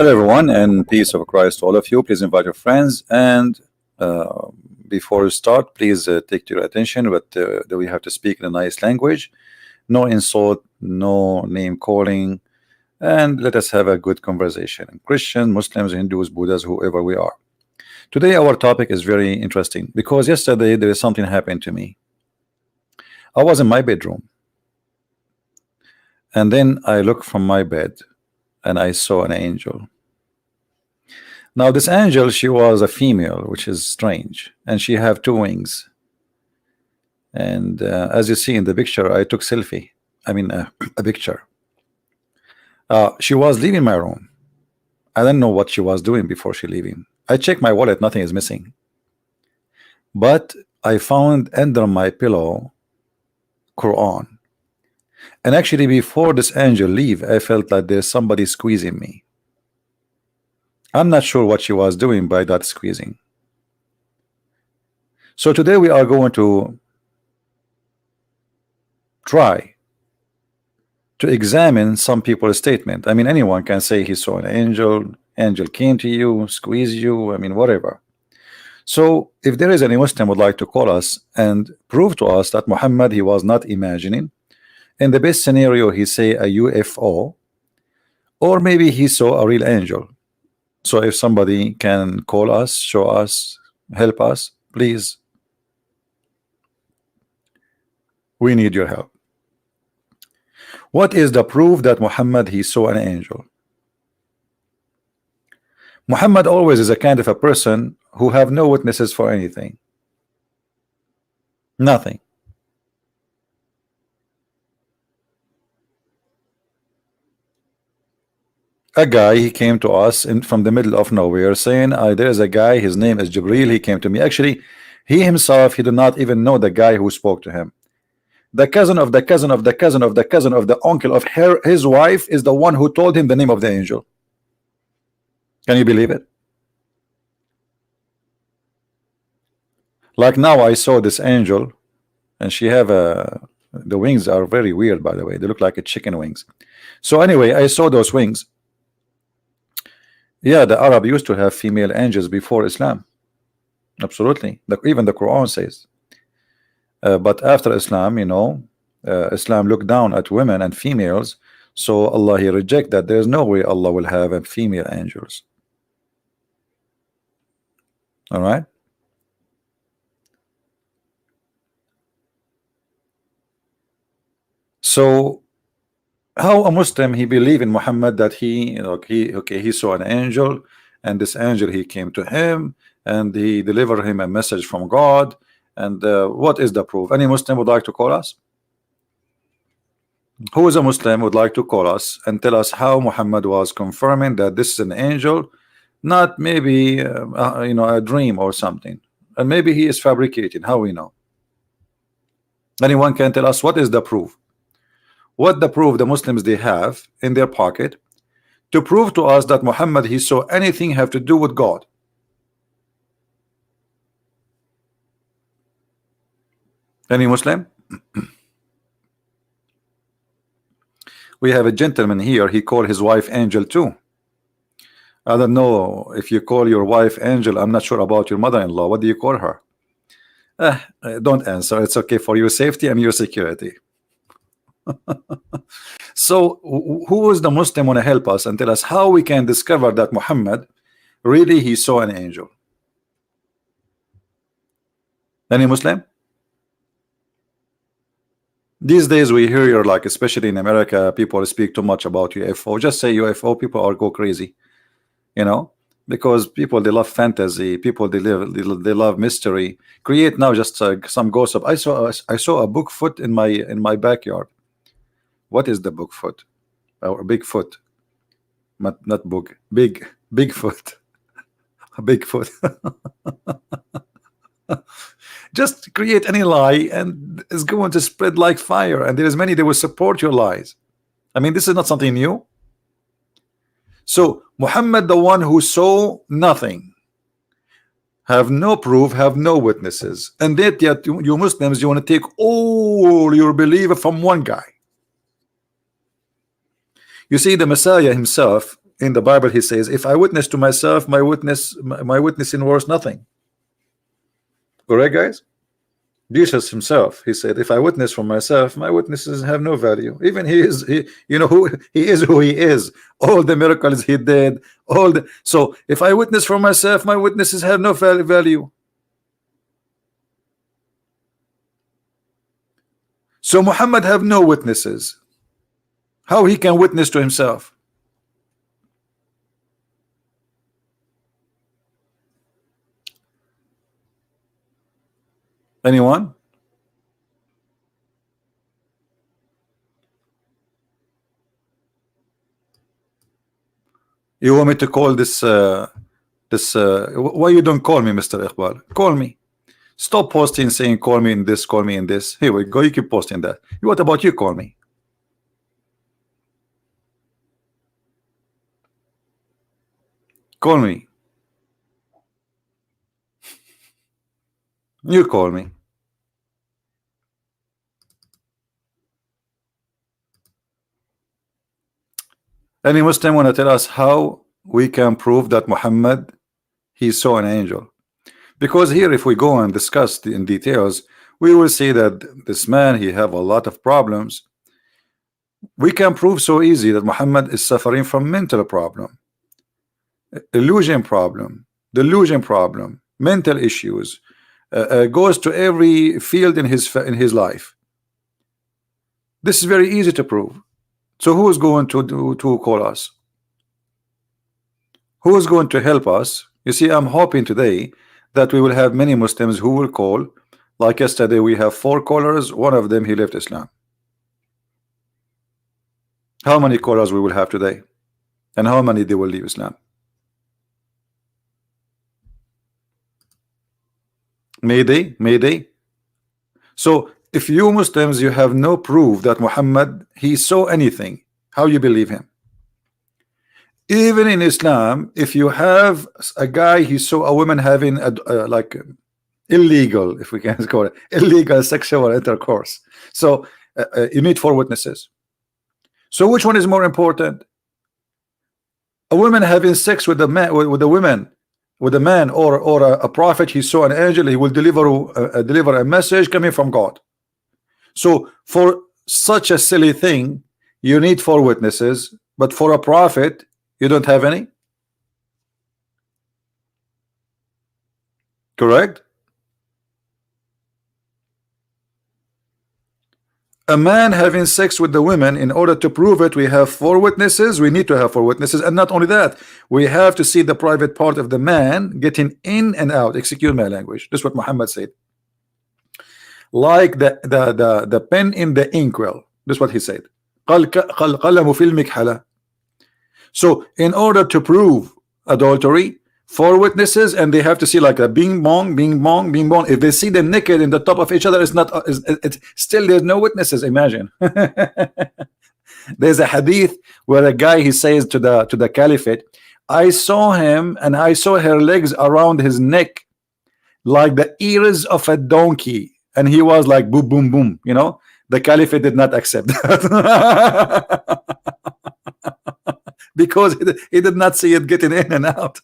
Hello, everyone, and peace of Christ to all of you. Please invite your friends. And before we start, please take to your attention that we have to speak in a nice language, no insult, no name calling, and let us have a good conversation. Christian, Muslims, Hindus, Buddhas, whoever we are. Today, our topic is very interesting because yesterday there is something happened to me. I was in my bedroom, and then I looked from my bed and I saw an angel. Now this angel, she was a female, which is strange, and she have two wings. And as you see in the picture, I took selfie. I mean a picture. She was leaving my room. I don't know what she was doing before she leaving. I checked my wallet, nothing is missing. But I found under my pillow Quran. And actually before this angel leave, I felt like there's somebody squeezing me. I'm not sure what she was doing by that squeezing. So today we are going to try to examine some people's statement. I mean, anyone can say he saw an angel, angel came to you, squeeze you, I mean, whatever. So if there is any Muslim would like to call us and prove to us that Muhammad, he was not imagining, in the best scenario he say a UFO, or maybe he saw a real angel. So if somebody can call us, show us, help us, please, we need your help. What is the proof that Muhammad, he saw an angel? Muhammad always is a kind of a person who have no witnesses for anything. Nothing. A guy, he came to us from the middle of nowhere saying, there is a guy, his name is Jibril, he came to me. Actually, he himself, he did not even know the guy who spoke to him. The cousin of the cousin of the cousin of the cousin of the uncle of his wife is the one who told him the name of the angel. Can you believe it? Like now I saw this angel, and she have the wings are very weird, by the way. They look like a chicken wings. So anyway, I saw those wings. Yeah, the Arab used to have female angels before Islam. Absolutely. Even the Quran says. But after Islam, you know, Islam looked down at women and females. So Allah, he reject that. There's no way Allah will have a female angels. All right. So how a Muslim he believe in Muhammad that he, you know, he saw an angel, and this angel he came to him and he delivered him a message from God, and what is the proof? Any Muslim would like to call us? Who is a Muslim would like to call us and tell us how Muhammad was confirming that this is an angel, not maybe you know, a dream or something, and maybe he is fabricating? How we know? Anyone can tell us what is the proof? What the proof the Muslims they have in their pocket to prove to us that Muhammad he saw anything have to do with God? Any Muslim? We have a gentleman here, he called his wife angel too. I don't know if you call your wife angel. I'm not sure about your mother-in-law. What do you call her? Don't answer, it's okay for your safety and your security. So who is the Muslim want to help us and tell us how we can discover that Muhammad really he saw an angel? Any Muslim? These days we hear, like especially in America, people speak too much about UFO. Just say UFO, people are go crazy, you know, because people they love fantasy, people they love mystery. Create now just some gossip. I saw a Bigfoot in my backyard. What is the Bigfoot? Or Bigfoot? Not book. Bigfoot. Bigfoot. Just create any lie and it's going to spread like fire, and there is many that will support your lies. I mean, this is not something new. So Muhammad, the one who saw nothing, have no proof, have no witnesses, and yet you Muslims, you want to take all your belief from one guy. You see, the Messiah himself In the Bible, he says, if I witness to myself, my witnessing worth nothing. Correct, guys? Jesus himself, he said, if I witness for myself, my witnesses have no value. Even you know, who he is, all the miracles he did, so if I witness for myself, my witnesses have no value. So Muhammad have no witnesses. How he can witness to himself? Anyone? You want me to call this why you don't call me, Mr. Iqbal? Call me. Stop posting saying call me in this, call me in this. Here we go. You keep posting that. What about you? Call me. Call me. You call me. Any Muslim want to tell us how we can prove that Muhammad he saw an angel? Because here, if we go and discuss in details, we will see that this man he have a lot of problems. We can prove so easy that Muhammad is suffering from mental problem, illusion problem, delusion problem, mental issues. Goes to every field in his life. This is very easy to prove. So who is going to call us? Who is going to help us? You see, I'm hoping today that we will have many Muslims who will call. Like yesterday, we have 4 callers. One of them he left Islam. How many callers we will have today? And how many they will leave Islam? Mayday, mayday. So if you Muslims you have no proof that Muhammad he saw anything, how you believe him? Even in Islam, if you have a guy he saw a woman having like illegal, if we can call it illegal sexual intercourse, so you need 4 witnesses. So which one is more important? A woman having sex with a man, with a woman, with a man, or a prophet he saw an angel, he will deliver a message coming from God. So for such a silly thing you need 4 witnesses, but for a prophet you don't have any. Correct? A man having sex with the women, in order to prove it, we have 4 witnesses. We need to have 4 witnesses, and not only that, we have to see the private part of the man getting in and out. Excuse my language. This is what Muhammad said. Like the pen in the inkwell. This is what he said. So in order to prove adultery, 4 witnesses, and they have to see like a bing bong, bing bong, bing bong. If they see them naked in the top of each other, it's not. It's still there's no witnesses. Imagine. There's a hadith where a guy he says to the caliphate, I saw him and I saw her legs around his neck like the ears of a donkey, and he was like boom boom boom. You know, the caliphate did not accept that. Because he did not see it getting in and out.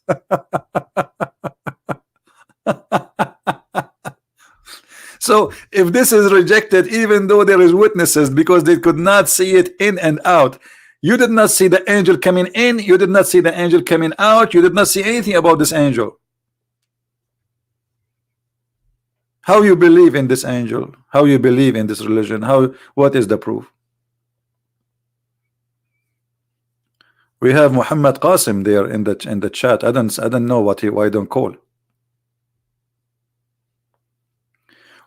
So if this is rejected, even though there is witnesses, because they could not see it in and out, you did not see the angel coming in, you did not see the angel coming out, you did not see anything about this angel. How you believe in this angel? How you believe in this religion? What is the proof? We have Muhammad Qasim there in the chat. I don't know why don't call.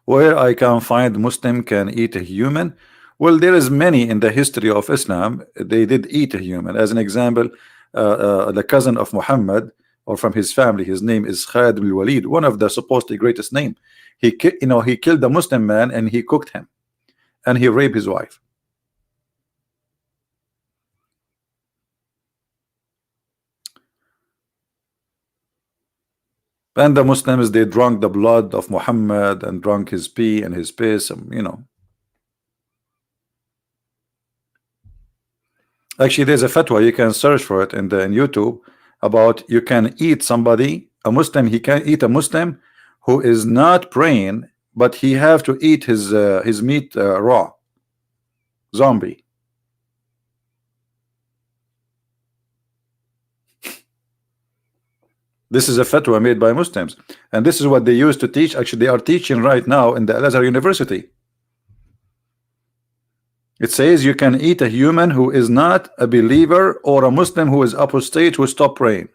Where I can find Muslim can eat a human? Well, there is many in the history of Islam. They did eat a human. As an example, the cousin of Muhammad, or from his family, his name is Khalid al-Walid, one of the supposedly greatest name. He killed a Muslim man and he cooked him, and he raped his wife. And the Muslims, they drank the blood of Muhammad and drank his pee and his piss, you know. Actually, there's a fatwa, you can search for it in the in YouTube, about you can eat somebody, a Muslim, he can eat a Muslim who is not praying, but he have to eat his meat raw, zombie. This is a fatwa made by Muslims, and this is what they used to teach. Actually, they are teaching right now in the Al-Azhar University. It says you can eat a human who is not a believer, or a Muslim who is apostate, who stopped praying.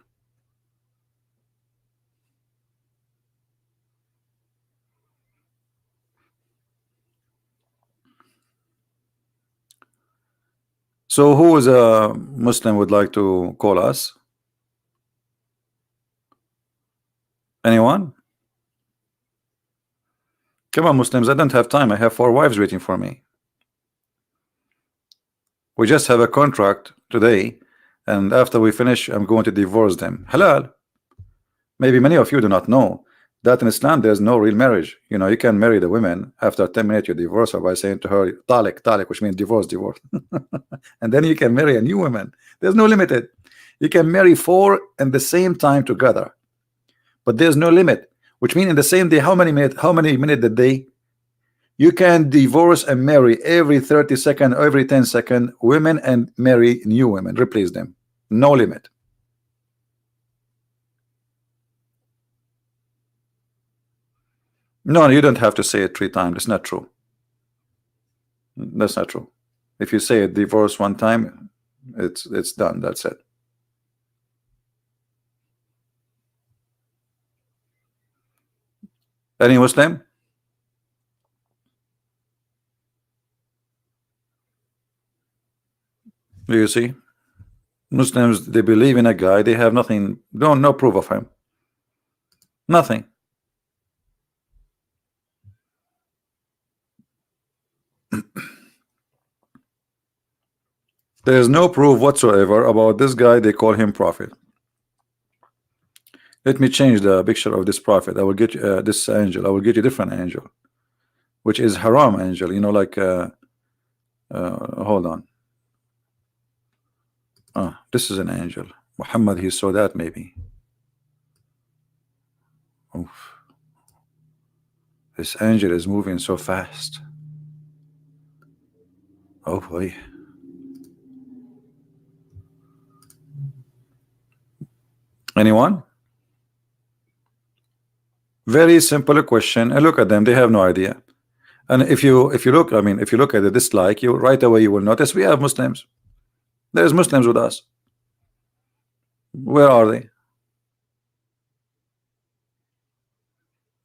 So who is a Muslim would like to call us? Anyone? Come on, Muslims, I don't have time. I have 4 wives waiting for me. We just have a contract today, and after we finish, I'm going to divorce them. Halal. Maybe many of you do not know that in Islam there's no real marriage. You know, you can marry the women after 10 minutes you divorce her by saying to her talik, talik, which means divorce, divorce. And then you can marry a new woman. There's no limited. You can marry 4 in the same time together, but there's no limit, which means in the same day, how many minutes a day? You can divorce and marry every 30 seconds, every 10 seconds women, and marry new women, replace them. No limit. No, you don't have to say it 3 times. It's not true. That's not true. If you say it divorce 1 time, it's done. That's it. Any Muslim? Do you see? Muslims, they believe in a guy, they have nothing, no proof of him. Nothing. There is no proof whatsoever about this guy. They call him prophet. Let me change the picture of this prophet. I will get you this angel. I will get you a different angel, which is haram angel. You know, like hold on. This is an angel. Muhammad, he saw that maybe. Oof. This angel is moving so fast. Oh boy. Anyone? Very simple question. And look at them, they have no idea. And if you look, I mean, if you look at the dislike, you right away you will notice we have Muslims. There's Muslims with us. Where are they?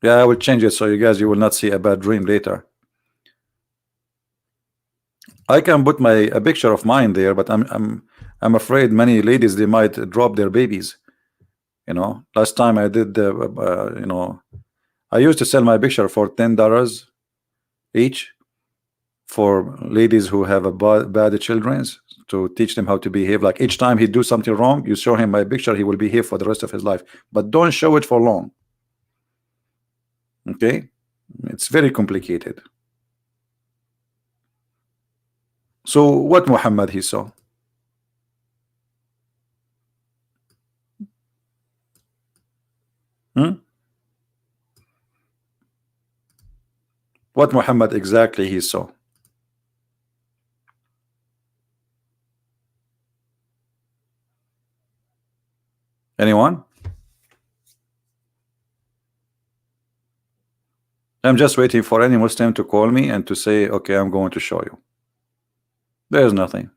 Yeah, I will change it so you guys, you will not see a bad dream later. I can put a picture of mine there, but I'm afraid many ladies, they might drop their babies. You know, last time I did you know, I used to sell my picture for $10 each for ladies who have a bad children, to teach them how to behave. Like each time he do something wrong, you show him my picture, he will behave for the rest of his life, but don't show it for long. Okay, it's very complicated. So what Muhammad he saw? What Muhammad exactly he saw? Anyone? I'm just waiting for any Muslim to call me and to say, okay, I'm going to show you. There's nothing.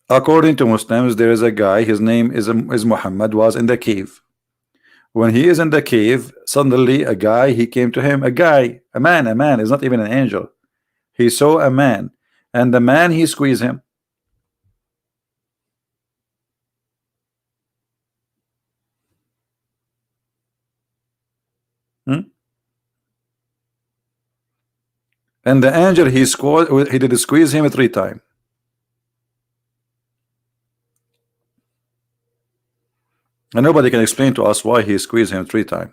According to Muslims, there is a guy, his name is Muhammad, was in the cave. When he is in the cave, suddenly a guy, he came to him, a man is not even an angel. He saw a man, and the man, he squeezed him. And the angel, he did squeeze him 3 times. And nobody can explain to us why he squeezed him 3 times.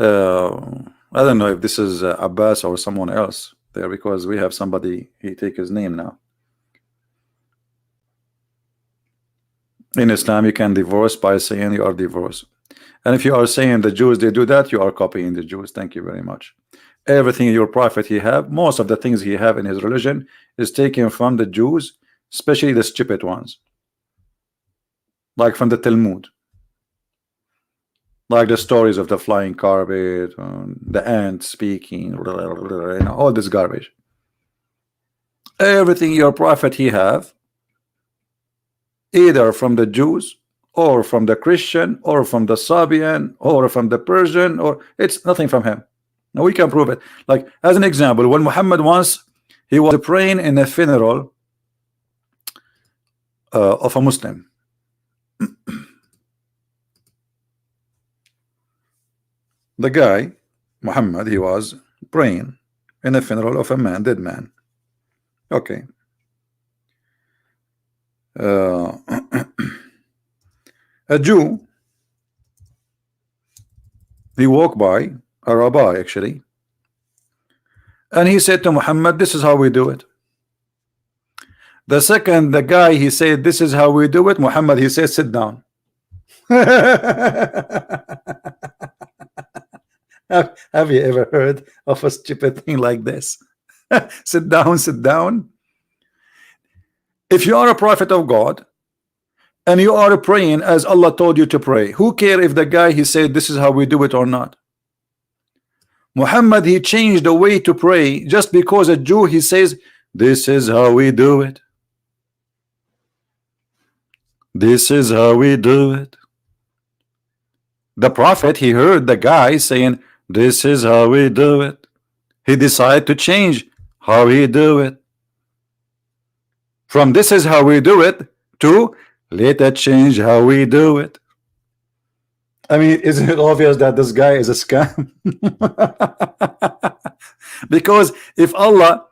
I don't know if this is Abbas or someone else there, because we have somebody, he take his name now. In Islam, you can divorce by saying you are divorced. And if you are saying the Jews, they do that, you are copying the Jews. Thank you very much. Everything your prophet he have, most of the things he have in his religion is taken from the Jews, especially the stupid ones. Like from the Talmud. Like the stories of the flying carpet, the ant speaking, all this garbage. Everything your prophet he have, either from the Jews or from the Christian or from the Sabian or from the Persian, or it's nothing from him. Now we can prove it. Like as an example, when Muhammad once he was praying in a funeral of a Muslim. The guy Muhammad, he was praying in a funeral of a man, dead man. Okay. A Jew, he walked by, a rabbi actually, and he said to Muhammad, this is how we do it. The second the guy he said this is how we do it, Muhammad he said sit down. Have you ever heard of a stupid thing like this? Sit down, sit down. If you are a prophet of God and you are praying as Allah told you to pray, who care if the guy he said this is how we do it or not? Muhammad he changed the way to pray just because a Jew he says this is how we do it. This is how we do it. The prophet he heard the guy saying this is how we do it. He decided to change how we do it. From this is how we do it to let us change how we do it. I mean, isn't it obvious that this guy is a scam? Because if Allah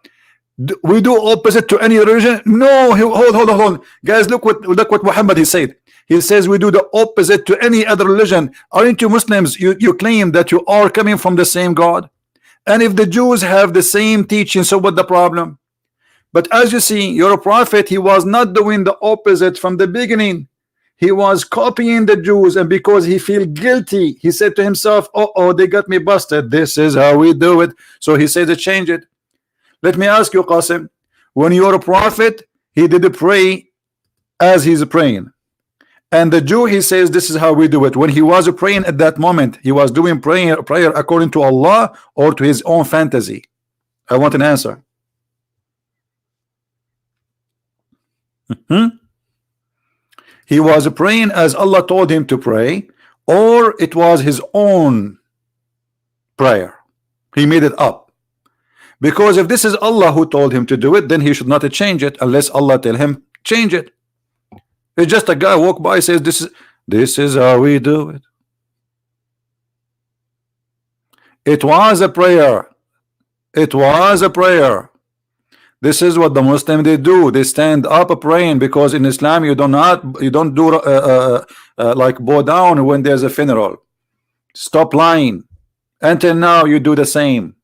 we do opposite to any religion, no, hold, guys, look what Muhammad he said. He says we do the opposite to any other religion. Aren't you Muslims? You claim that you are coming from the same God, and if the Jews have the same teaching, so what the problem? But as you see, your prophet he was not doing the opposite from the beginning. He was copying the Jews, and because he feel guilty, he said to himself, oh, they got me busted. This is how we do it. So he said to change it. Let me ask you, Qasim, when you're a prophet, he did pray as he's praying, and the Jew he says this is how we do it. When he was praying at that moment, he was doing prayer according to Allah or to his own fantasy? I want an answer. He was praying as Allah told him to pray, or it was his own prayer? He made it up. Because if this is Allah who told him to do it, then he should not change it unless Allah tell him change it. It's just a guy walk by says this is how we do it. It was a prayer. It was a prayer. This is what the Muslim they do. They stand up praying, because in Islam you don't do like bow down when there's a funeral. Stop lying. Until now you do the same.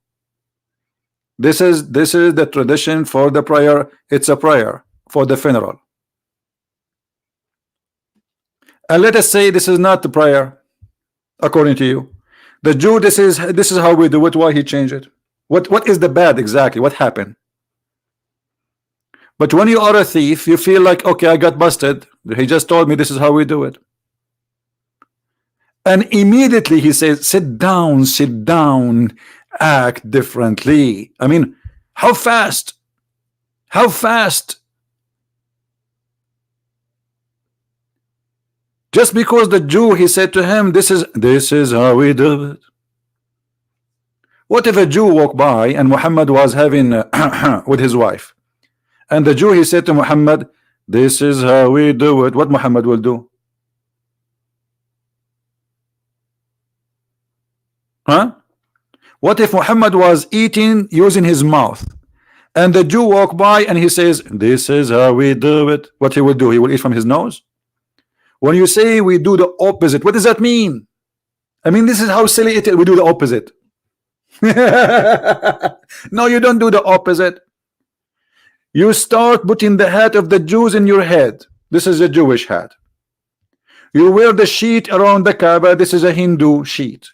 This is the tradition for the prayer. It's a prayer for the funeral. And let us say this is not the prayer according to you. The Jew, this is how we do it. Why he changed it? What is the bad exactly? What happened? But when you are a thief, you feel like, okay, I got busted. He just told me this is how we do it. And immediately he says, sit down, act differently. I mean, how fast? How fast? Just because the Jew, he said to him, this is how we do it. What if a Jew walked by and Muhammad was having with his wife, and the Jew he said to Muhammad, this is how we do it? What Muhammad will do? Huh? What if Muhammad was eating using his mouth, and the Jew walked by and he says, this is how we do it? What he will do? He will eat from his nose? When you say we do the opposite, what does that mean? I mean, this is how silly it is. We do the opposite. No, you don't do the opposite. You start putting the hat of the Jews in your head. This is a Jewish hat. You wear the sheet around the Kaaba. This is a Hindu sheet.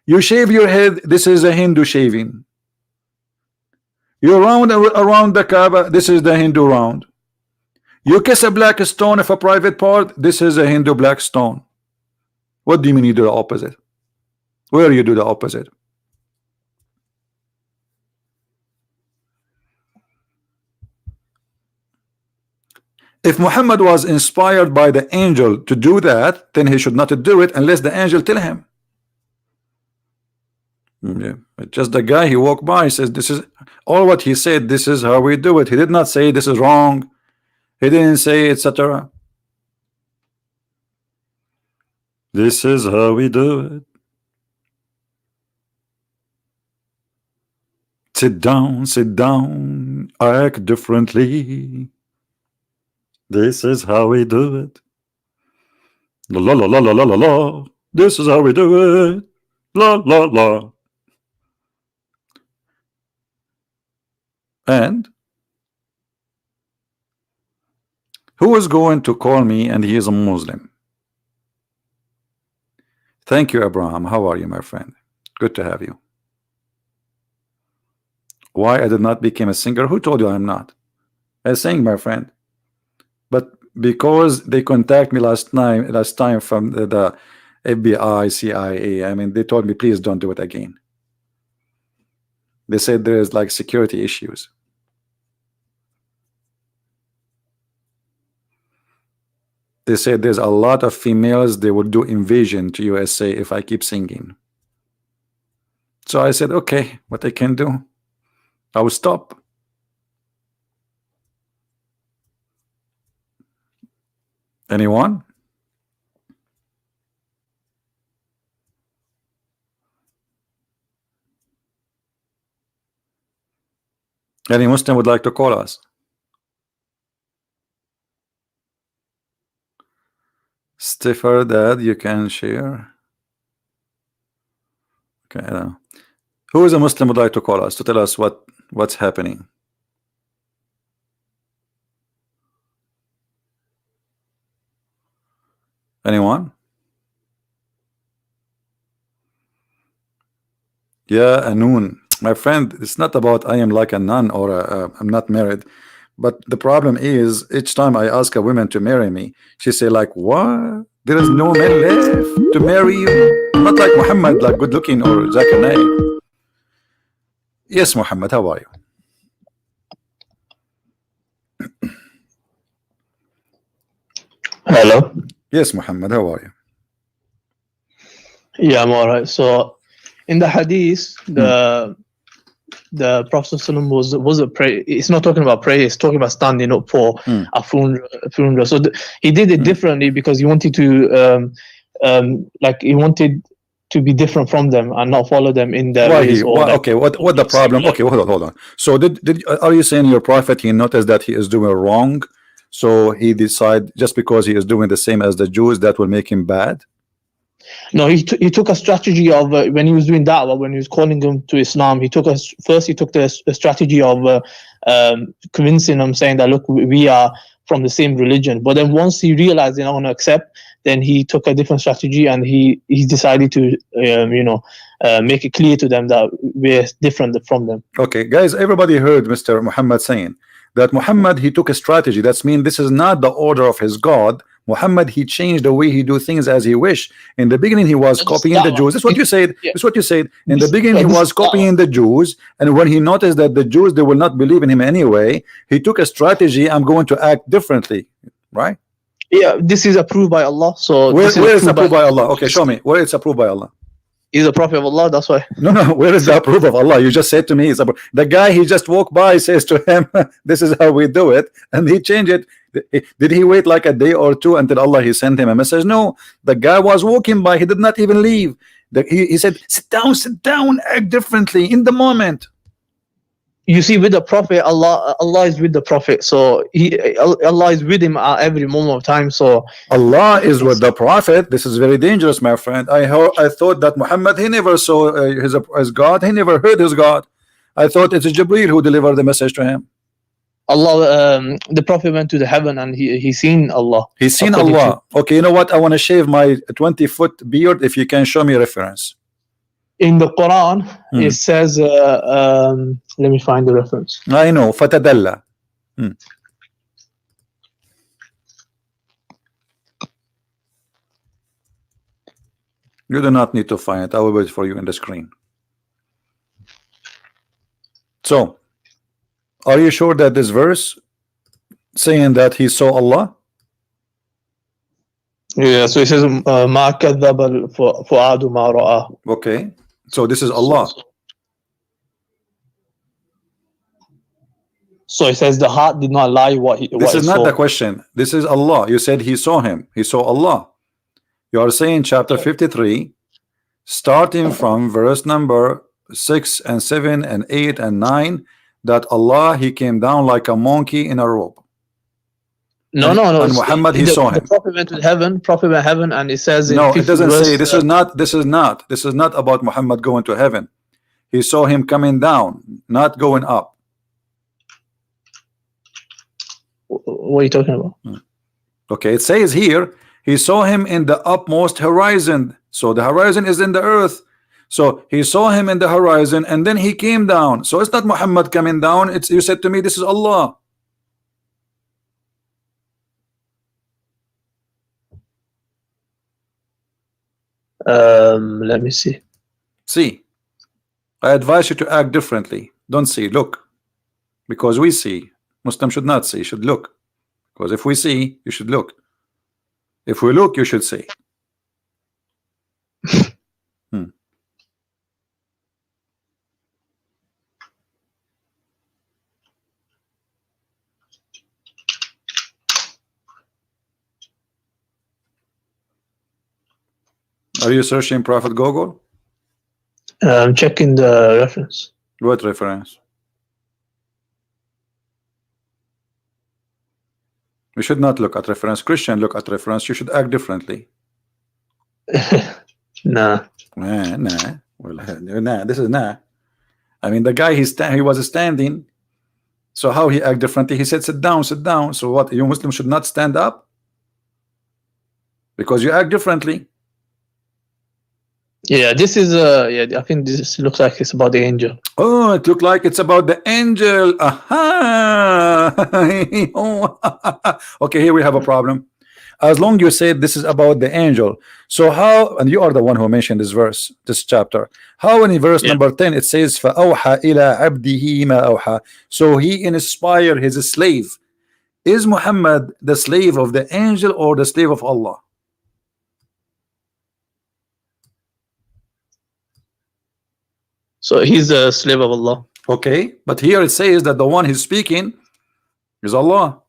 You shave your head. This is a Hindu shaving. You round around the Kaaba. This is the Hindu round. You kiss a black stone of a private part. This is a Hindu black stone. What do you mean you do the opposite? Where you do the opposite? If Muhammad was inspired by the angel to do that, then he should not do it unless the angel tell him. Yeah, but just the guy he walked by says this is all what he said. This is how we do it. He did not say this is wrong. He didn't say etc. This is how we do it. Sit down, act differently. This is how we do it. La la la la la la la la. This is how we do it. La la la. And who is going to call me and he is a Muslim? Thank you, Abraham. How are you, my friend? Good to have you. Why I did not become a singer? Who told you I'm not? I sing, my friend. But because they contact me last time from the FBI, CIA, I mean, they told me, please don't do it again. They said there's like security issues. They said there's a lot of females, they would do invasion to USA if I keep singing. So I said, okay, what I can do, I will stop. Anyone? Any Muslim would like to call us? Stiffer Dad, you can share. Okay. Who is a Muslim would like to call us to tell us what's happening? Anyone? Yeah, Anun. My friend, it's not about I am like a nun or I'm not married. But the problem is, each time I ask a woman to marry me, she say like, what? There is no man left to marry you? Not like Muhammad, like good looking or Zakir Naik. Yes, Muhammad, how are you? Hello. Yes, Muhammad, how are you? Yeah, I'm all right. So, in the hadith, the Prophet ﷺ was a pray. It's not talking about prayer. It's talking about standing up for a funeral. So he did it differently because he wanted to, he wanted to be different from them and not follow them in their ways. Okay, what the problem? Okay, hold on. So are you saying your prophet, he noticed that he is doing wrong, so he decide just because he is doing the same as the Jews that will make him bad? No, he took a strategy of when he was doing da'wah, when he was calling them to Islam. He took the strategy of convincing them, saying that look, we are from the same religion. But then once he realized they're not going to accept, then he took a different strategy and he decided to make it clear to them that we're different from them. Okay, guys, everybody heard Mr. Muhammad saying that Muhammad, he took a strategy. That means this is not the order of his God. Muhammad, he changed the way he do things as he wished. In the beginning, he was copying the Jews. That's what you said. Yeah. That's what you said. In the beginning, he was copying the Jews, and when he noticed that the Jews, they will not believe in him anyway, he took a strategy. I'm going to act differently, right? Yeah, this is approved by Allah. So where is approved by Allah? Okay, show me where it's approved by Allah. He's a prophet of Allah, that's why. No, where is the approval of Allah? You just said to me, the guy, he just walked by, says to him, this is how we do it, and he changed it. Did he wait like a day or two until Allah, he sent him a message? No, the guy was walking by, he did not even leave. He said, sit down, act differently in the moment. You see, with the Prophet, Allah is with the Prophet, so Allah is with him at every moment of time. So Allah is with the Prophet. This is very dangerous, my friend. I thought that Muhammad, he never saw his God. He never heard his God. I thought it's Jibreel who delivered the message to him. Allah, the Prophet went to the heaven and he seen Allah. He's seen Allah. Okay, you know what? I want to shave my 20-foot beard. If you can show me a reference. In the Quran, it says, let me find the reference. I know, fatadalla. You do not need to find it. I will wait for you in the screen. So, are you sure that this verse saying that he saw Allah? Yeah, so it says, مَا كَذَّبَ الْفُؤَادُ مَا رَآهُ. Okay, so this is Allah. So it says the heart did not lie what he This is not saw. the question. This is Allah. You said he saw him. He saw Allah. You are saying chapter 53, starting from verse number 6 and 7 and 8 and 9, that Allah, he came down like a monkey in a robe. No. And Muhammad, he saw him. The Prophet went to heaven. Prophet went to heaven, and it says in No, it 50th doesn't verse, say. This is not about Muhammad going to heaven. He saw him coming down, not going up. What are you talking about? Okay, it says here he saw him in the upmost horizon. So the horizon is in the earth. So he saw him in the horizon, and then he came down. So it's not Muhammad coming down. It's, you said to me, this is Allah. Let me see. See, I advise you to act differently. Don't see, look, because we see. Muslim should not see, should look. Because if we see, you should look. If we look, you should see. Are you searching Prophet Google? I'm checking the reference. What reference? We should not look at reference. Christian look at reference. You should act differently. Nah. Nah. Well, nah. This is nah. I mean, the guy he was standing. So how he act differently? He said, "Sit down, sit down." So what? You Muslims should not stand up because you act differently. Yeah, this is yeah, I think this looks like it's about the angel. Oh, it looked like it's about the angel. Aha. Okay, here we have a problem. As long you said this is about the angel, so how, and you are the one who mentioned this verse, this chapter, how in verse number 10 it says فَأَوْحَى إِلَىٰ عَبْدِهِ مَا أَوْحَى, so he inspired his slave. Is Muhammad the slave of the angel or the slave of Allah? So he's a slave of Allah. Okay, but here it says that the one he's speaking is Allah.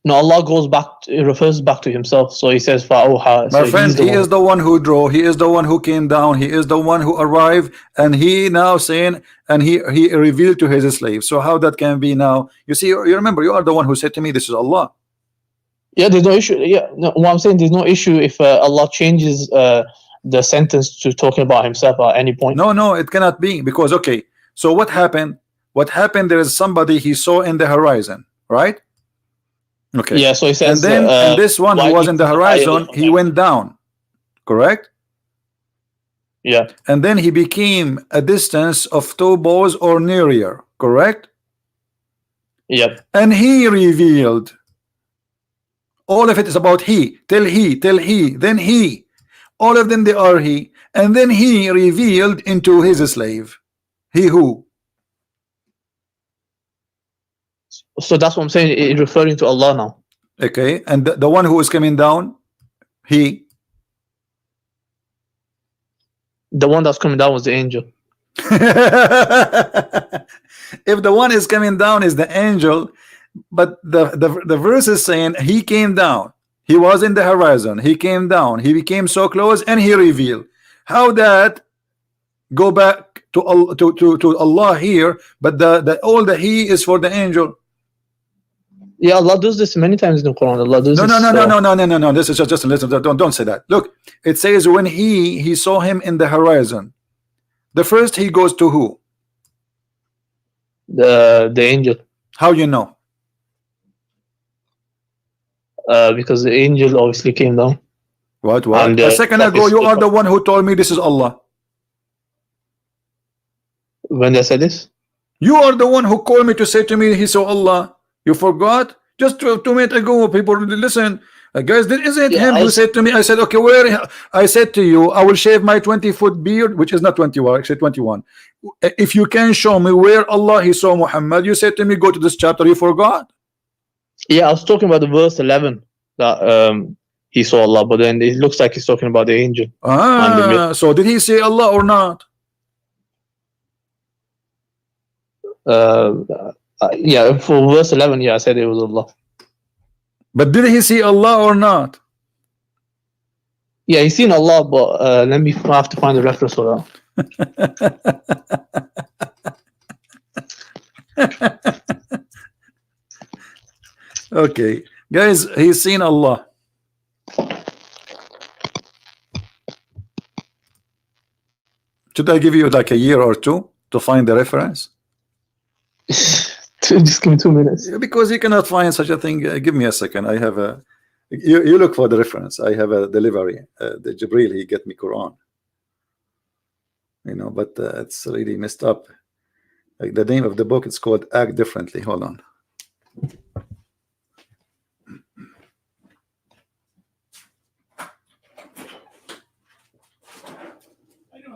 No, Allah goes back, it refers back to himself. So he says, فَأَوْحَى. My friend, he is the one who drew, he is the one who came down, he is the one who arrived, and he now saying, and he revealed to his slave. So how that can be now? You see, you remember, you are the one who said to me, this is Allah. Yeah, there's no issue. Yeah, no, what I'm saying, there's no issue if Allah changes the sentence to talking about himself at any point. No, it cannot be, because, okay, so what happened? What happened, there is somebody he saw in the horizon, right? Okay. Yeah, so he says, and then and this one who was in the horizon, he went down, correct? Yeah. And then he became a distance of 2 bows or nearer, correct? Yep. And he revealed. All of it is about he, till he, then he. All of them, they are he. And then he revealed into his slave. He who? So that's what I'm saying, it's referring to Allah now. Okay, and the one who is coming down, he. The one that's coming down was the angel. If the one is coming down is the angel, but the verse is saying he came down, he was in the horizon, he came down, he became so close, and he revealed. How that go back to Allah here, but all the he is for the angel. Yeah, Allah does this many times in the Quran. Allah does No, this. no. This is just listen. Don't say that. Look, it says when he saw him in the horizon. The first he goes to who? The angel. How you know? Because the angel obviously came down. What? And, a second ago, you are the one who told me this is Allah. When they said this? You are the one who called me to say to me he saw Allah. You forgot? Just 2 minutes ago, people listen. Guys, isn't him who said to me, I said, okay, where? I said to you, I will shave my 20-foot beard, which is not 21, actually 21. If you can show me where Allah he saw Muhammad, you said to me, go to this chapter. You forgot? Yeah, I was talking about the verse 11 that he saw Allah, but then it looks like he's talking about the angel. So did he say Allah or not? Yeah, for verse 11, yeah, I said it was Allah. But did he see Allah or not? Yeah, he's seen Allah, but I have to find the reference for that. Okay, guys, he's seen Allah. Should I give you like a year or two to find the reference? Just give me 2 minutes. Because you cannot find such a thing. Give me a second. I have a. You look for the reference. I have a delivery. The Jibril, he get me Quran. You know, but it's really messed up. Like the name of the book, it's called Act Differently. Hold on.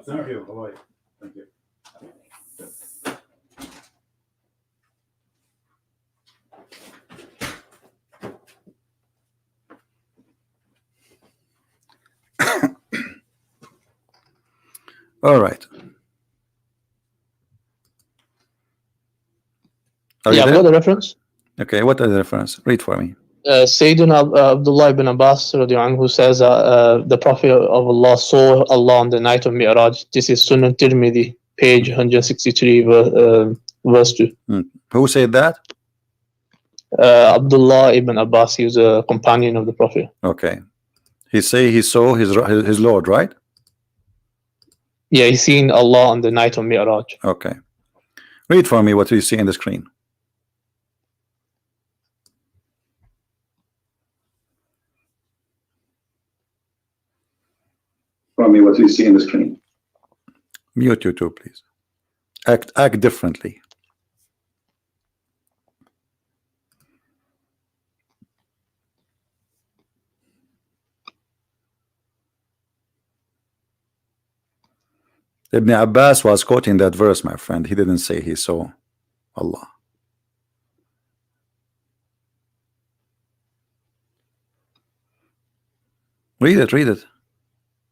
Thank you. Bye-bye. Thank you. All right. Yeah, I've got the reference. Okay, what is the reference? Read for me. Sayyidina Abdullah ibn Abbas who says the Prophet of Allah saw Allah on the night of Mi'raj. This is Sunan Tirmidhi, page 163, verse 2. Who said that? Abdullah ibn Abbas. He was a companion of the Prophet. Okay. He saw his Lord, right? Yeah, he's seen Allah on the night of Mi'raj. Okay. Read for me what you see in the screen. Me what you see in the screen. Mute you too, please. Act differently. Ibn Abbas was quoting that verse, my friend. He didn't say he saw Allah. Read it.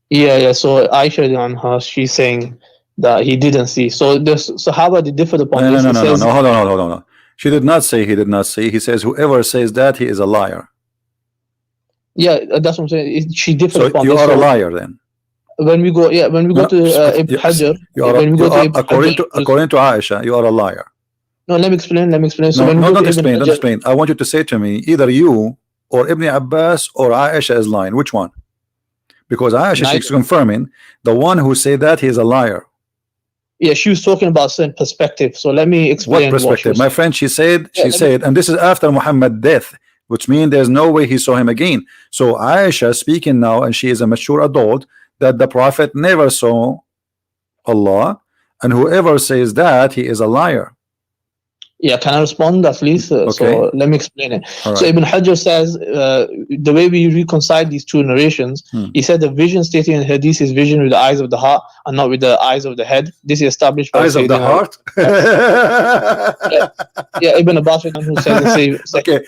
Yeah. So Aisha on her, she's saying that he didn't see. So the Sahaba they differed upon this. No. Hold on. She did not say he did not see. He says whoever says that he is a liar. Yeah, that's what I'm saying. She differed upon this. So you are a liar then. When we go to Ibn Hajar, according to Aisha, you are a liar. No, let me explain. So don't explain. I want you to say to me either you or Ibn Abbas or Aisha is lying. Which one? Because Aisha, she's confirming the one who said that he is a liar. Yeah, she was talking about certain perspective. So let me explain. What perspective? My friend, she said, and this is after Muhammad's death, which means there's no way he saw him again. So Aisha speaking now, and she is a mature adult, that the Prophet never saw Allah, and whoever says that he is a liar. Yeah, can I respond at least? Okay. So let me explain it. Right. So Ibn Hajar says the way we reconcile these two narrations, he said the vision stated in Hadith is vision with the eyes of the heart and not with the eyes of the head. This is established by eyes of the heart. Yeah, Ibn Abbas who said the same. Okay,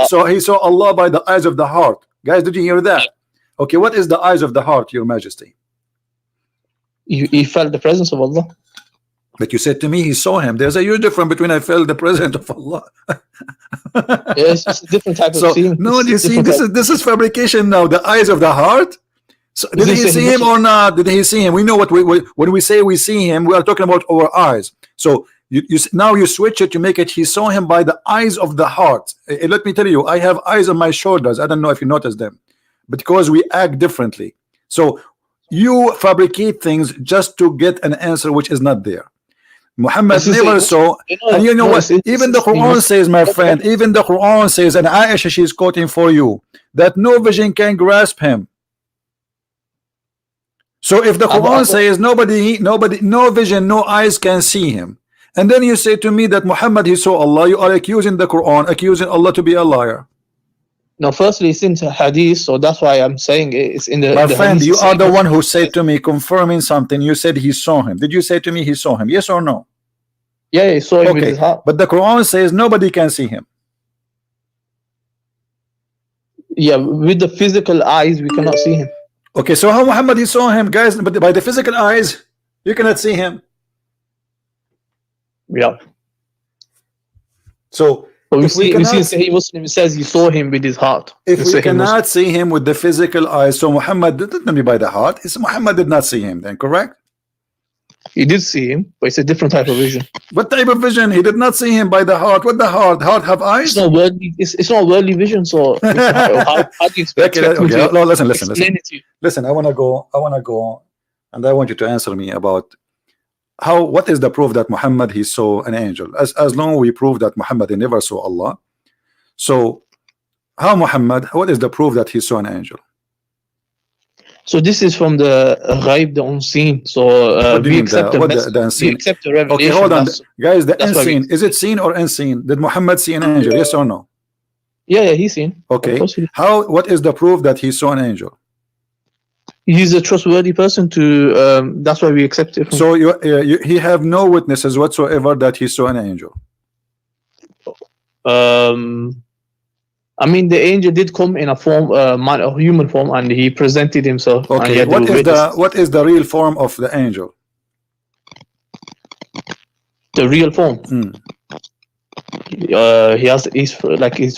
so he saw Allah by the eyes of the heart. Guys, did you hear that? Okay, what is the eyes of the heart, Your Majesty? He felt the presence of Allah. But you said to me he saw him. There's a huge difference between I felt the presence of Allah. Yeah, it's just a different type of seeing. No, you see, this is fabrication now. The eyes of the heart. So did he see him or not? Did he see him? We know what when we say we see him, we are talking about our eyes. So now you switch it, you make it he saw him by the eyes of the heart. Let me tell you, I have eyes on my shoulders. I don't know if you noticed them, because we act differently. So you fabricate things just to get an answer which is not there. Muhammad never saw, and you know what? Even the Quran says, my friend, even the Quran says, and Aisha, she's quoting for you, that no vision can grasp him. So if the Quran says no vision, no eyes can see him, and then you say to me that Muhammad he saw Allah, you are accusing the Quran, accusing Allah to be a liar. No, firstly, it's in the hadith, so that's why I'm saying it's in the. My friend, you are the one who said to me, confirming something. You said he saw him. Did you say to me he saw him? Yes or no? Yeah, he saw him with his heart. But the Quran says nobody can see him. Yeah, with the physical eyes, we cannot see him. Okay, so how Muhammad he saw him, guys? But by the physical eyes, you cannot see him. Yeah. So we see Sahih Muslim says he saw him with his heart. If we cannot see him with the physical eyes, so Muhammad didn't be by the heart. Muhammad did not see him then, correct? He did see him, but it's a different type of vision. What type of vision? He did not see him by the heart. What the heart? Heart have eyes? It's not worldly. It's not worldly vision. So how do you expect? Okay, no, listen. Listen, I want to go, and I want you to answer me about what is the proof that Muhammad he saw an angel? As long we prove that Muhammad he never saw Allah. So how Muhammad? What is the proof that he saw an angel? So this is from the ghaib, the unseen. So we accept the unseen. We accept the revelation. Okay, hold on, guys. The unseen, is it seen or unseen? Did Muhammad see an angel? Yes or no? Yeah, he's seen. Okay. What is the proof that he saw an angel? He's a trustworthy person to. That's why we accept it. So he have no witnesses whatsoever that he saw an angel. I mean, the angel did come in a form, a human form, and he presented himself. Okay, what is the real form of the angel? The real form. He has he's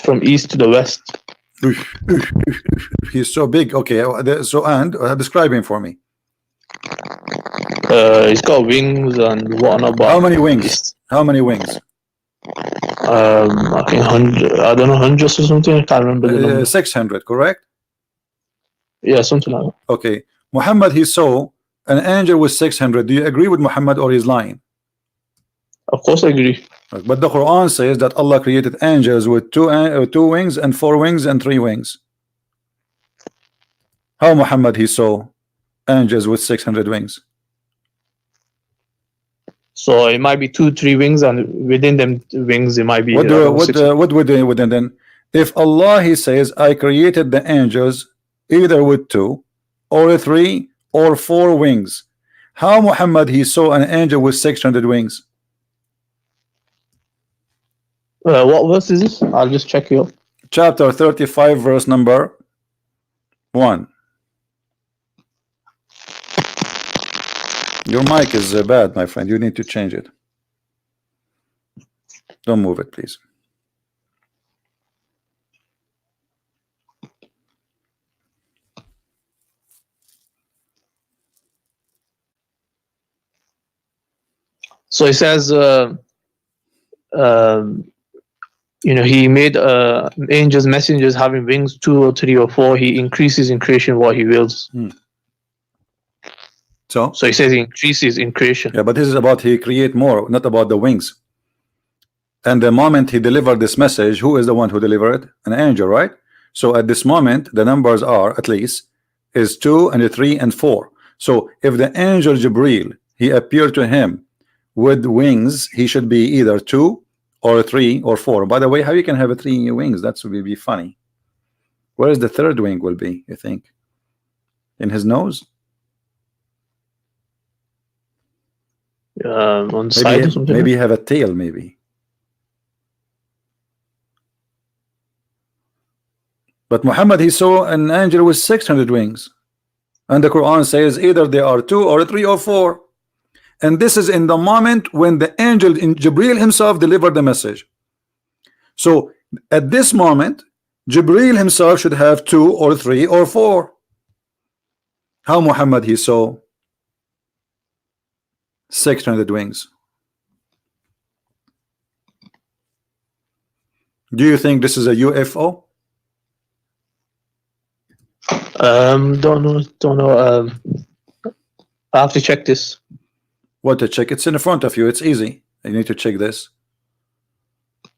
from east to the west. He's so big. Okay, so and describe him for me. He's got wings and whatnot. How many wings? How many wings? I think 100. I don't know, hundreds or something. I can't remember the number. 600, correct? Yeah, something like that. Okay, Muhammad he saw an angel with 600. Do you agree with Muhammad or he's lying? Of course, I agree. But the Quran says that Allah created angels with two wings and 4 wings and 3 wings. How Muhammad he saw angels with 600 wings? So it might be 2-3 wings, and within them wings it might be. What within then? If Allah he says, I created the angels either with 2 or 3 or 4 wings, how Muhammad he saw an angel with 600 wings? What verse is this? I'll just check here. Chapter 35, verse number 1. Your mic is bad, my friend. You need to change it. Don't move it, please. So it says, he made angels, messengers having wings, 2 or 3 or 4. He increases in creation what he wills. So he says he increases in creation. Yeah, but this is about he create more, not about the wings. And the moment he delivered this message, who is the one who delivered it? An angel, right? So at this moment, the numbers are at least is 2 and 3 and 4. So if the angel Jibril he appeared to him with wings, he should be either 2 or 3 or 4. By the way, how you can have a 3 wings? That would be funny. Where is the 3rd wing will be, you think? In his nose? On the side or something. Maybe have a tail, maybe. But Muhammad he saw an angel with 600 wings, and the Quran says either they are 2 or 3 or 4. And this is in the moment when the angel in Jibril himself delivered the message. So at this moment, Jibril himself should have 2 or 3 or 4. How Muhammad he saw 600 wings? Do you think this is a UFO? Don't know. I have to check this. What to check? It's in front of you. It's easy. You need to check this.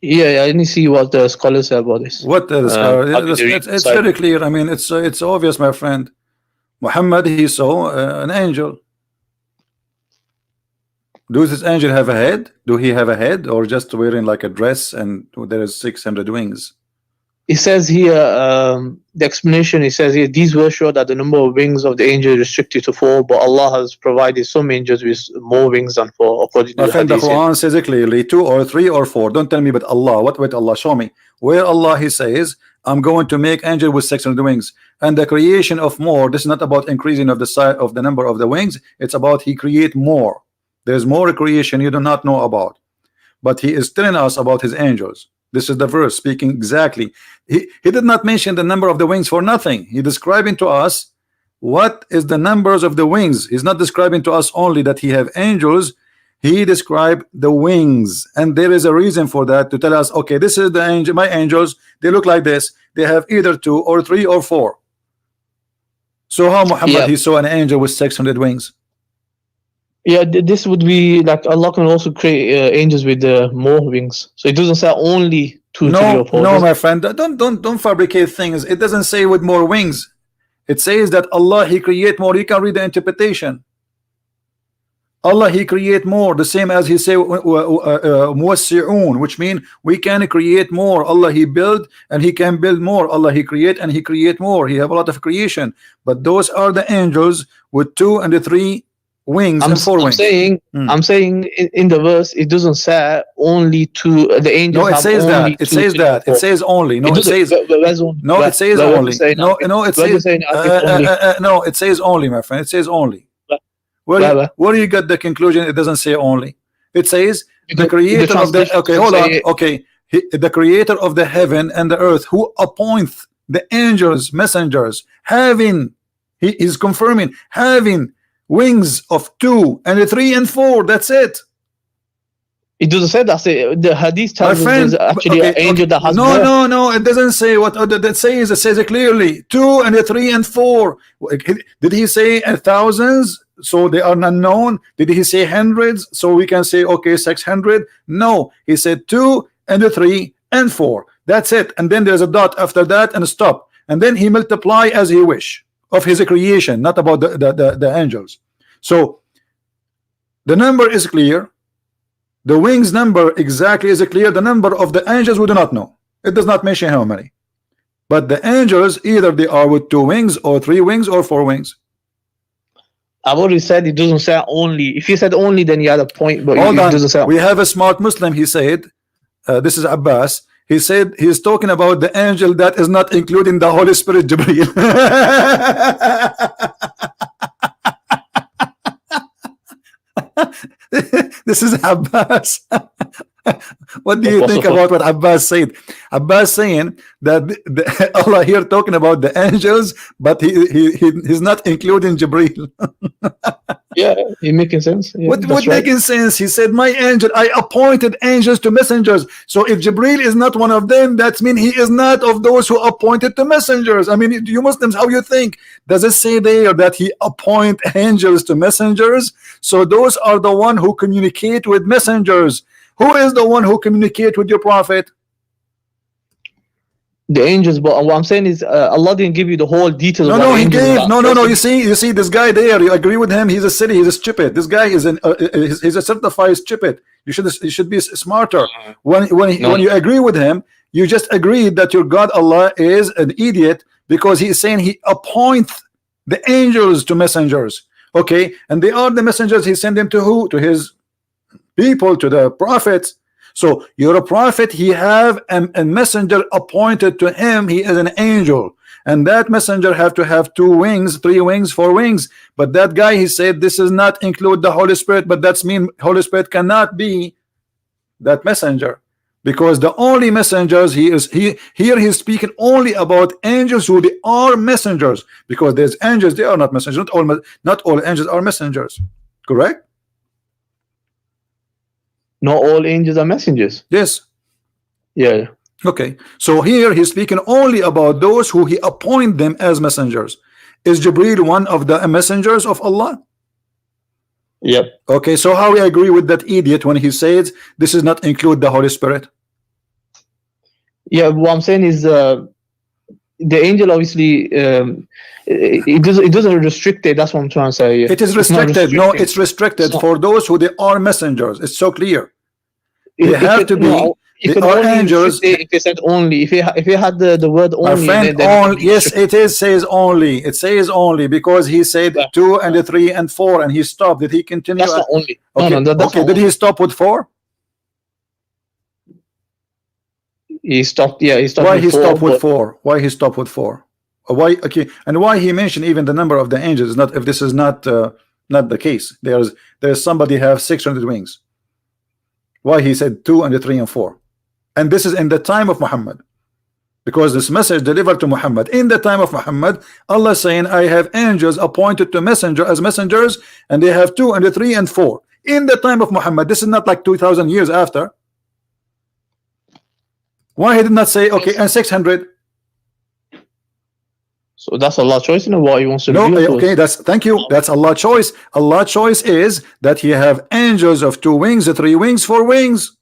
Yeah, I didn't see what the scholars say about this. What the scholar? It's very clear. I mean, it's obvious, my friend. Muhammad he saw an angel. Does this angel have a head? Do he have a head, or just wearing like a dress and there is 600 wings? It says here, the explanation, it says here, these were show that the number of wings of the angel is restricted to 4, but Allah has provided some angels with more wings than 4, according to My the friend, the hadith. Quran says it clearly, 2 or 3 or 4. Don't tell me but Allah. What with Allah? Show me. Where Allah he says, I'm going to make angel with 600 wings. And the creation of more, this is not about increasing of the size of the number of the wings. It's about he create more. There's more creation you do not know about. But he is telling us about his angels. This is the verse speaking exactly. He did not mention the number of the wings for nothing. He describing to us what is the numbers of the wings. He's not describing to us only that he have angels. He described the wings, and there is a reason for that, to tell us, okay, this is the angel, my angels, they look like this. They have either 2 or 3 or 4. So how Muhammad he saw an angel with 600 wings? Yeah, this would be like Allah can also create angels with more wings. So it doesn't say only 2, 3 or 4. No, my friend, don't fabricate things. It doesn't say with more wings. It says that Allah he create more. You can read the interpretation. Allah he create more, the same as he say muwassi'un, which means we can create more. Allah he build and he can build more. Allah he create and he create more. He have a lot of creation, but those are the angels with 2 and 3 wings and 4 wings. I'm saying in the verse it doesn't say only 2. The angels. No, it says that. It says that. It says only. No, it says. No, it says only. No, it says. No, it says only, my friend. It says only. Where you got the conclusion? It doesn't say only. It says the creator of the. Okay, hold on. Okay, the creator of the heaven and the earth, who appoints the angels, messengers, having. He is confirming having wings of 2 and 3 and 4. That's it. It doesn't say that. The hadith tells us there's actually an angel that has more. No, it doesn't say what that says. It says it clearly, 2 and 3 and 4. Did he say thousands? So they are not known. Did he say hundreds? So we can say okay, 600. No, he said 2 and 3 and 4. That's it. And then there's a dot after that and a stop. And then he multiply as he wish of his creation, not about the angels. So the number is clear. The wings number exactly is clear. The number of the angels we do not know. It does not mention how many. But the angels, either they are with 2 wings or 3 wings or 4 wings. I've already said it doesn't say only. If you said only, then you had a point. But Hold it on. doesn't say. We have a smart Muslim. He said, this is Abbas. He said he's talking about the angel that is not including the Holy Spirit, Jibreel. This is Abbas. What do you think about what Abbas said? Abbas saying that Allah here talking about the angels, but he's not including Jibreel. Yeah, it making sense. Yeah, what making sense? He said, my angel, I appointed angels to messengers. So if Jibreel is not one of them, that means he is not of those who appointed to messengers. I mean, you Muslims, how you think? Does it say there that he appoint angels to messengers? So those are the one who communicate with messengers. Who is the one who communicate with your prophet? The angels. But what I'm saying is Allah didn't give you the whole details. No, he gave. No. You see this guy there. You agree with him? He's a silly. He's a stupid. This guy is he's a certified stupid. You should be smarter. When you agree with him, you just agree that your God Allah is an idiot, because he is saying he appoints the angels to messengers. Okay, and they are the messengers. He sent them to who? To his people, to the prophets. So you're a prophet, he have a messenger appointed to him. He is an angel, and that messenger have to have 2 wings, 3 wings, 4 wings. But that guy, he said this does not include the Holy Spirit, but that's mean Holy Spirit cannot be that messenger. because the only messengers here he's speaking only about angels who they are messengers, because there's angels they are not messengers. Not all angels are messengers, correct? Not all angels are messengers. Yes. Yeah. Okay, so here he's speaking only about those who he appoint them as messengers. Is Jibreel one of the messengers of Allah? Yep. Okay, so how we agree with that idiot when he says this does not include the Holy Spirit? Yeah, what I'm saying is the angel obviously it doesn't restrict it. That's what I'm trying to say. It is It's not restricted. No, restricting. it's restricted It's not. for those who they are messengers. It's so clear. They It have could- to be. no, it They could are only angels. restrict it if it said only. If it had the word My only in friend, it, then it would only, be yes, restricted. it is says only. It says only because he said Yeah. 2 and 3 and 4, and he stopped. Did he continue? That's not only. Okay, No, that's okay. not Did only. he stop with 4? He stopped. Yeah, he stopped. Why with he four, stopped with but- 4? Why he stopped with 4? Why? Okay, and why he mentioned even the number of the angels is not, if this is not not the case. There's somebody have 600 wings. Why he said 2 and 3 and 4? And this is in the time of Muhammad, because this message delivered to Muhammad in the time of Muhammad. Allah saying, I have angels appointed to messengers, and they have 2 and 3 and 4 in the time of Muhammad. This is not like 2,000 years after. Why he did not say okay and 600? So that's Allah's choice, what he wants to No, reveal to okay, us. that's, thank you. That's Allah's choice. Allah's choice is that he have angels of 2 wings, 3 wings, 4 wings.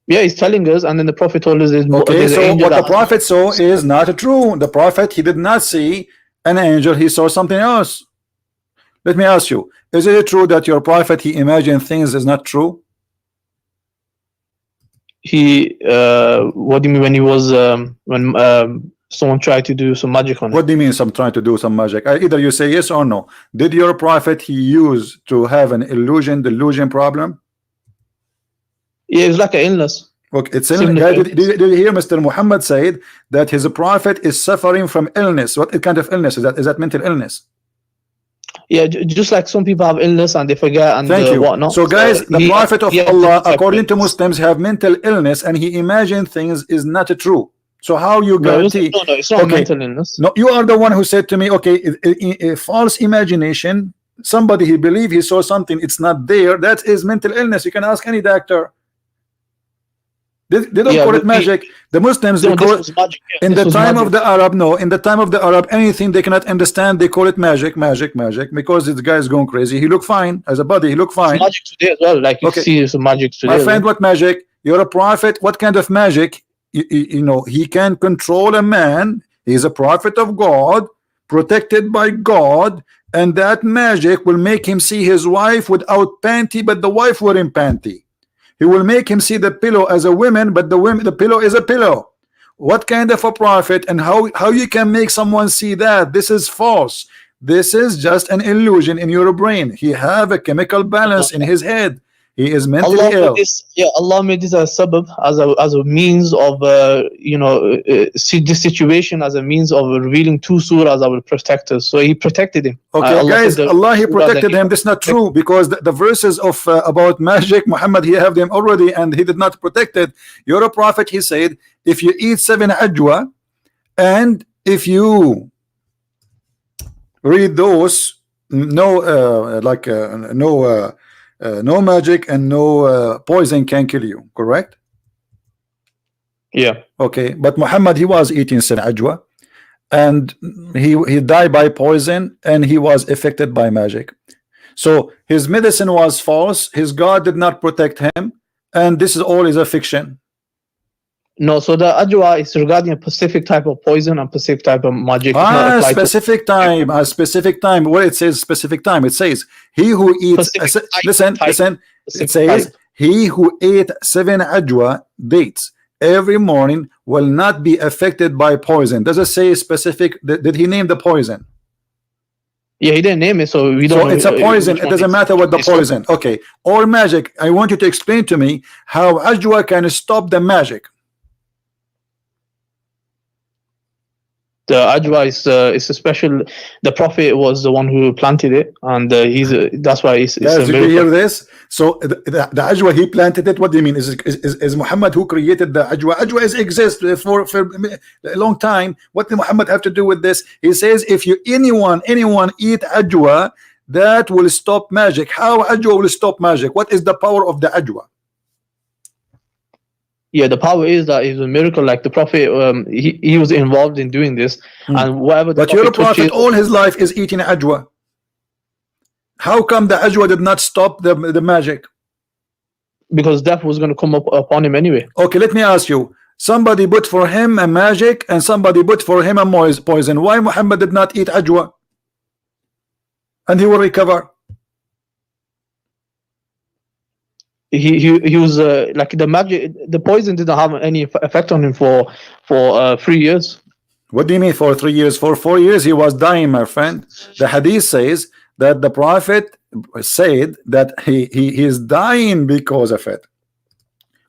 Yeah, he's telling us, and then the Prophet told us Okay, there's an so angel what the that- Prophet saw is not true. The Prophet, he did not see an angel, he saw something else. Let me ask you, is it true that your Prophet, he imagined things is not true? He what do you mean when he was when someone tried to do some magic on What it? do you mean some trying to do some magic? Either you say yes or no. Did your Prophet, he use to have an delusion problem? Yeah, it's like an illness. Okay, it's Similar guys, to did you hear Mr. Muhammad said that his Prophet is suffering from illness? What kind of illness is that? Is that mental illness? Yeah, just like some people have illness and they forget and Thank you. whatnot. So guys, the he- Prophet of he has Allah, different type of according to illness. Muslims, have mental illness, and he imagined things is not true. So how you No, guarantee? it's not Okay. mental illness. No, you are the one who said to me, okay, a false imagination. Somebody he believed he saw something, it's not there. That is mental illness. You can ask any doctor. They don't Yeah, call it but magic. The Muslims, No, they this call was magic. Yeah, in this the was time magic. of the Arab, no, in the time of the Arab, anything they cannot understand, they call it magic, because this guy is going crazy. He look fine as a body, he look It's fine. magic today as well. Like you Okay. see some magic today. My as friend, well. what magic? You're a prophet. What kind of magic? You know, he can control a man. He's a prophet of God, protected by God, and that magic will make him see his wife without panty, but the wife wearing panty. He will make him see the pillow as a woman, but the pillow is a pillow. What kind of a prophet, and how you can make someone see that? This is false. This is just an illusion in your brain. He have a chemical balance in his head. He is mentally Allah ill. made this, Allah made this a sabab, as a means of see this situation as a means of revealing 2 surahs that will protect us. So he protected him. Okay, Allah guys, said the Allah he surah protected that he him. This is not true, because the verses of about magic, Muhammad he have them already, and he did not protect it. You're a prophet. He said, if you eat 7 ajwa, and if you read those, no magic and no poison can kill you. Correct? Yeah. Okay, but Muhammad he was eating 7 ajwa, and he died by poison, and he was affected by magic. So his medicine was false, his God did not protect him, and this is all is a fiction. No, so the ajwa is regarding a specific type of poison and specific type of magic. It's not applied to Specific time, a specific time. What it says specific time, it says he who eats Specific type, listen, type, listen, it specific says type. he who ate 7 ajwa dates every morning will not be affected by poison. Does it say specific? Did he name the poison? Yeah, he didn't name it, so we don't So know it's a poison. which It one doesn't is. matter what the It's not- poison. Okay. Or magic. I want you to explain to me how ajwa can stop the magic. The ajwa is a special. The Prophet was the one who planted it, and that's why it's Guys, a did you hear miracle. this? So the ajwa, he planted it. What do you mean? Is Muhammad who created the ajwa? Ajwa is exist for a long time. What did Muhammad have to do with this? He says if you anyone eat ajwa, that will stop magic. How ajwa will stop magic? What is the power of the ajwa? Yeah, the power is that it's a miracle. Like the Prophet, he was involved in doing this, and whatever the But your Prophet prophet touches, all his life is eating ajwa. How come the ajwa did not stop the magic? because death was going to come upon him anyway. Okay, let me ask you. Somebody put for him a magic and somebody put for him a poison. Why Muhammad did not eat ajwa? And he will recover. He was like the magic. The poison didn't have any effect on him for 3 years. What do you mean for 3 years? For 4 years he was dying, my friend. The hadith says that the prophet said that he is dying because of it.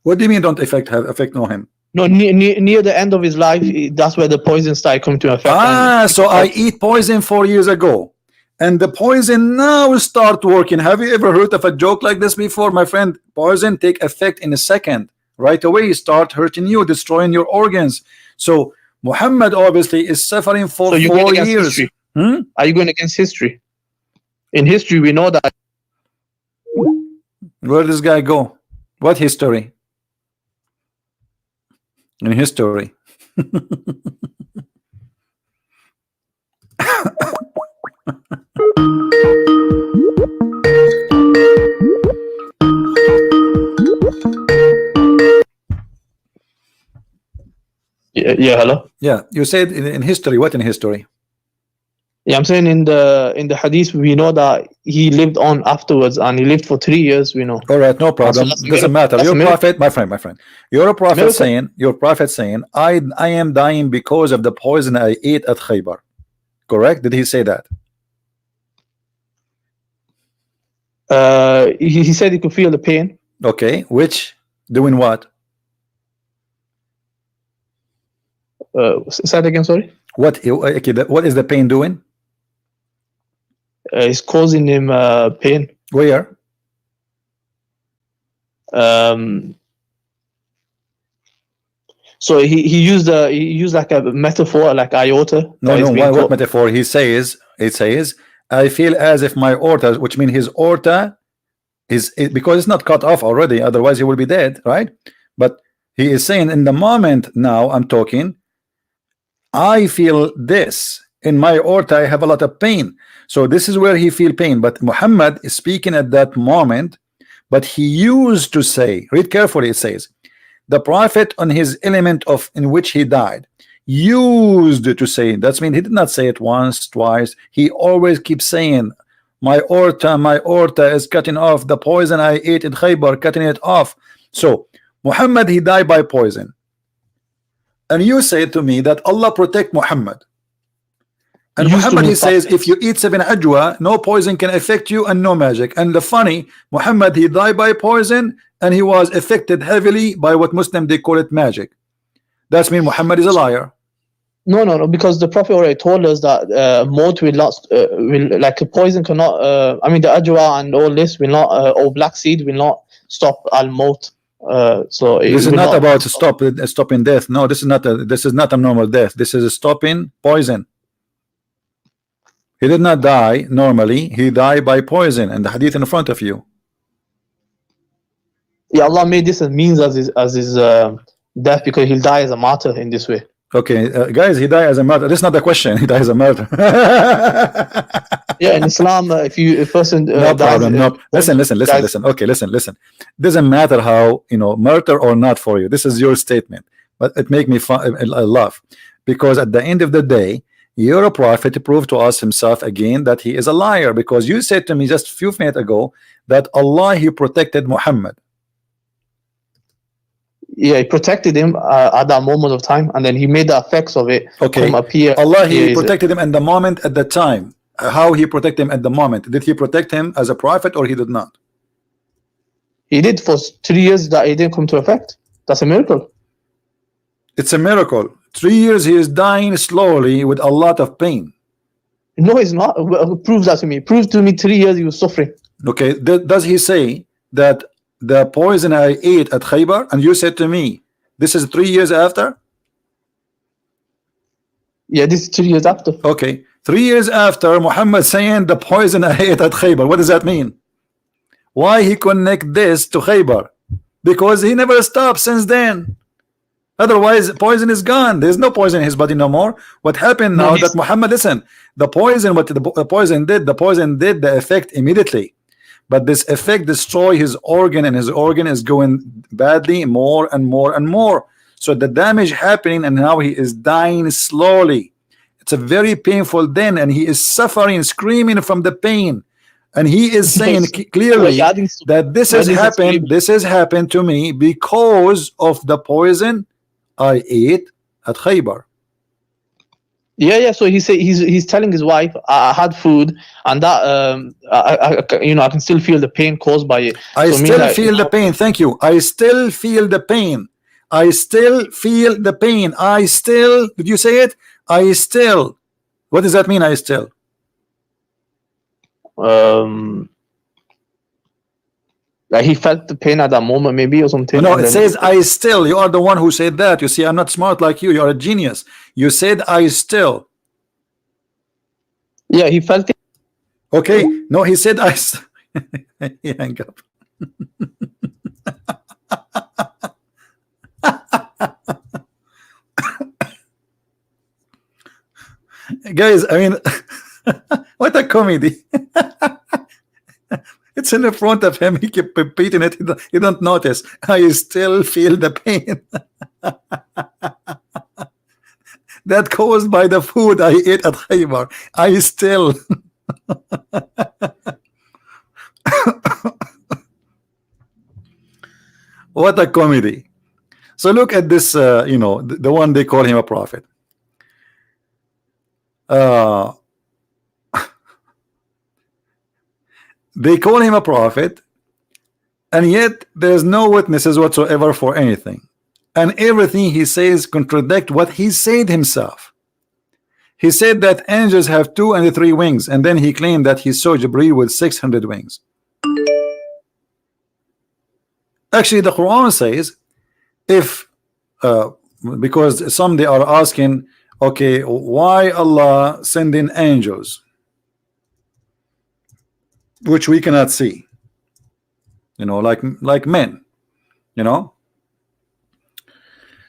What do you mean don't have effect on him? No, near the end of his life, that's where the poison started coming to effect. So I eat poison 4 years ago, and the poison now start working. Have you ever heard of a joke like this before, my friend? Poison take effect in a second. Right away, start hurting you, destroying your organs. So Muhammad obviously is suffering for So 4 years. Are you going against history? In history, we know that. Where does this guy go? What history? In history. Yeah, hello. Yeah, you said in history. What in history? Yeah, I'm saying in the hadith we know that he lived on afterwards, and he lived for 3 years. We know. All right, no problem. Doesn't matter. Your prophet, my friend. Your prophet saying, I am dying because of the poison I ate at Khaybar. Correct? Did he say that? He said he could feel the pain. Okay, which doing what? Say that again. Sorry. What? Okay, what is the pain doing? It's causing him pain. Where? So he used like a metaphor, like aorta. No. What metaphor? It says, I feel as if my aorta, which means his aorta is because it's not cut off already. Otherwise, he will be dead, right? But he is saying, in the moment now I'm talking, I feel this in my aorta. I have a lot of pain. So this is where he feel pain. But Muhammad is speaking at that moment. But he used to say, read carefully, it says, the prophet on his element of in which he died used to say, that means he did not say it once, twice. He always keeps saying, my aorta is cutting off. The poison I ate in Khaybar, cutting it off. So Muhammad, he died by poison. And you say to me that Allah protect Muhammad. And Muhammad, he says, if you eat 7 ajwa, no poison can affect you and no magic. And the funny, Muhammad, he died by poison and he was affected heavily by what Muslim they call it magic. That means Muhammad is a liar. No, because the Prophet already told us that maut will not, like a poison cannot, I mean the ajwa and all this will not, or black seed will not stop al-maut. So this is not about stopping death. No, this is not a normal death. This is stopping poison. He did not die normally. He died by poison, and the hadith in front of you. Yeah, Allah made this as means as his death, because he'll die as a martyr in this way. Okay, guys, he died as a martyr. This is not the question. He died as a martyr. Yeah, in Islam, if a person no dies, problem. No, listen. Okay, listen. Doesn't matter how murder or not for you. This is your statement, but it make me laugh, because at the end of the day, your prophet proved to us himself again that he is a liar, because you said to me just a few minutes ago that Allah, he protected Muhammad. Yeah, he protected him at that moment of time, and then he made the effects of it come appear. Allah, he protected him at the moment, at the time. How he protected him at the moment? Did he protect him as a prophet, or he did not? He did for 3 years that it didn't come to effect. That's a miracle. It's a miracle. 3 years he is dying slowly with a lot of pain. No, it's not. Prove that to me. Prove to me 3 years he was suffering. Okay, does he say that the poison I ate at Khaybar, and you said to me, this is 3 years after? Yeah, this is 3 years after. Okay, 3 years after Muhammad saying the poison I ate at Khaybar. What does that mean? Why he connect this to Khaybar? Because he never stopped since then. Otherwise, poison is gone. There's no poison in his body no more. What happened now that Muhammad, listen, the poison, what the poison did the effect immediately. But this effect destroy his organ, and his organ is going badly more and more and more. So the damage happening, and now he is dying slowly. It's a very painful then, and he is suffering, screaming from the pain. And he is saying clearly that this has happened to me because of the poison I ate at Khaybar. Yeah. So he's telling his wife, I had food, and that I can still feel the pain caused by it. I still feel the pain. Thank you. I still feel the pain. I still feel the pain. I still. Did you say it? I still. What does that mean? I still. Like he felt the pain at that moment, maybe, or something. No, it says I still. You are the one who said that. You see, I'm not smart like you. You are a genius. You said I still. Yeah, he felt it. Okay. No, he said I. He hang up. Guys, I mean, what a comedy. It's in the front of him. He keep repeating it. You don't notice. I still feel the pain that caused by the food I ate at Khaybar. I still. What a comedy. So look at this, the one they call him a prophet. They call him a prophet, and yet there's no witnesses whatsoever for anything, and everything he says contradict what he said himself. He said that angels have 2 and 3 wings, and then he claimed that he saw Jibreel with 600 wings. Actually, the Quran says, if because some they are asking, okay, why Allah sending angels which we cannot see, like men,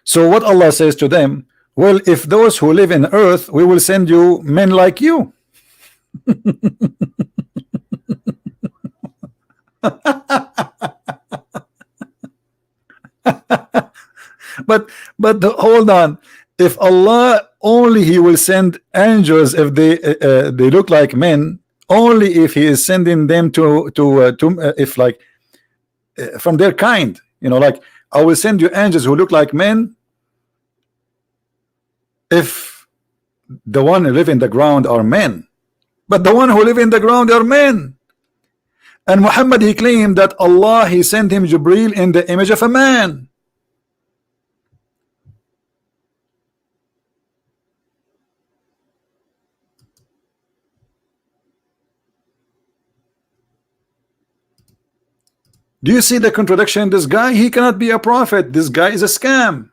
so what Allah says to them, well, if those who live in earth, we will send you men like you. but hold on, if Allah only he will send angels if they look like men, only if he is sending them to if like from their kind, like I will send you angels who look like men if the one who live in the ground are men, but the one who live in the ground are men. And Muhammad, he claimed that Allah he sent him Jibreel in the image of a man. Do you see the contradiction in this guy? He cannot be a prophet. This guy is a scam.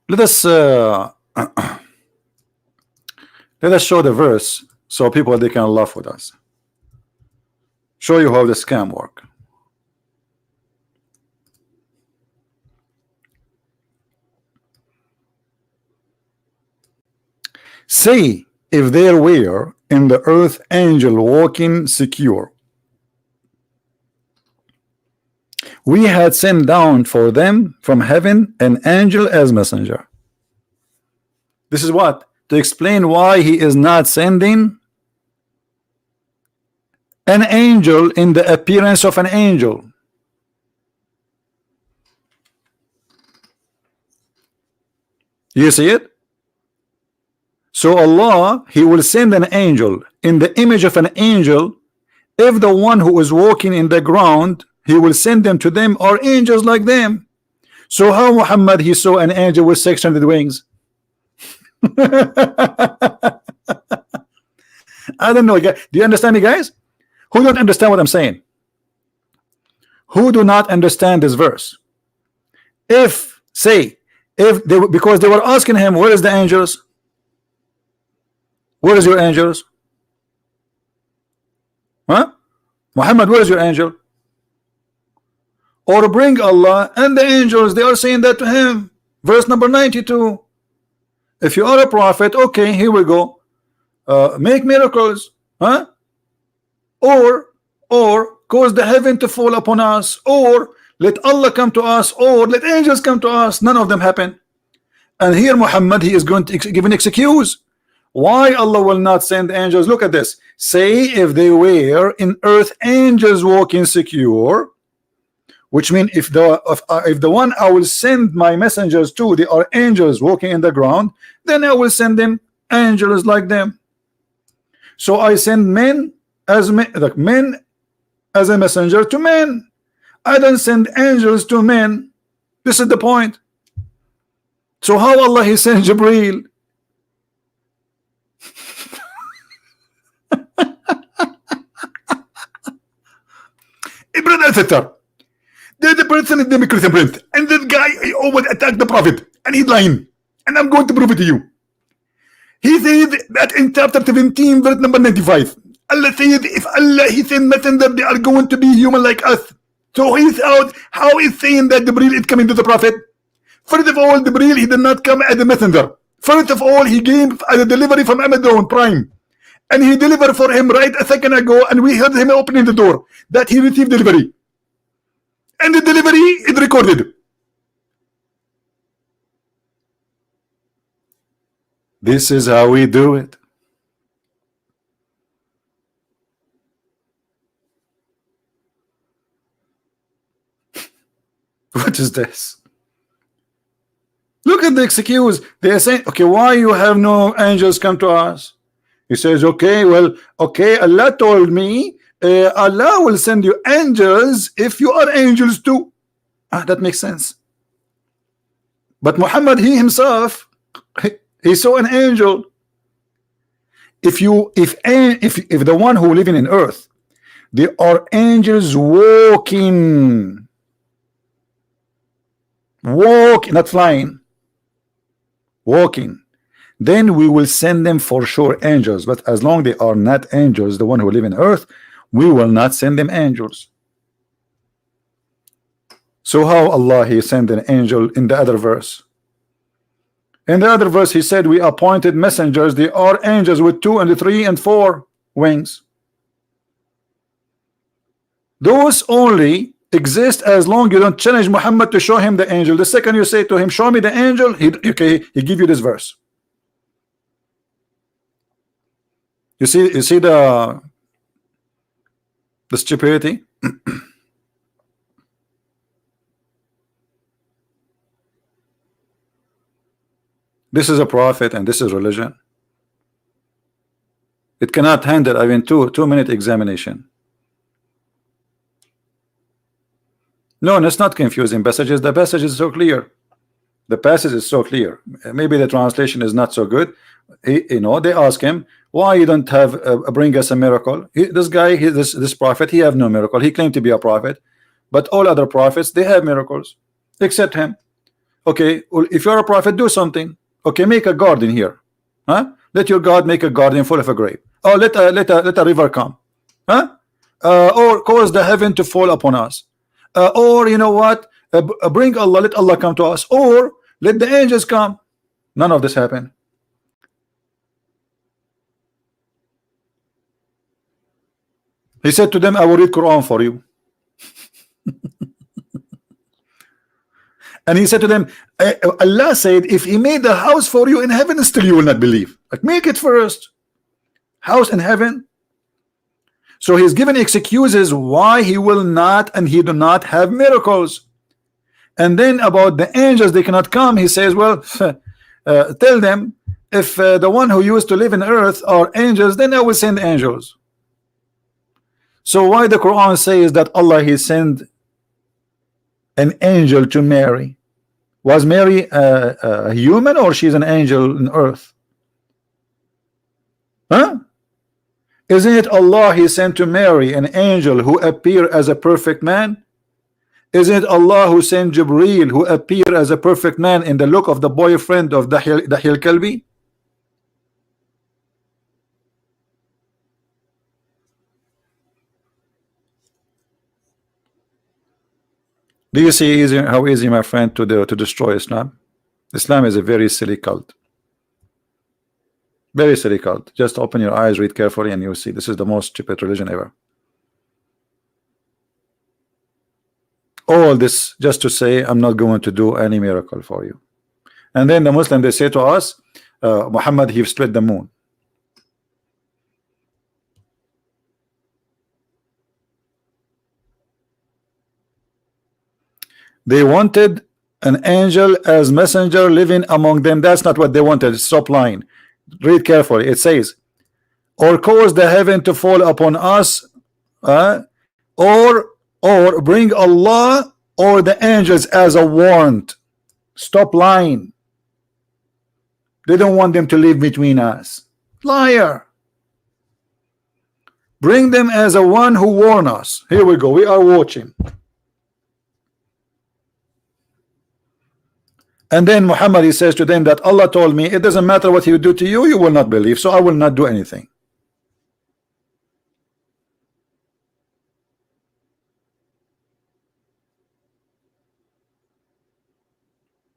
Let us show the verse so people they can laugh with us. Show you how the scam work. Say, if there were in the earth angel walking secure, we had sent down for them from heaven an angel as messenger. This is what? To explain why he is not sending an angel in the appearance of an angel. You see it? So Allah, He will send an angel in the image of an angel. If the one who is walking in the ground, He will send them to them, or angels like them. So how Muhammad, he saw an angel with 600 wings? I don't know. Do you understand me, guys? Who don't understand what I'm saying? Who do not understand this verse? If say, if they, because they were asking him, where is the angels? Where is your angels? Huh? Muhammad, where is your angel? Or bring Allah and the angels. They are saying that to him. Verse number 92. If you are a prophet, okay, here we go. Make miracles, huh? Or cause the heaven to fall upon us, or let Allah come to us, or let angels come to us. None of them happen. And here Muhammad, he is going to give an excuse why Allah will not send angels. Look at this. Say if they were in earth angels walking secure, which means if the one I will send my messengers to, they are angels walking in the ground, then I will send them angels like them. So I send men as like men as a messenger to men. I don't send angels to men. This is the point. So how Allah he sent Jibreel? Brother sister, there's a person in the Christian prince, and that guy he always attacked the prophet, and he's lying, and I'm going to prove it to you. He said that in chapter 17 verse number 95, Allah said if Allah he sent messenger, they are going to be human like us. So he's out. How is saying that Jibreel is coming to the prophet? First of all, Jibreel he did not come as a messenger. First of all, he came as a delivery from Amazon Prime, and he delivered for him right a second ago, and we heard him opening the door that he received delivery, and the delivery is recorded. This is how we do it. What is this? Look at the excuse. They are saying, okay, why you have no angels come to us? He says, okay, well, okay, Allah told me Allah will send you angels if you are angels too. That makes sense. But Muhammad, he himself, he saw an angel. If the one who living in earth, they are angels walking, not flying, walking, then we will send them for sure angels. But as long they are not angels, the one who live in earth, we will not send them angels. So how Allah he sent an angel in the other verse? In the other verse he said we appointed messengers. They are angels with 2 and 3 and 4 wings. Those only exist as long you don't challenge Muhammad to show him the angel. The second you say to him, show me the angel, he give you this verse. You see the stupidity. This is a prophet and this is religion. It cannot handle even 2-minute examination. No, it's not confusing passages. The passage is so clear. The passage is so clear. Maybe the translation is not so good. They ask him, why you don't have bring us a miracle? This guy, this prophet, he have no miracle. He claimed to be a prophet, but all other prophets, they have miracles except him. Okay, well, if you're a prophet, do something. Okay, make a garden here, huh? Let your God make a garden full of a grape. Oh, let a river come, huh? Or cause the heaven to fall upon us, or you know what? Bring Allah, let Allah come to us, or let the angels come. None of this happened. He said to them, I will read Quran for you. And he said to them, Allah said, if he made a house for you in heaven, still you will not believe. Like, make it first. House in heaven. So he's given excuses why he will not and he do not have miracles. And then about the angels, they cannot come. He says, well, tell them, if the one who used to live in earth are angels, then I will send angels. So why the Quran says that Allah he sent an angel to Mary? Was Mary a human, or she's an angel in earth? Huh? Isn't it Allah he sent to Mary an angel who appeared as a perfect man? Isn't it Allah who sent Jibreel who appeared as a perfect man in the look of the boyfriend of Dahil Kalbi? Do you see how easy, my friend, to destroy Islam? Islam is a very silly cult. Very silly cult. Just open your eyes, read carefully, and you'll see this is the most stupid religion ever. All this just to say I'm not going to do any miracle for you. And then the Muslim, they say to us, Muhammad he split the moon. They wanted an angel as messenger living among them. That's not what they wanted. Stop lying. Read carefully. It says, or cause the heaven to fall upon us, or bring Allah or the angels as a warrant. Stop lying. They don't want them to live between us. Liar. Bring them as a one who warn us. Here we go. We are watching. And then Muhammad he says to them that Allah told me it doesn't matter what he do to you, you will not believe, so I will not do anything.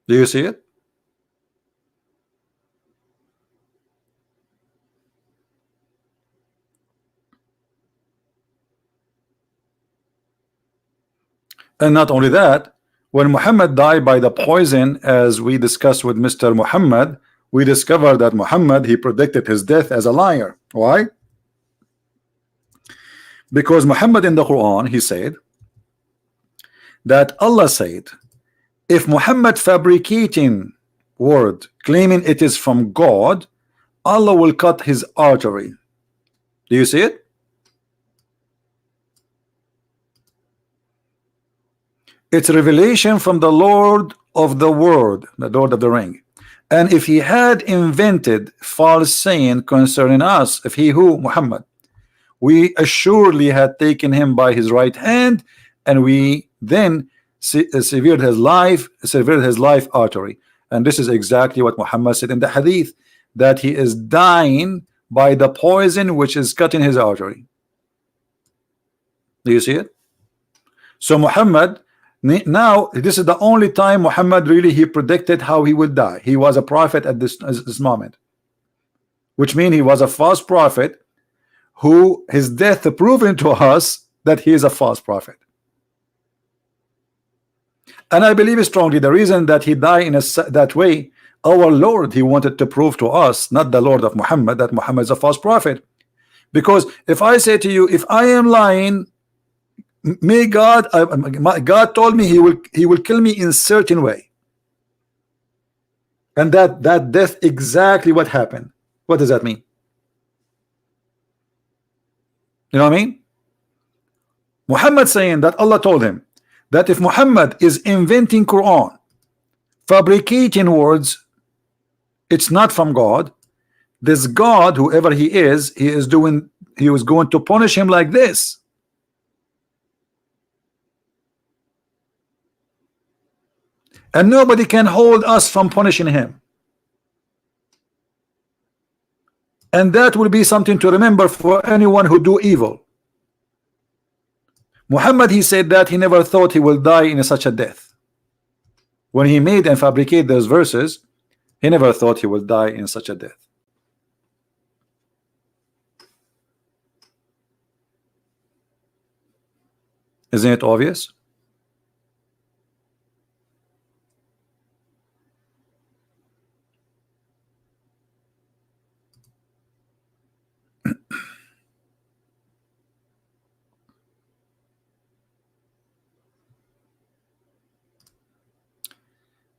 Do you see it? And not only that, when Muhammad died by the poison, as we discussed with Mr. Muhammad, we discovered that Muhammad he predicted his death as a liar. Why? Because Muhammad in the Quran he said that Allah said, if Muhammad fabricating word claiming it is from God, Allah will cut his artery. Do you see it? It's a revelation from the Lord of the World, the Lord of the Ring. And if he had invented false saying concerning us, if he who Muhammad, we assuredly had taken him by his right hand, and we then severed his life artery. And this is exactly what Muhammad said in the hadith, that he is dying by the poison which is cutting his artery. Do you see it? So Muhammad, now this is the only time Muhammad really he predicted how he would die. He was a prophet at this moment, which means he was a false prophet who his death proven to us that he is a false prophet. And I believe strongly the reason that he died in that way, our Lord he wanted to prove to us, not the Lord of Muhammad, that Muhammad is a false prophet. Because if I say to you, if I am lying, may God, God told me he will kill me in certain way, and that death exactly what happened. What does that mean? You know what I mean? Muhammad saying that Allah told him that if Muhammad is inventing Quran, fabricating words, it's not from God. This God, whoever he is was going to punish him like this. And nobody can hold us from punishing him. And that will be something to remember for anyone who do evil. Muhammad he said that he never thought he will die in such a death. When he made and fabricated those verses, he never thought he will die in such a death. Isn't it obvious?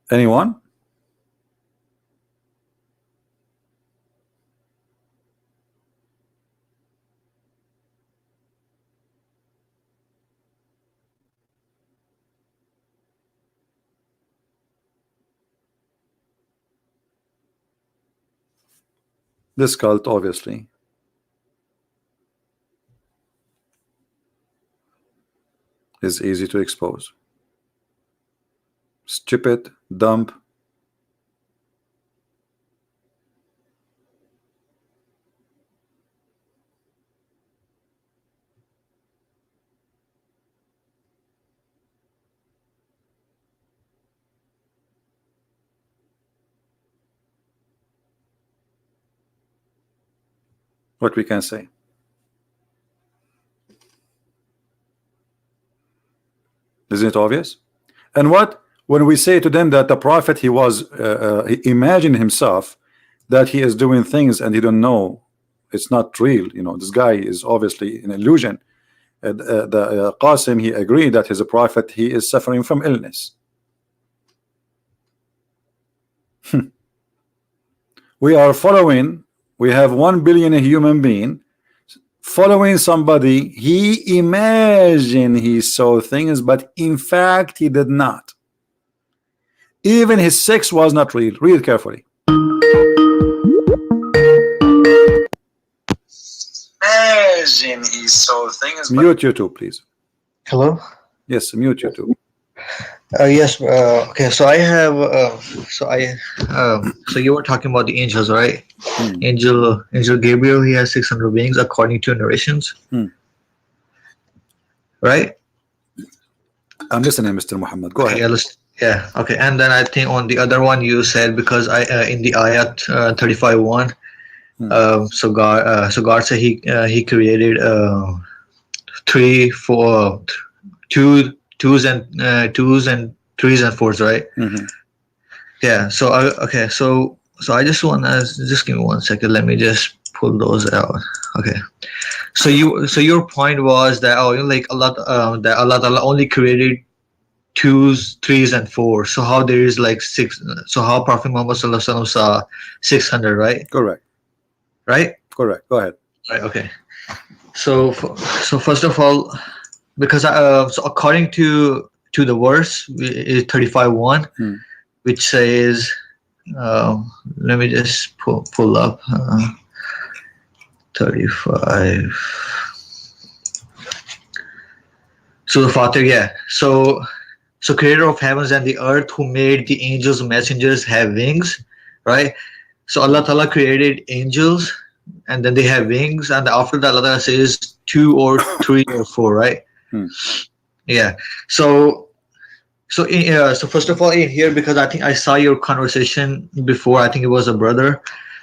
Anyone? This cult obviously is easy to expose. Stupid, dumb. What we can say. Isn't it obvious? And what when we say to them that the prophet he imagined himself that he is doing things and he don't know, it's not real. You know, this guy is obviously an illusion. The Qasim, he agreed that he's a prophet. He is suffering from illness. We are following. We have 1 billion human being following somebody. He imagined he saw things, but in fact he did not. Even his sex was not real. Read carefully. Imagine he saw things. Mute YouTube, please. Hello. Yes, mute YouTube. Yes. Okay. So I have. So you were talking about the angels, right? Angel Gabriel. He has 600 wings, according to narrations. Right. I'm listening, Mr. Muhammad. Go ahead. Yeah. Okay. And then I think on the other one you said, because in the ayat 35:1. So God said he created 3, 4, 2, 2s and 3s and 4s, right? Yeah. So okay. So I just want to just give me 1 second. Let me just pull those out. Okay. So your point was that like that Allah only created 2s, 3s, and 4s. So how there is like 6? So how Prophet Muhammad Sallallahu Alaihi Wasallam saw 600, right? Correct. Right. Correct. Go ahead. Right. Okay. So first of all, because so according to the verse, 35:1, which says, let me just pull up 35. So the Father, yeah. So creator of heavens and the earth, who made the angels messengers have wings, right? So Allah Ta'ala created angels, and then they have wings, and after that Allah Ta'ala says 2 or 3 or 4, right? Yeah. So first of all, in here, because I think I saw your conversation before. I think it was a brother.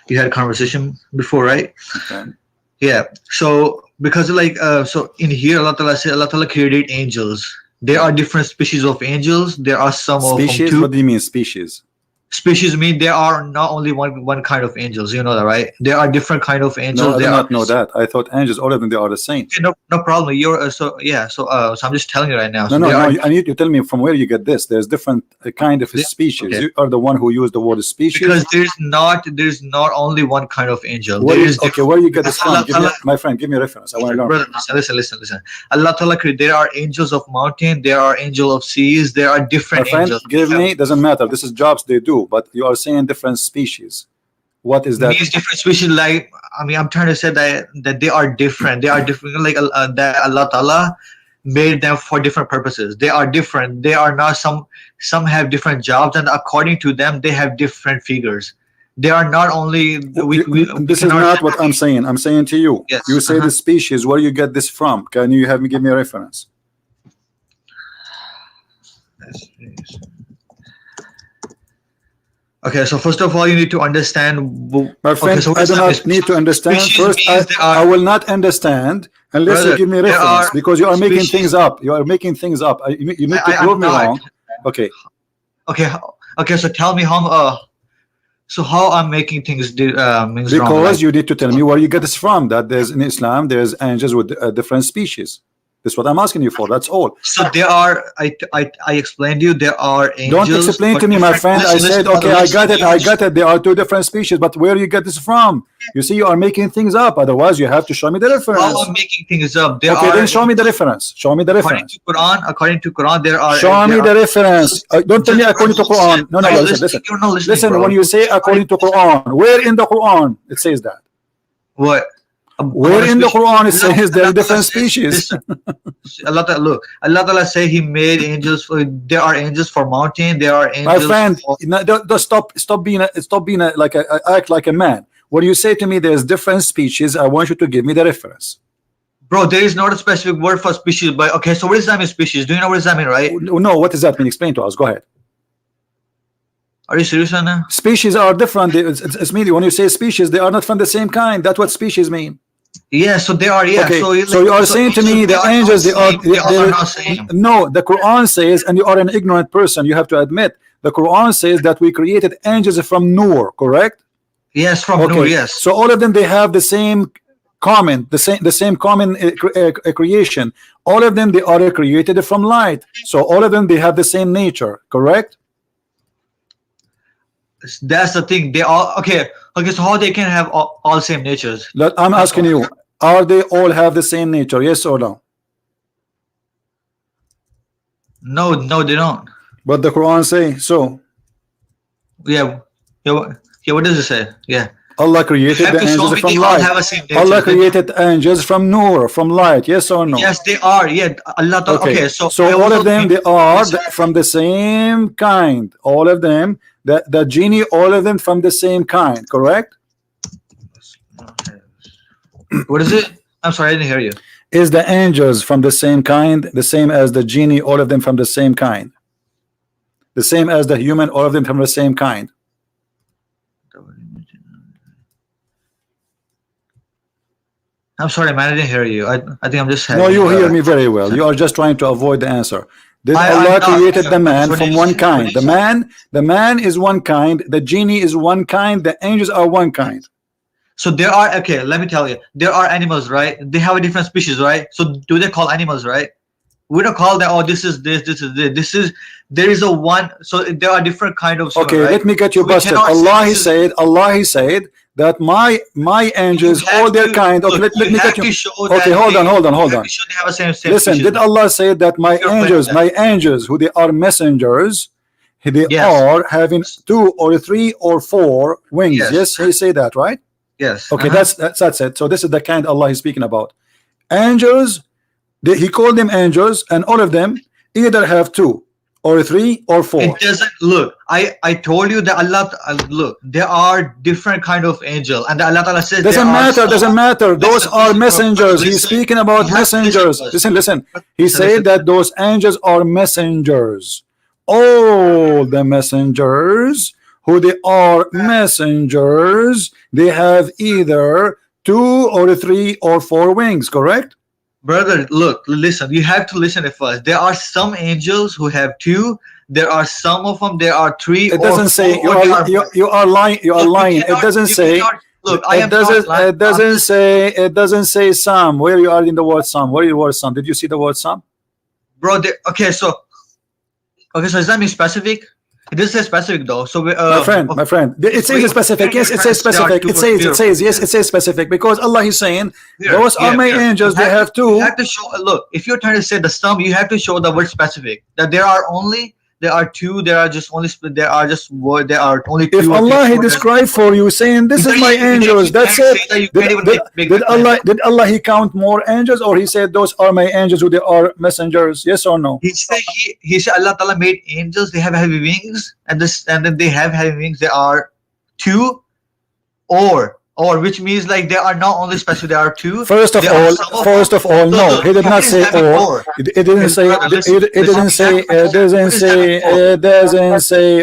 You had a conversation before, right? Okay. Yeah. So because like so in here Allah Ta'ala said Allah Ta'ala created angels. There are different species of angels. There are some species. Of them too. What do you mean species? Species mean there are not only one kind of angels. You know that, right? There are different kind of angels. No, I do not know that. I thought angels, all of them, they are the same. Okay, no problem. You're so yeah. So I'm just telling you right now. No, I need you to tell me from where you get this. There's different kind of species. Okay. You are the one who used the word species. Because there's not only one kind of angel. Where you get this from? My friend, give me a reference. I want to learn. Brother, listen. Allah Ta'ala, there are angels of mountain. There are angels of seas. There are different angels. Give me, doesn't matter. This is jobs they do, but you are saying different species. What is that? These different species, like, I mean, I'm trying to say that they are different. They are different, like that Allah Ta'ala made them for different purposes. They are different. They are not some have different jobs, and according to them, they have different figures. They are not only. This is not what I'm saying. I'm saying to you. Yes. You say the species. Where you get this from? Can you give me a reference? Okay, so first of all, you need to understand. My friend, so I do not need to understand. First, I will not understand unless you give me a reference, because you are making things up. You are making things up. You need to prove me wrong. Okay. Okay. So tell me how. So how I'm making things means wrong. Because you need to tell me where you get this from. That there's in Islam, there's angels with different species. That's what I'm asking you for. That's all. So there are. I explained to you there are angels. Don't explain to me, my friend. I said okay. I got it. There are 2 different species, but where you get this from? You see, you are making things up. Otherwise, you have to show me the reference. How I'm making things up? Then show me the reference. Show me the reference. According to Quran, there are. Show me the reference. Don't tell me according to Quran. No. Listen. Listen. When you say according to Quran, where in the Quran it says that? What? Where in the Quran it says there are different species? Allah Ta'ala, look, Allah Ta'ala say He made angels for. There are angels for mountain. There are My angels. friend, For, stop being like act like a man. When you say to me there's different species, I want you to give me the reference. bro, there is not a specific word for species. But okay, so what does that mean? Species? Do you know what does that mean, right? No, what does that mean? Explain to us. Go ahead. Are you serious right now? Species are different. It's meaning when you say species, they are not from the same kind. That's what species mean. Yeah, so they are. Yeah, Okay, so, so you are saying to me the angels, they are not same. no, the Quran says, and you are an ignorant person, you have to admit, the Quran says that we created angels from Noor, correct? Yes, from Okay, Noor, yes. so all of them, they have the same common, the same common creation. All of them, they are created from light. So all of them, they have the same nature, correct? That's the thing. They all okay. Okay, so how they can have all same natures? I'm asking you, are they all have the same nature? Yes or no? No, they don't. But the Quran say so. Yeah, what does it say? Yeah. Allah created the angels from light. Allah created angels from Noor, from light. Yes or no? Yes, they are. Yeah, Allah. Okay, so all of them, they are from the same kind. All of them, the genie, all of them from the same kind. Correct? What is it? I'm sorry, I didn't hear you. Is the angels from the same kind, the same as the genie, all of them from the same kind? The same as the human, all of them from the same kind? I'm sorry, man, I didn't hear you. I think I'm just. No, you hear me very well. You are just trying to avoid the answer. Did Allah created the man from one kind? The man is one kind. The genie is one kind. The angels are one kind. So there are, okay, let me tell you, there are animals, right? They have a different species, right? So do they call animals, right? We don't call that, oh, this is this is this. There is a one, so there are different kind of. Okay, right? let me get you So busted. Allah he said that my angels, all their kind. Okay, let me get you. Okay, hold on. Listen, did Allah say that my angels, who they are messengers, they are having 2 or 3 or 4 wings? Yes, he say that, right? Yes. Okay, that's it. So this is the kind Allah is speaking about. Angels, he called them angels, and all of them either have 2 or 3 or 4. It doesn't look. I told you that Allah look. There are different kind of angel, and Allah Ta'ala says doesn't matter. Those are messengers. He's speaking about messengers. Listen. He said that those angels are messengers. All the messengers who they are messengers, they have either 2 or 3 or 4 wings, correct? Brother, look, listen, you have to listen at first. There are some angels who have 2. There are some of them, there are 3. It doesn't say, you are lying. It doesn't say, look, it doesn't say some. Where you are in the word some? Where you word some? Did you see the word some? Bro, okay, so does that mean specific? It doesn't say specific though. So my friend, it says specific. Yes, it says specific. It says yes, it says specific, because Allah is saying those are my angels. They have 2. You have to show. Look, if you're trying to say the sum, you have to show the word specific. That there are 2. There are only 2. If Allah he described for you saying this is my angels, that's it. Did Allah he count more angels, or he said those are my angels who they are messengers? Yes or no? He said Allah Ta'ala made angels. They have heavy wings, and then they have heavy wings. There are 2 or which means like they are not only special, there are 2. First of all, no, he did not say or. It doesn't say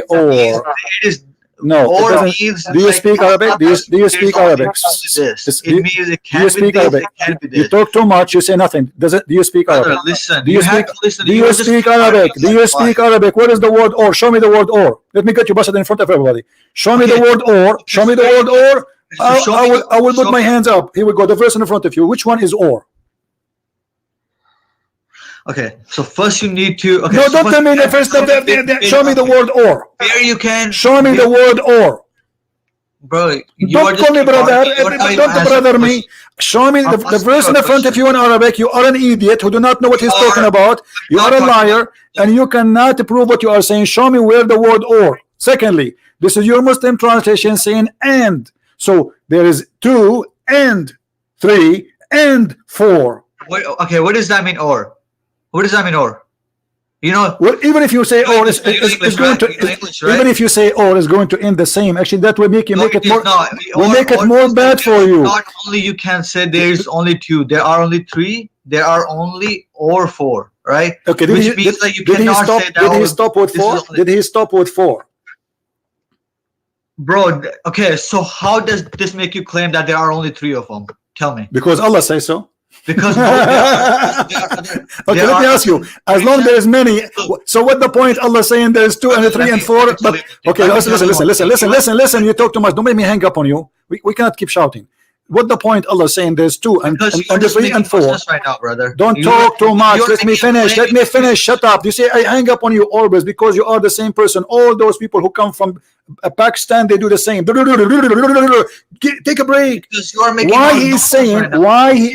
or. It is no. Or it doesn't. means Do you speak Arabic? Do you speak Arabic? It means it can be this. It can be this. You talk too much. You say nothing. Do you speak Arabic? Listen. Do you speak Arabic? Do you speak Arabic? What is the word or? Show me the word or. Let me get you busted in front of everybody. Show me the word or. Show me the word or. I will put my hands up. Here we go. The verse in front of you. Which one is or? Okay, so first you need to. Okay, no, so don't tell me the first. Show me the word or. There you can. Show me the word or. Bro, don't call me brother. Don't brother me. Show me the verse in the front of you in Arabic. You are an idiot who do not know what he's talking about. You are a liar, and you cannot prove what you are saying. Show me where the word or. Secondly, this is your Muslim translation saying and. So there is 2 and 3 and 4. Okay, what does that mean? Or what does that mean? Or you know, well, even if you say or it's going to even if you say or is going to end the same, actually that will make you make it more make it more bad for you. Not only you can say there is only 2, there are only 3, there are only or 4, right? Okay, which means that you cannot say that. Did he stop with 4? Did he stop with 4? Bro, okay, so how does this make you claim that there are only 3 of them? Tell me. Because Allah says so. Because okay, let me ask you. As long there is many, so what the point? Allah saying there's 2 and 3 and 4. But okay, listen. You talk too much. Don't make me hang up on you. We cannot keep shouting. What the point? Allah saying there's 2 and 3 and 4. Right now, brother. Don't talk too much. Let me finish. Let me finish. Shut up. You say I hang up on you always because you are the same person. All those people who come from Pakistan, they do the same. Take a break. Why he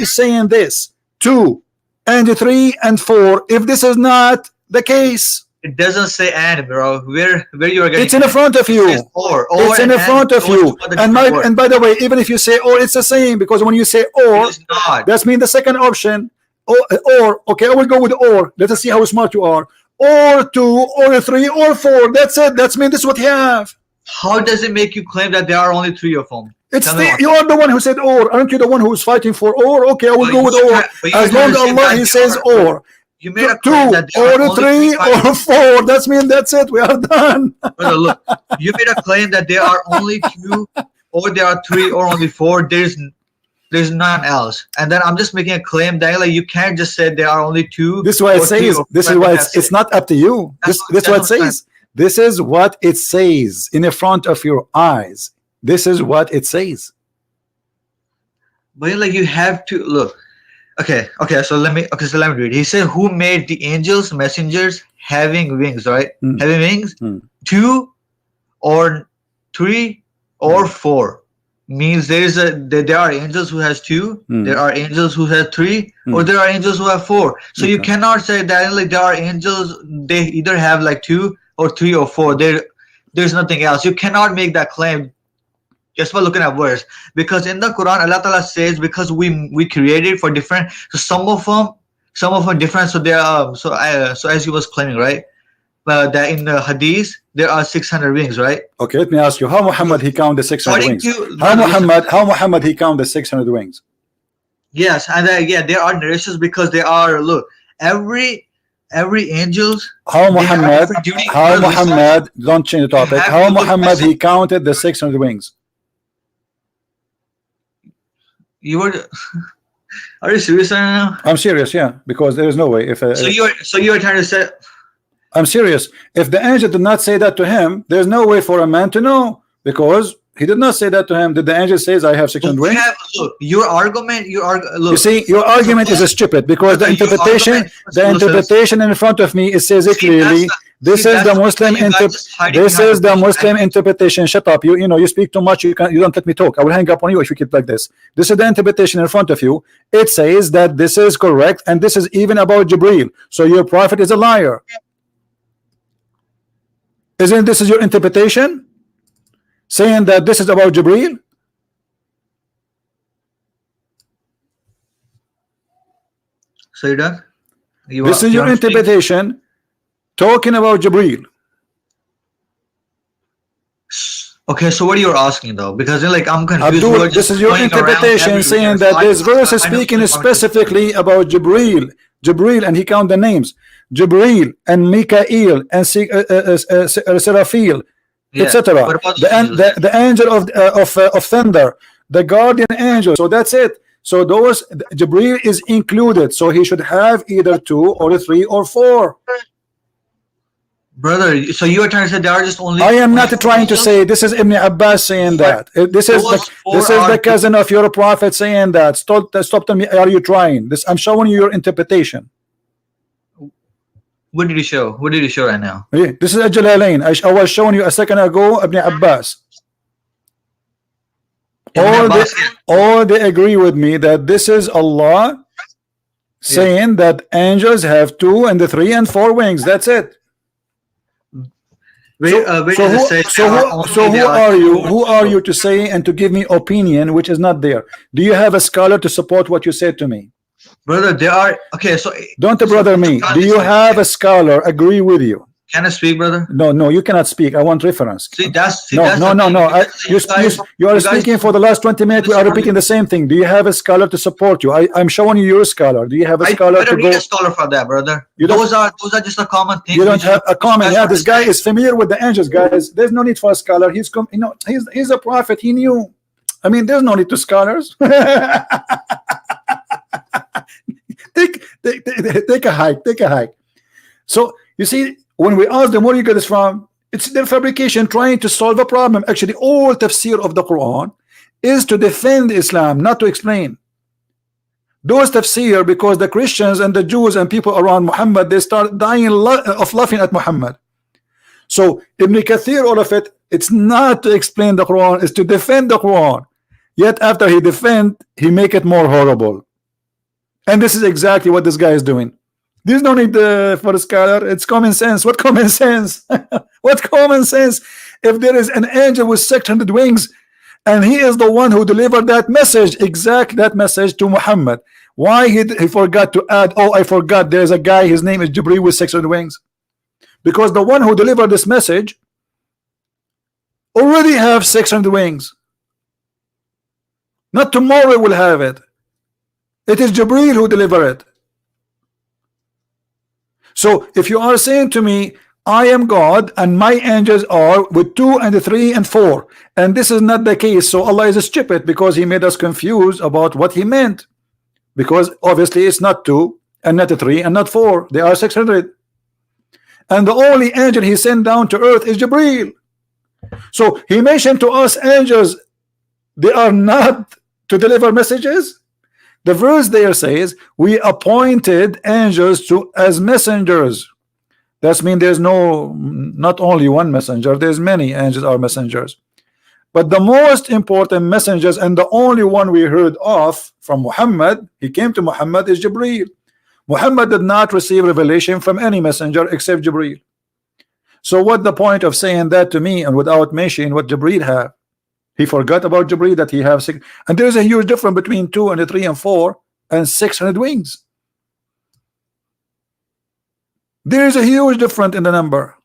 is saying this 2 and 3 and 4 if this is not the case? It doesn't say and, bro. Where you are getting? It's in front of you. It's in front of you. And by the way, even if you say or, it's the same, because when you say or, that's mean the second option. Or okay, I will go with or. Let us see how smart you are. Or 2, or 3, or 4. That's it. That's mean this is what you have. How does it make you claim that there are only 3 of them? You are the one who said or. Aren't you the one who is fighting for or? Okay, I will go with or. As long as Allah he says or. You made a 2 or 3 or 4. That's mean that's it. We are done. Brother, look, you made a claim that there are only 2 or there are 3 or only 4. There's none else. And then I'm just making a claim that like you can't just say there are only 2. This is why it says. This is why it's not up to you. This is what it says. This is what it says in the front of your eyes. This is what it says. But like you have to look. Okay, so let me read. He said, who made the angels, messengers having wings, right? Having wings, 2 or 3 or 4 means there are angels who has 2, there are angels who have 3, or there are angels who have 4. So you cannot say that like there are angels, they either have like 2 or 3 or 4. There's nothing else. You cannot make that claim just by looking at words, because in the Quran Allah Ta'ala says because we created for different, so some of them different, so they are so as he was claiming, right, that in the hadith there are 600 wings, right? Okay, let me ask you, how Muhammad he count the 600 wings? How Muhammad he count the 600 wings? Yes, and yeah, there are narrations because they are, look, every angels. How Muhammad don't change the topic. How Muhammad he counted the 600 wings? You were, are you serious right now? I'm serious, yeah, because there is no way. If so you are trying to say, I'm serious. If the angel did not say that to him, there's no way for a man to know, because he did not say that to him. Did the angel says I have 600 wings? Look, your argument, look, you see, your argument is stupid, because the interpretation in front of me, it says it clearly. This is the Muslim interpretation. Shut up. You speak too much. You don't let me talk. I will hang up on you if you keep like this. This is the interpretation in front of you. It says that this is correct, and this is even about Jibreel. So your prophet is a liar. Isn't this is your interpretation? Saying that this is about Jibreel? So you're done? This is your interpretation. Talking about Jibreel. Okay, so what are you asking though? Because like I'm confused. Abdul, this is your interpretation saying that this verse is speaking specifically about Jibreel. Jibreel, and he count the names. Jibreel and Mikael and Seraphil, etc. The angel of thunder, the guardian angel. So that's it. So those Jibreel is included. So he should have either 2 or 3 or 4. Brother, so you are trying to say there are just only. I am not trying to say. This is Ibn Abbas saying that. This is the cousin of your prophet saying that. Stop telling me. Are you trying this? I'm showing you your interpretation. What did he show? What did he show right now? Yeah, this is Jalalain. I was showing you a second ago. Ibn Abbas. All they agree with me that this is Allah saying that angels have 2 and 3 and 4 wings. That's it. Where So does it who, say so there are who, so only who there are are two you? Who are you UFOs? to say and to give me opinion which is not there? Do you have a scholar to support what you said to me? Brother, there are okay. Don't So brother to me. cut Do this you thing, have a scholar agree with you? can I speak, brother? No, no, you cannot speak. I want reference. See No, that's no, the no, thing no. because You are you guys speaking for the last 20 minutes. We are listen. repeating the same thing. Do you have a scholar to support you? I'm showing you your scholar. Do you have a scholar I to don't need a go? scholar for that, brother. You don't. Those are just the common You things don't which have a which you comment. guys Yeah, this guy understand. is familiar with the angels, guys. There's no need for a scholar. He's a prophet. He knew. I mean, there's no need to scholars. Take a hike. Take a hike. So you see, when we ask them where you get this from, it's their fabrication trying to solve a problem. Actually, all tafsir of the Quran is to defend Islam, not to explain. Those tafsir, because the Christians and the Jews and people around Muhammad, they start dying of laughing at Muhammad. So Ibn Kathir, all of it, it's not to explain the Quran, it's to defend the Quran. Yet after he defend, he make it more horrible. And this is exactly what this guy is doing. There's no need for a scholar. It's common sense. What common sense? What common sense? If there is an angel with 600 wings, and he is the one who delivered that message, that message to Muhammad, why he forgot to add, oh, I forgot, there's a guy, his name is Jibreel with 600 wings? Because the one who delivered this message already have 600 wings. Not tomorrow will have it. It is Jibreel who delivered it. So if you are saying to me, I am God and my angels are with 2 and 3 and 4, and this is not the case, so Allah is stupid because he made us confused about what he meant, because obviously it's not 2 and not 3 and not 4, they are 600, and the only angel he sent down to earth is Jibreel. So he mentioned to us angels, they are not to deliver messages. The verse there says we appointed angels as messengers. That means there's not only one messenger, there's many angels are messengers. But the most important messengers and the only one we heard of from Muhammad, he came to Muhammad, is Jibreel. Muhammad did not receive revelation from any messenger except Jibreel. So what the point of saying that to me and without mentioning what Jibreel have? He forgot about Jibreel, that he have 6, and there's a huge difference between 2 and 3 and 4 and 600 wings. There is a huge difference in the number.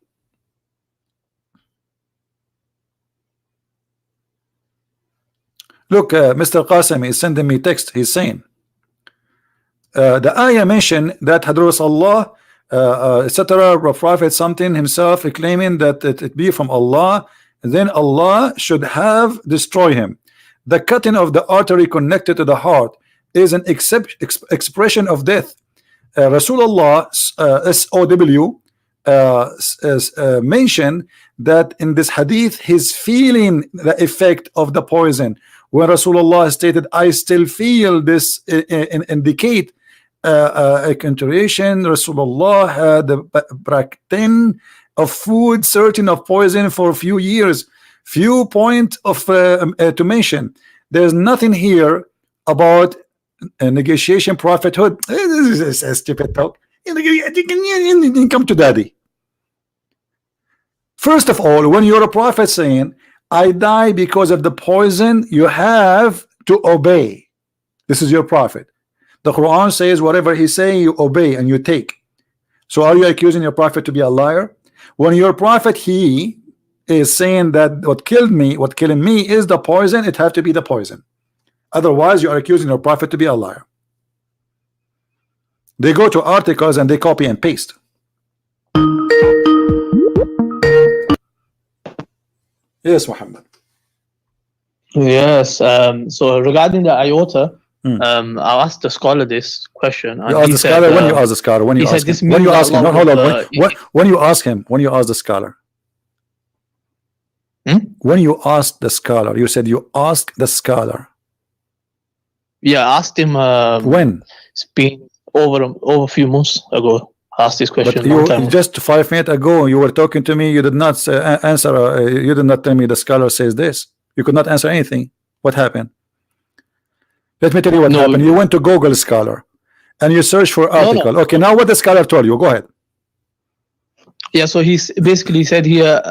Look, Mr. Qasim is sending me text. He's saying the ayah mentioned that Hadras Allah, etc., Prophet something himself claiming that it be from Allah, then Allah should have destroy him. The cutting of the artery connected to the heart is an expression of death. Rasulullah SOW mentioned that in this hadith he's feeling the effect of the poison. When Rasulullah stated, I still feel this, indicate a continuation. Rasulullah had the practice of food, certain of poison for a few years. Few point of to mention. There's nothing here about negotiation prophethood. This is a stupid talk. Come to daddy. First of all, when you're a prophet saying I die because of the poison, you have to obey. This is your prophet. The Quran says whatever he say you obey and you take. So are you accusing your prophet to be a liar? When your prophet he is saying that what killing me is the poison, it have to be the poison. Otherwise you are accusing your prophet to be a liar. They go to articles and they copy and paste. Yes, Muhammad. Yes. So regarding the iota, I asked the scholar this question. And You ask he the said, scholar. When you ask the scholar, when you he said ask him, this when you means ask him, Allah no, hold on. would, When you ask him, when you ask the scholar, when you ask the scholar, you said you ask the scholar. Yeah, I asked him. When? It's been over a few months ago. I asked this question. But you just 5 minutes ago you were talking to me. You did not answer. You did not tell me the scholar says this. You could not answer anything. What happened? Let me tell you what happened. You went to Google Scholar and you search for article. Okay, now what the scholar told you? Go ahead. Yeah, so he's basically said here,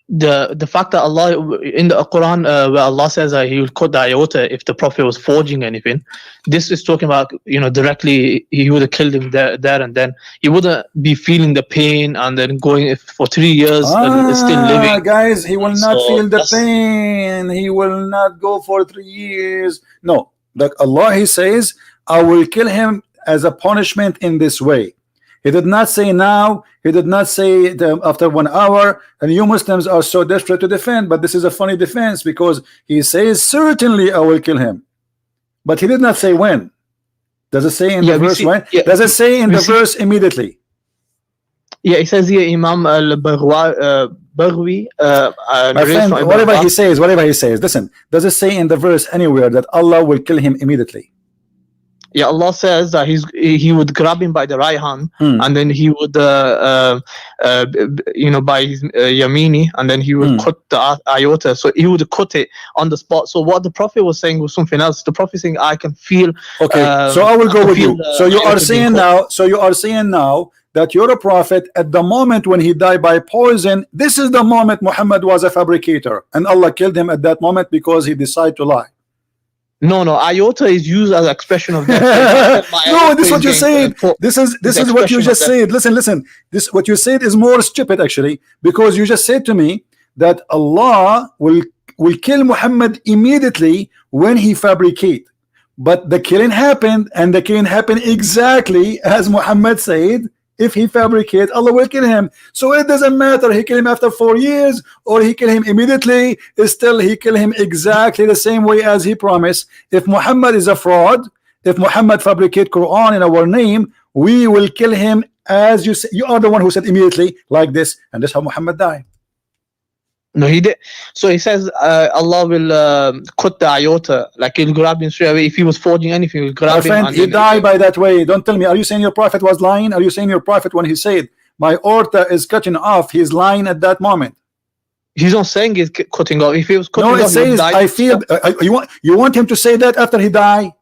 the fact that Allah in the Quran, where Allah says that He will cut the iota if the Prophet was forging anything, this is talking about, directly He would have killed him there and then. He wouldn't be feeling the pain and then going for 3 years and still living. Guys, he will not So feel the pain. He will not go for 3 years. No, like Allah, He says, I will kill him as a punishment in this way. He did not say now. He did not say after 1 hour. And you Muslims are so desperate to defend, but this is a funny defense because he says certainly I will kill him, but he did not say when. Does it say in the verse when? Does it say in the verse immediately? Yeah, it says here Imam al-Barwi. My friend, whatever he says, listen, does it say in the verse anywhere that Allah will kill him immediately? Yeah, Allah says that he would grab him by the right hand, and then he would, by his yamini, and then he would cut the iota. So he would cut it on the spot. So what the Prophet was saying was something else. The Prophet saying, "I can feel." Okay, so I will go with you. So you are saying now. So you are saying now that you're a prophet. At the moment when he died by poison, this is the moment Muhammad was a fabricator, and Allah killed him at that moment because he decided to lie. No, iota is used as an expression of death. No, this is what you said. This is what you just said. Listen. This what you said is more stupid actually, because you just said to me that Allah will kill Muhammad immediately when he fabricate. But the killing happened, and the killing happened exactly as Muhammad said. If he fabricate, Allah will kill him. So it doesn't matter he kill him after 4 years or he kill him immediately. Still he kill him exactly the same way as he promised. If Muhammad is a fraud, if Muhammad fabricate Quran in our name, we will kill him as you say. You are the one who said immediately like this, and that's how Muhammad died. No, he did. So he says Allah will cut the iota, like he'll grab him straight away. If he was forging anything, he'll grab him. Friend, he died by that way. Don't tell me. Are you saying your prophet was lying? Are you saying your prophet when he said my aorta is cutting off, he's lying at that moment? He's not saying he's cutting off. If he was cutting off, no, it says I feel. You want him to say that after he died,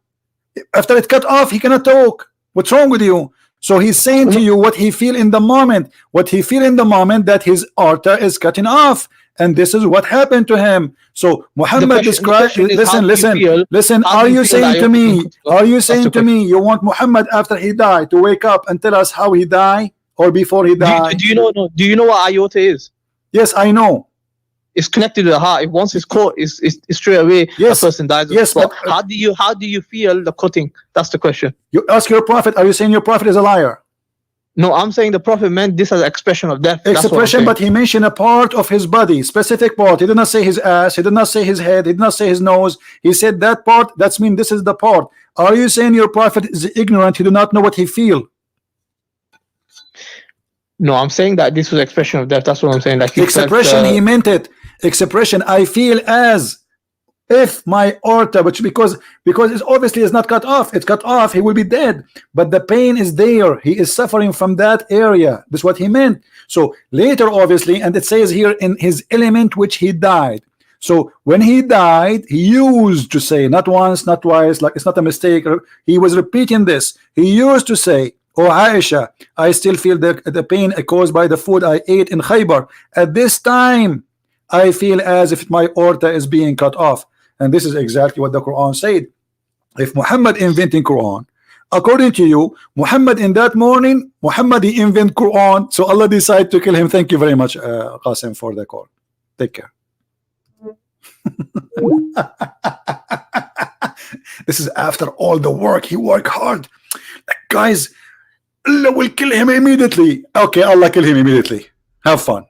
after it cut off, he cannot talk. What's wrong with you? So he's saying to you what he feel in the moment. What he feel in the moment that his aorta is cutting off. And this is what happened to him. So Muhammad described. Listen. Are you saying to me? Are you saying to me you want Muhammad after he died to wake up and tell us how he died or before he died? Do you know? Do you know what iota is? Yes, I know. It's connected to the heart. If once it's caught, it's straight away. Yes. The person dies. Yes, but how do you feel the cutting? That's the question. You ask your prophet. Are you saying your prophet is a liar? No, I'm saying the prophet meant this as an expression of death. Expression, but he mentioned a part of his body, specific part. He did not say his ass. He did not say his head. He did not say his nose. He said that part. That's mean this is the part. Are you saying your prophet is ignorant? He do not know what he feel? No, I'm saying that this was expression of death. That's what I'm saying. Like expression, he meant it. Expression. I feel as if my aorta, which because it's obviously is not cut off, it's cut off, he will be dead, but the pain is there, he is suffering from that area. That's what he meant. So later obviously, and it says here in his element which he died. So when he died, he used to say, not once, not twice, like it's not a mistake, he was repeating this. He used to say, oh Aisha, I still feel the pain caused by the food I ate in Khaybar. At this time I feel as if my aorta is being cut off. And this is exactly what the Quran said. If Muhammad inventing Quran, according to you, Muhammad in that morning, Muhammad he invent Quran, so Allah decided to kill him. Thank you very much, Qasim, for the call. Take care. This is after all the work. He worked hard. Like, guys, Allah will kill him immediately. Okay, Allah kill him immediately. Have fun.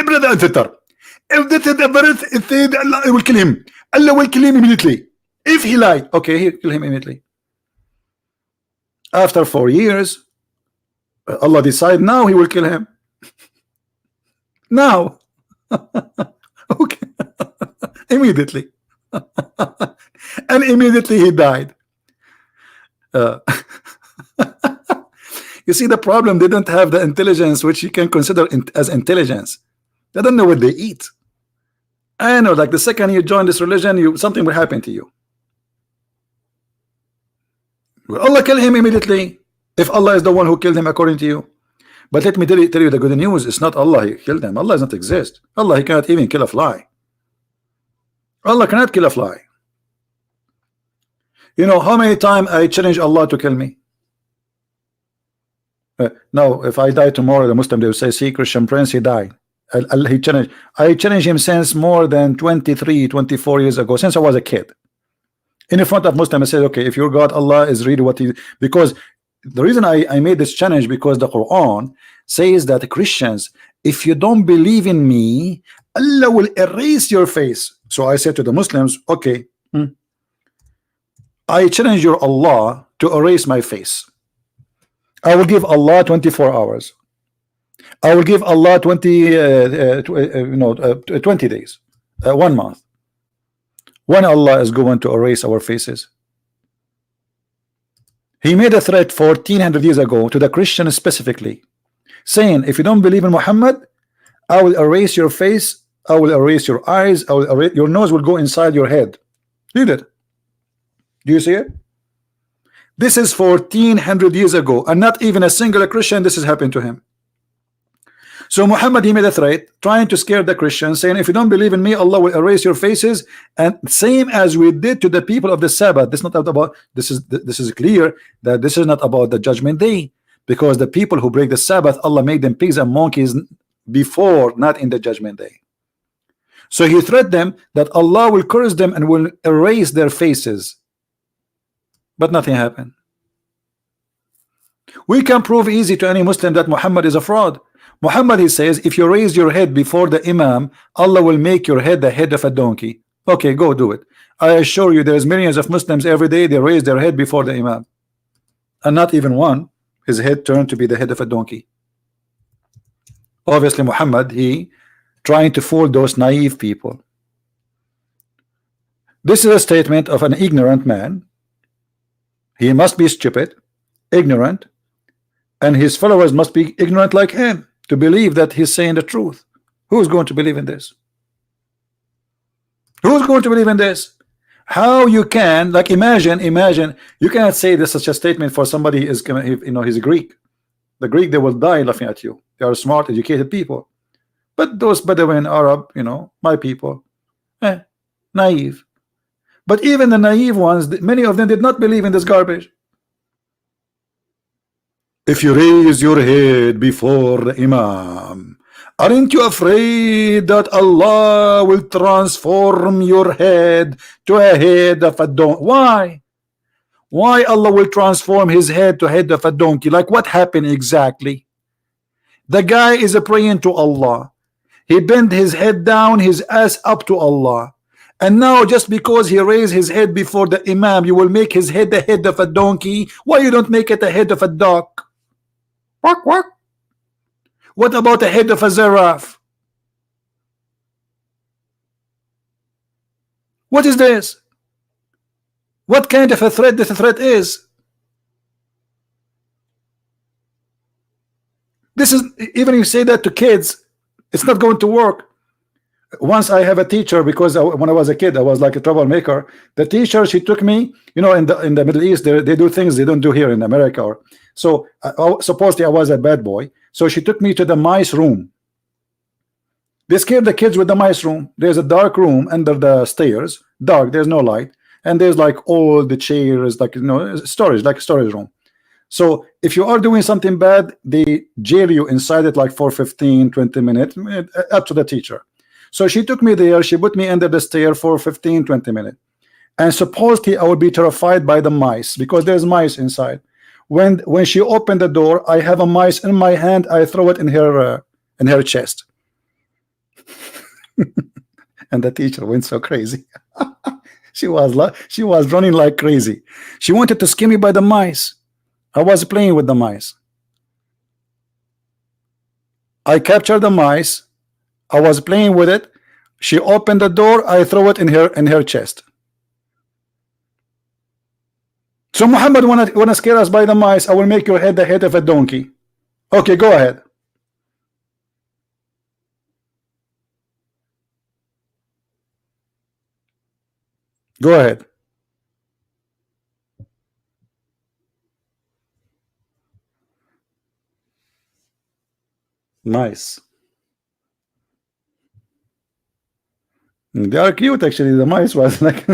Brother and sister, if this is the verse, it said Allah will kill him. Allah will kill him immediately. If he lied, okay, he'll kill him immediately. After 4 years, Allah decide now he will kill him. Now, okay, immediately, and immediately he died. You see the problem, they don't have the intelligence which you can consider as intelligence. They don't know what they eat. I know, like the second you join this religion, something will happen to you. Will Allah kill him immediately if Allah is the one who killed him according to you? But let me tell you the good news. It's not Allah who killed him. Allah does not exist. Allah, he cannot even kill a fly. Allah cannot kill a fly. You know how many times I challenge Allah to kill me? Now, if I die tomorrow, the Muslim, they will say, see, Christian Prince, he died. He challenged. I challenged him since more than 23, 24 years ago, since I was a kid. In front of Muslim, I said, okay, if your God, Allah, is really what he... Because the reason I made this challenge, because the Quran says that Christians, if you don't believe in me, Allah will erase your face. So I said to the Muslims, okay, I challenge your Allah to erase my face. I will give Allah 24 hours. I will give Allah 20 days, 1 month. When Allah is going to erase our faces. He made a threat 1400 years ago to the Christians specifically, saying, if you don't believe in Muhammad, I will erase your face, I will erase your eyes, I will erase, your nose will go inside your head. Read it. Do you see it? This is 1400 years ago, and not even a single Christian this has happened to him. So Muhammad, he made a threat trying to scare the Christians, saying, if you don't believe in me, Allah will erase your faces. And same as we did to the people of the Sabbath. This is not about, this is clear that this is not about the judgment day, because the people who break the Sabbath, Allah made them pigs and monkeys before, not in the judgment day. So he threatened them that Allah will curse them and will erase their faces. But nothing happened. We can prove easy to any Muslim that Muhammad is a fraud. Muhammad, he says, if you raise your head before the Imam, Allah will make your head the head of a donkey. Okay, go do it. I assure you there's millions of Muslims every day, they raise their head before the Imam. And not even one, his head turned to be the head of a donkey. Obviously Muhammad, he trying to fool those naive people. This is a statement of an ignorant man. He must be stupid, ignorant, and his followers must be ignorant like him to believe that he's saying the truth. Who's going to believe in this? Who's going to believe in this? How you can, like, imagine you cannot say this such a statement for somebody is, you know, he's a Greek. The Greek, they will die laughing at you. They are smart, educated people. But those Bedouin, Arab, you know, my people, naive. But even the naive ones, many of them did not believe in this garbage. If you raise your head before the Imam, aren't you afraid that Allah will transform your head to a head of a donkey? Why? Why Allah will transform his head to head of a donkey? Like what happened exactly? The guy is praying to Allah. He bent his head down, his ass up to Allah. And now just because he raised his head before the Imam, you will make his head the head of a donkey. Why you don't make it the head of a duck? What? What about the head of a giraffe? What is this? What kind of a threat this threat is? This is, even you say that to kids, it's not going to work. Once I have a teacher, because when I was a kid I was like a troublemaker. The teacher, she took me, you know, in the Middle East they do things they don't do here in America. Or so supposedly I was a bad boy, so she took me to the mice room. They scared the kids with the mice room. There's a dark room under the stairs, dark, there's no light, and there's like all the chairs, like, you know, storage, like a storage room. So if you are doing something bad, they jail you inside it like for 15-20 minutes, up to the teacher. So she took me there, she put me under the stair for 15-20 minutes. And supposedly I would be terrified by the mice, because there's mice inside. When she opened the door, I have a mice in my hand, I throw it in her chest. And the teacher went so crazy. she was running like crazy. She wanted to scare me by the mice. I was playing with the mice. I captured the mice. I was playing with it. She opened the door. I throw it in her chest. So Muhammad wanna scare us by the mice. I will make your head the head of a donkey. Okay, go ahead. Go ahead. Mice. They are cute actually. The mice was like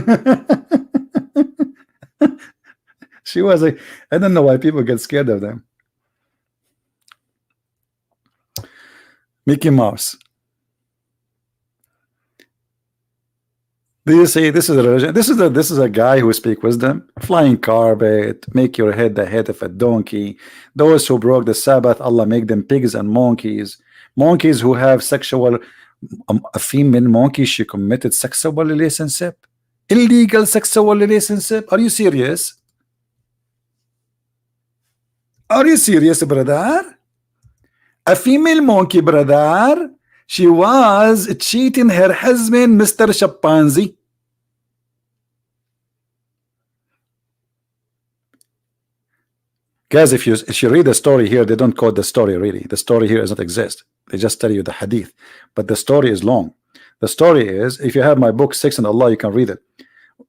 she was like, I don't know why people get scared of them. Mickey Mouse. Do you see this is a religion? This is a guy who speak wisdom. Flying carpet, make your head the head of a donkey. Those who broke the Sabbath, Allah make them pigs and monkeys. Monkeys who have sexual a female monkey, she committed sexual relationship, illegal sexual relationship. Are you serious? Are you serious, brother? A female monkey, brother. She was cheating her husband, Mr. Chimpanzee. Guys, if you read the story here, they don't quote the story really. The story here does not exist. They just tell you the hadith. But the story is long. The story is, if you have my book 6 and Allah, you can read it.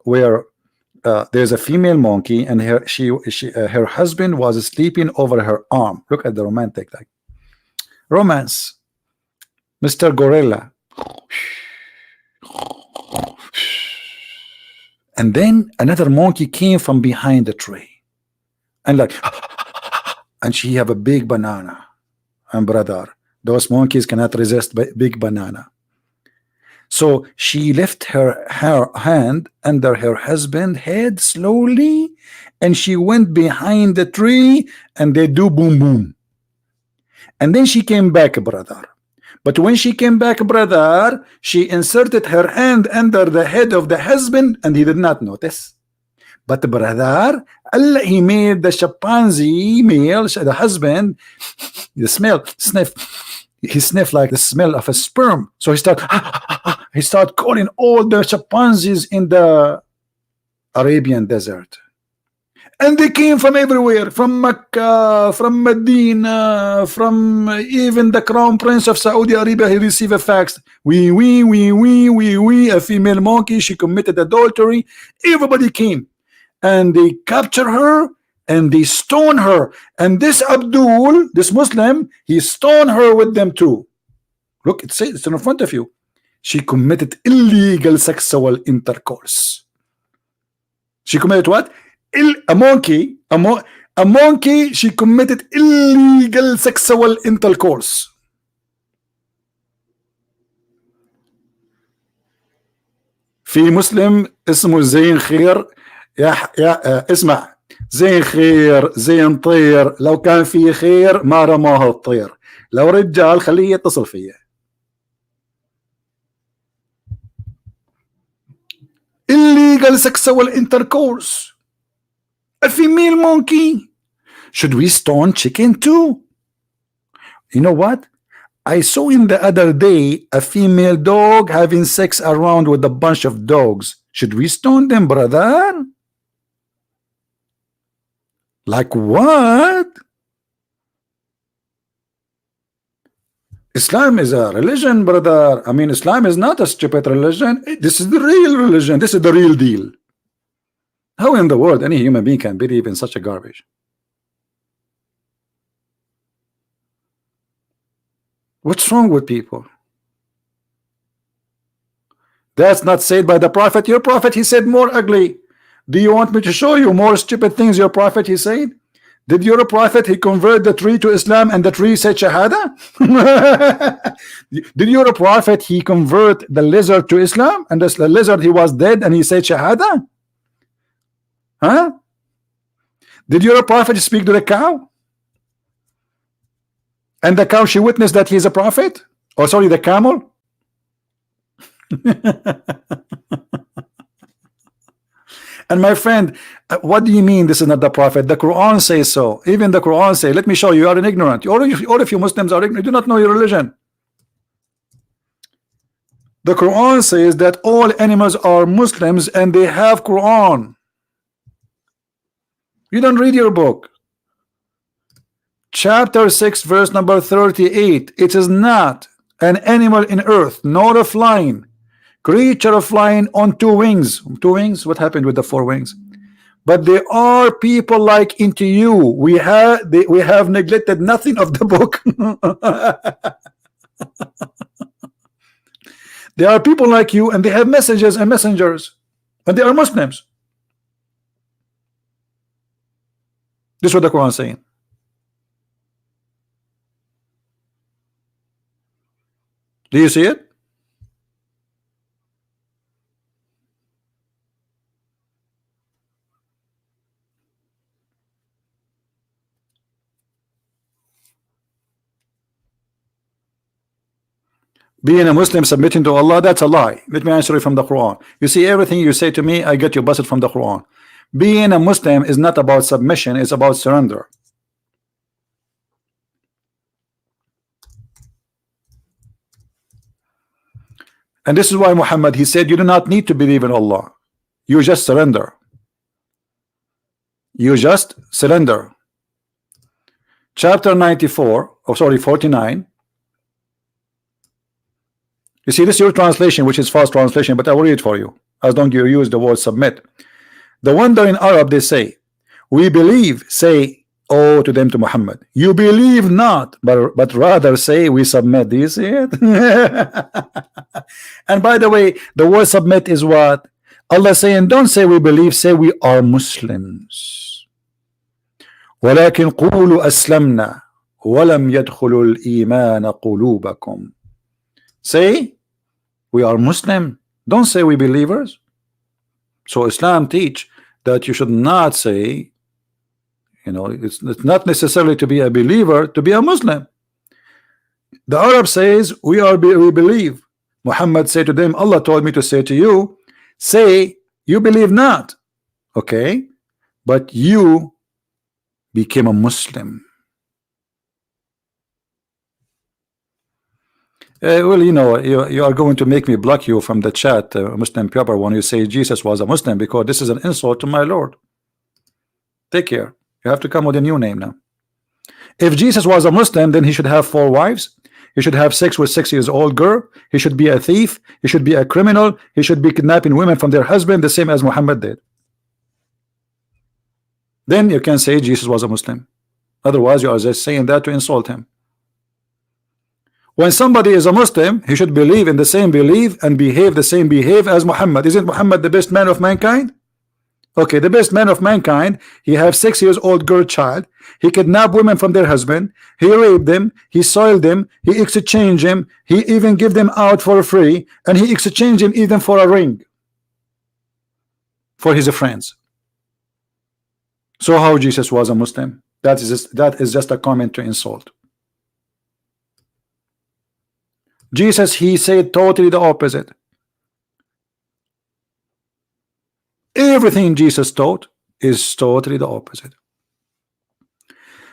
Where there's a female monkey and her husband was sleeping over her arm. Look at the romantic like romance. Mr. Gorilla. And then another monkey came from behind the tree. And like, and she have a big banana. And brother, those monkeys cannot resist big banana. So she left her hand under her husband's head slowly, and she went behind the tree, and they do boom boom. And then she came back, brother. But when she came back, brother, she inserted her hand under the head of the husband, and he did not notice. But brother, Allah, he made the chimpanzee male, the husband, the sniff. He sniffed like the smell of a sperm. So he started calling all the chimpanzees in the Arabian desert. And they came from everywhere, from Mecca, from Medina, from even the crown prince of Saudi Arabia. He received a fax. We, a female monkey, she committed adultery. Everybody came. And they captured her and they stoned her. And this Abdul, this Muslim, he stoned her with them too. Look, it's in front of you. She committed illegal sexual intercourse. She committed what? A monkey, she committed illegal sexual intercourse. في مسلم اسمه زين خير يا اسمع زين خير زين طير لو كان في خير ما رماه الطير لو رجال خليه يتصل فيه. Illegal sexual intercourse. A female monkey. Should we stone chicken too? You know what? I saw in the other day a female dog having sex around with a bunch of dogs. Should we stone them, brother? Like what? Islam is a religion, brother. I mean, Islam is not a stupid religion. This is the real religion. This is the real deal. How in the world any human being can believe in such a garbage? What's wrong with people? That's not said by the prophet. Your prophet, he said more ugly. Do you want me to show you more stupid things your prophet he said? Did your prophet he convert the tree to Islam and the tree said Shahada? Did your prophet he convert the lizard to Islam and the lizard he was dead and he said Shahada? Huh? Did your prophet speak to the cow? And the cow, she witnessed that he's a prophet? Or sorry, the camel? And my friend, what do you mean this is not the prophet? The Quran says so. Even the Quran says, let me show you, you are an ignorant. All of you Muslims are ignorant. You do not know your religion. The Quran says that all animals are Muslims and they have Quran. You don't read your book. Chapter 6 verse number 38. It is not an animal in earth nor a flying creature of flying on two wings. Two wings? What happened with the four wings? but there are people like into you. We have neglected nothing of the book. There are people like you, and they have messages and messengers, and they are Muslims. This is what the Quran is saying. Do you see it? Being a Muslim submitting to Allah, that's a lie. Let me answer it from the Quran. You see, everything you say to me, I get you busted from the Quran. Being a Muslim is not about submission, it's about surrender. And this is why Muhammad, he said, you do not need to believe in Allah. You just surrender. You just surrender. Chapter 94, oh sorry, 49. You see, this is your translation, which is false translation, but I will read it for you, as long as you use the word submit. The wonder in Arab, they say, we believe, say, oh, to them, to Muhammad, you believe not, but rather say, we submit. Do you see it? And by the way, the word submit is what? Allah saying, don't say we believe, say we are Muslims. ولكن قولوا أسلمنا ولم يدخلوا الإيمان قلوبكم. Say we are Muslim, don't say we believers. So Islam teach that you should not say, you know, it's not necessarily to be a believer to be a Muslim. The Arab says we believe. Muhammad said to them, Allah told me to say to you, say you believe not, okay, but you became a Muslim. Well, you know, you are going to make me block you from the chat, Muslim Pepper, when you say Jesus was a Muslim, because this is an insult to my Lord. Take care. You have to come with a new name now. If Jesus was a Muslim, then he should have 4 wives. He should have sex with 6-year-old girl. He should be a thief. He should be a criminal. He should be kidnapping women from their husband, the same as Muhammad did. Then you can say Jesus was a Muslim. Otherwise, you are just saying that to insult him. When somebody is a Muslim, he should believe in the same belief and behave the same behave as Muhammad. Isn't Muhammad the best man of mankind? Okay, the best man of mankind. He have 6-year-old girl child. He kidnapped women from their husband. He raped them. He soiled them. He exchanged them. He even give them out for free, and he exchanged them even for a ring for his friends. So how Jesus was a Muslim? That is just a comment to insult. Jesus, he said totally the opposite. Everything Jesus taught is totally the opposite.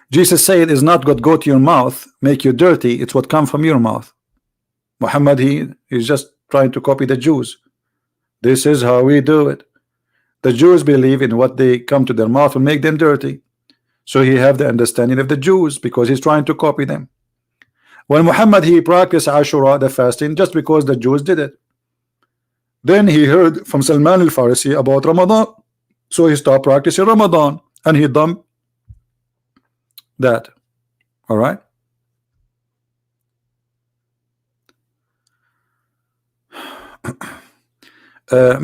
Jesus said, "Is not what go to your mouth make you dirty, it's what come from your mouth." Muhammad, he is just trying to copy the Jews. This is how we do it. The Jews believe in what they come to their mouth will make them dirty. So he have the understanding of the Jews because he's trying to copy them. When Muhammad, he practiced Ashura, the fasting, just because the Jews did it. Then he heard from Salman al-Farisi about Ramadan, so he stopped practicing Ramadan and he dumped that. All right.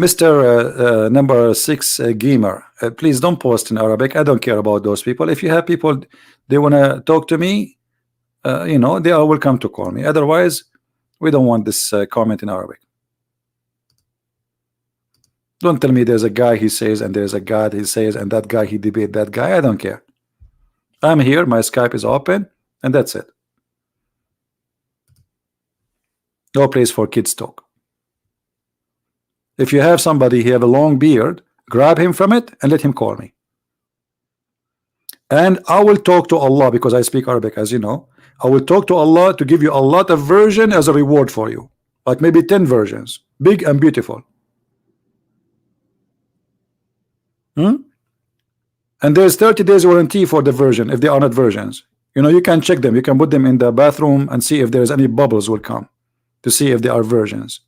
Mr. number 6 gamer, please don't post in Arabic. I don't care about those people. If you have people they want to talk to me, you know, they are welcome to call me. Otherwise, we don't want this comment in Arabic. Don't tell me there's a guy he says and there's a God he says and that guy he debate that guy. I don't care. I'm here, my Skype is open, and that's it. No place for kids talk. If you have somebody he have a long beard, grab him from it and let him call me. And I will talk to Allah because I speak Arabic, as you know. I will talk to Allah to give you a lot of version as a reward for you, like maybe 10 versions, big and beautiful. And there's 30 days warranty for the version if they are not versions. You know, you can check them, you can put them in the bathroom and see if there's any bubbles will come to see if they are versions.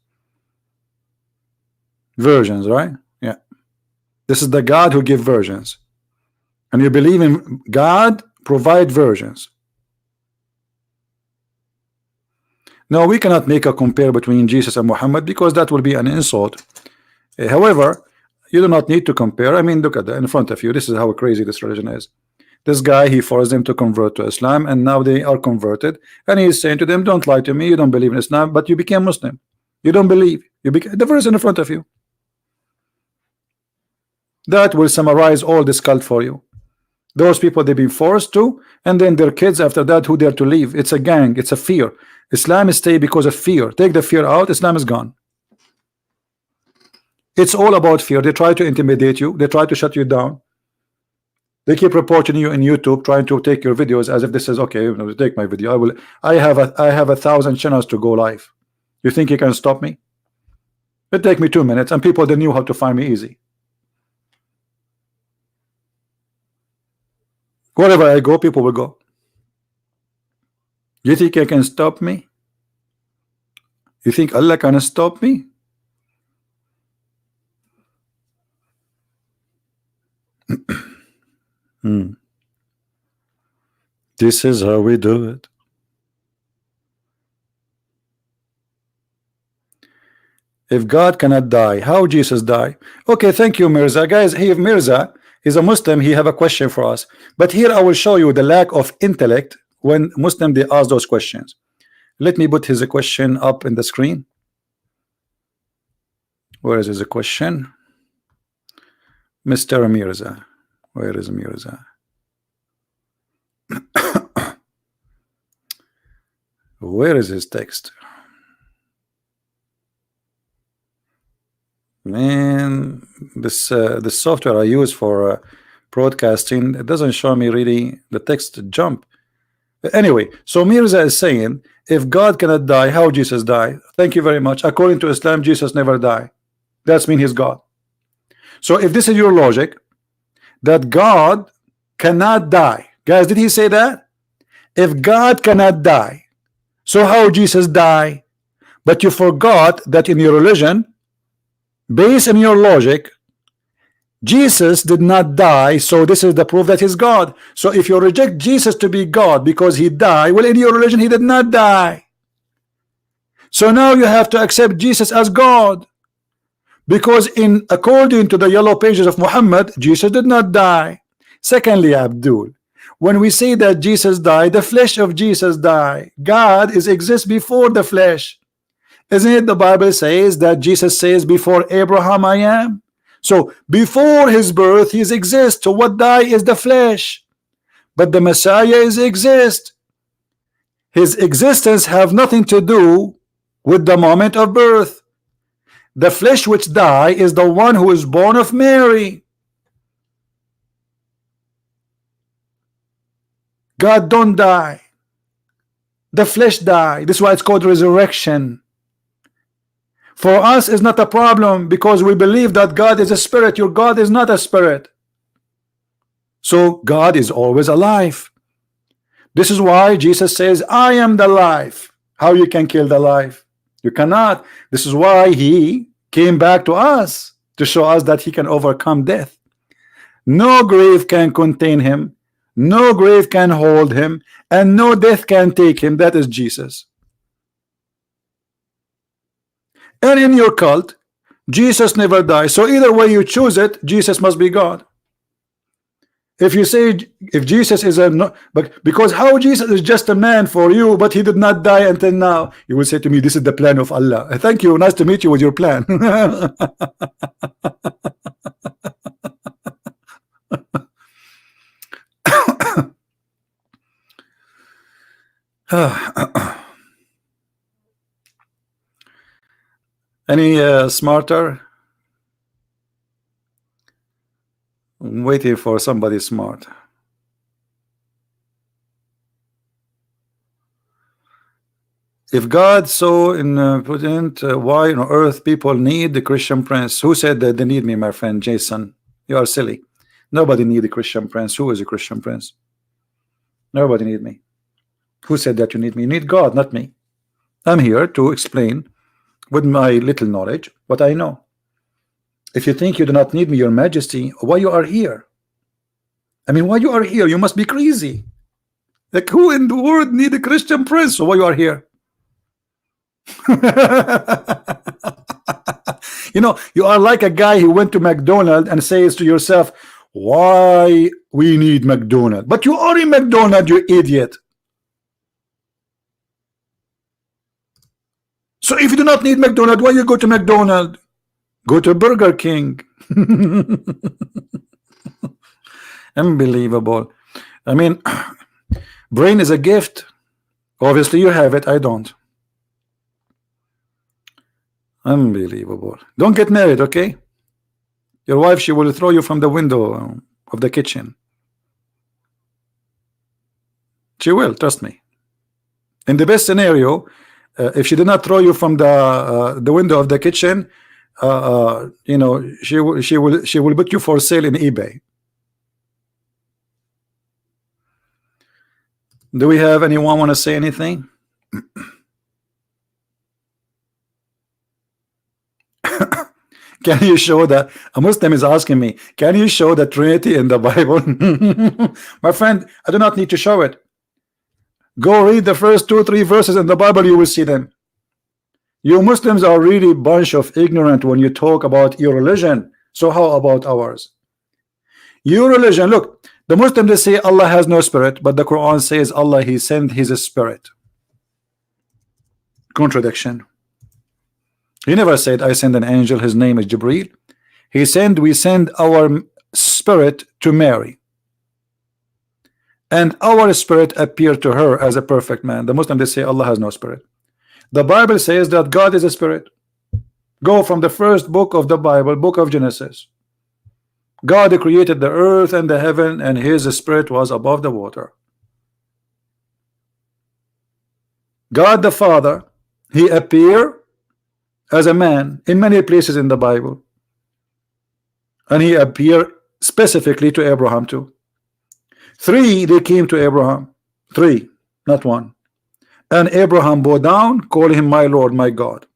Versions, right? Yeah. This is the God who gives versions, and you believe in God provide versions. Now we cannot make a compare between Jesus and Muhammad because that will be an insult. However, you do not need to compare. I mean, look at that in front of you. This is how crazy this religion is. This guy, he forced them to convert to Islam, and now they are converted, and he is saying to them, don't lie to me, you don't believe in Islam, but you became Muslim. You don't believe. You became the verse in front of you. That will summarize all this cult for you. Those people, they've been forced to, and then their kids after that who dare to leave. It's a gang, it's a fear. Islam is stay because of fear. Take the fear out, Islam is gone. It's all about fear. They try to intimidate you, they try to shut you down. They keep reporting you in YouTube, trying to take your videos as if this is okay. You know, take my video. I have 1,000 channels to go live. You think you can stop me? It take me 2 minutes, and people, they knew how to find me easy. Wherever I go, people will go. You think I can stop me? You think Allah can stop me? This is how we do it. If God cannot die, how Jesus die? Okay, thank you, Mirza. Guys, if Mirza is a Muslim, he have a question for us. But here I will show you the lack of intellect when Muslim they ask those questions. Let me put his question up in the screen. Where is his question? Mr. Mirza. Where is Mirza? Where is his text? Man, this software I use for broadcasting, it doesn't show me really the text jump. Anyway, so Mirza is saying, if God cannot die, how Jesus die? Thank you very much. According to Islam, Jesus never die. That's mean he's God. So if this is your logic, that God cannot die, guys, did he say that? If God cannot die, so how Jesus die? But you forgot that in your religion, based on your logic, Jesus did not die, so this is the proof that he's God. So if you reject Jesus to be God because he died, well, in your religion he did not die. So now you have to accept Jesus as God, because according to the yellow pages of Muhammad, Jesus did not die. Secondly, Abdul, when we say that Jesus died, the flesh of Jesus died. God exists before the flesh. Isn't it the Bible says that Jesus says, before Abraham I am? So before his birth he exists. So what die is the flesh, but the Messiah exists. His existence have nothing to do with the moment of birth. The flesh which die is the one who is born of Mary. God don't die. The flesh die. This is why it's called resurrection. For us is not a problem because we believe that God is a spirit. Your God is not a spirit. So God is always alive. This is why Jesus says, I am the life. How you can kill the life? You cannot. This is why he came back to us, to show us that he can overcome death. No grave can contain him, no grave can hold him, and no death can take him. That is Jesus. And in your cult, Jesus never dies. So either way you choose it, Jesus must be God. If you say, if Jesus is but because how Jesus is just a man for you, but he did not die until now, you will say to me, this is the plan of Allah. Thank you, nice to meet you with your plan. Any smarter? I'm waiting for somebody smart. If God so important, why on earth people need the Christian prince? Who said that they need me, my friend Jason? You are silly. Nobody need a Christian prince. Who is a Christian prince? Nobody need me. Who said that you need me? You need God, not me. I'm here to explain with my little knowledge what I know. If you think you do not need me, your majesty, why you are here? I mean, why you are here? You must be crazy. Like, who in the world need a Christian prince? So why you are here? You know, you are like a guy who went to McDonald's and says to yourself, why we need McDonald's? But you are in McDonald's, you idiot. So if you do not need McDonald's, why you go to McDonald's? Go to Burger King. Unbelievable. I mean, brain is a gift. Obviously you have it, I don't. Unbelievable. Don't get married, okay? Your wife, she will throw you from the window of the kitchen. She will, trust me. In the best scenario, if she did not throw you from the window of the kitchen, you know, she will put you for sale in eBay. Do we have anyone want to say anything? Can you show that? A Muslim is asking me, can you show the Trinity in the Bible? My friend, I do not need to show it. Go read the first 2-3 verses in the Bible, you will see them. You Muslims are really a bunch of ignorant when you talk about your religion. So how about ours? Your religion, look, the Muslims, they say Allah has no spirit, but the Quran says Allah, he sent his spirit. Contradiction. He never said I send an angel, his name is Jibreel. He said we send our spirit to Mary, and our spirit appeared to her as a perfect man. The Muslim, they say Allah has no spirit. The Bible says that God is a spirit. Go from the first book of the Bible, book of Genesis. God created the earth and the heaven, and his spirit was above the water. God the Father, he appeared as a man in many places in the Bible, and he appeared specifically to Abraham too. 3 they came to Abraham, 3, not 1, and Abraham bowed down, calling him my Lord, my God.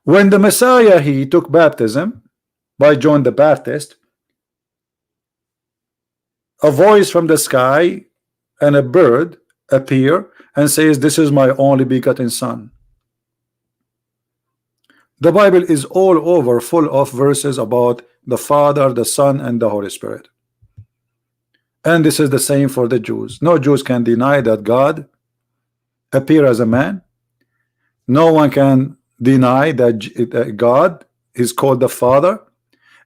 When the Messiah, he took baptism by John the Baptist, a voice from the sky and a bird appear and says, this is my only begotten son. The Bible is all over full of verses about the Father, the Son, and the Holy Spirit. And this is the same for the Jews. No Jews can deny that God appeared as a man. No one can deny that God is called the Father,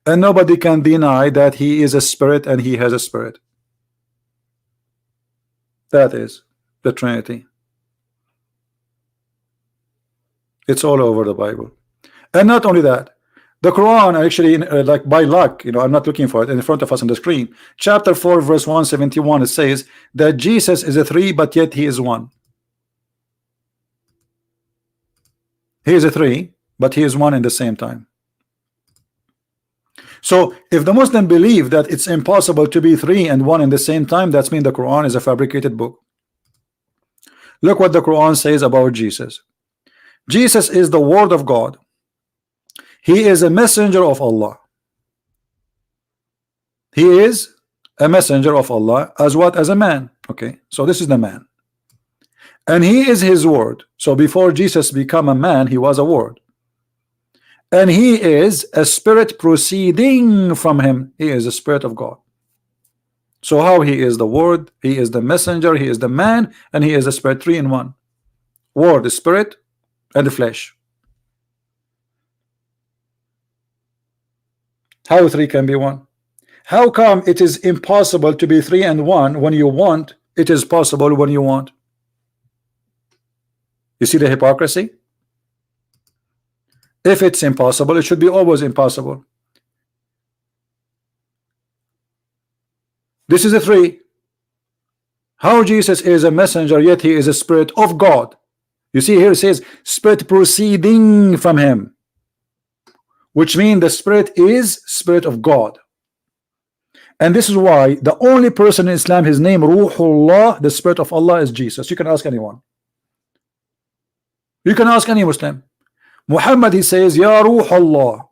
and nobody can deny that he is a spirit and he has a spirit. That is the Trinity. It's all over the Bible. And not only that, the Quran actually, like by luck, you know, I'm not looking for it in front of us on the screen. Chapter 4, verse 171, it says that Jesus is a 3, but yet he is 1. He is a 3, but he is 1 in the same time. So if the Muslim believe that it's impossible to be 3 and 1 in the same time, that means the Quran is a fabricated book. Look what the Quran says about Jesus. Jesus is the word of God. He is a messenger of Allah. He is a messenger of Allah as what? As a man. Okay, so this is the man, and he is his word. So before Jesus became a man, he was a word, and he is a spirit proceeding from him. He is the spirit of God. So how he is the word, he is the messenger, he is the man, and he is the spirit, 3 in 1. Word, the spirit, and the flesh. How 3 can be 1? How come it is impossible to be 3 and 1 when you want? It is possible when you want. You see the hypocrisy? If it's impossible, it should be always impossible. This is a 3. How Jesus is a messenger, yet he is a spirit of God. You see here it says spirit proceeding from him, which means the spirit is spirit of God. And this is why the only person in Islam, his name Ruhullah, the spirit of Allah, is Jesus. You can ask anyone. You can ask any Muslim. Muhammad, he says, Ya Ruh Allah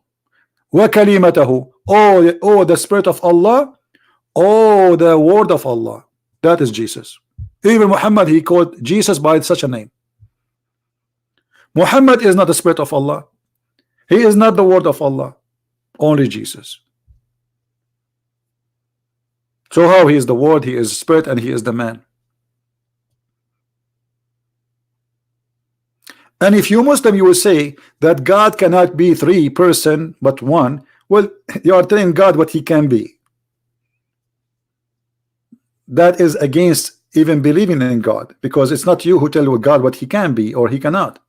wa kalimatahu. Oh, the spirit of Allah. Oh, the word of Allah. That is Jesus. Even Muhammad, he called Jesus by such a name. Muhammad is not the spirit of Allah. He is not the word of Allah. Only Jesus. So how he is the word, he is spirit, and he is the man. And if you Muslim, you will say that God cannot be three person but one. Well, you are telling God what he can be. That is against even believing in God, because it's not you who tell God what he can be or he cannot.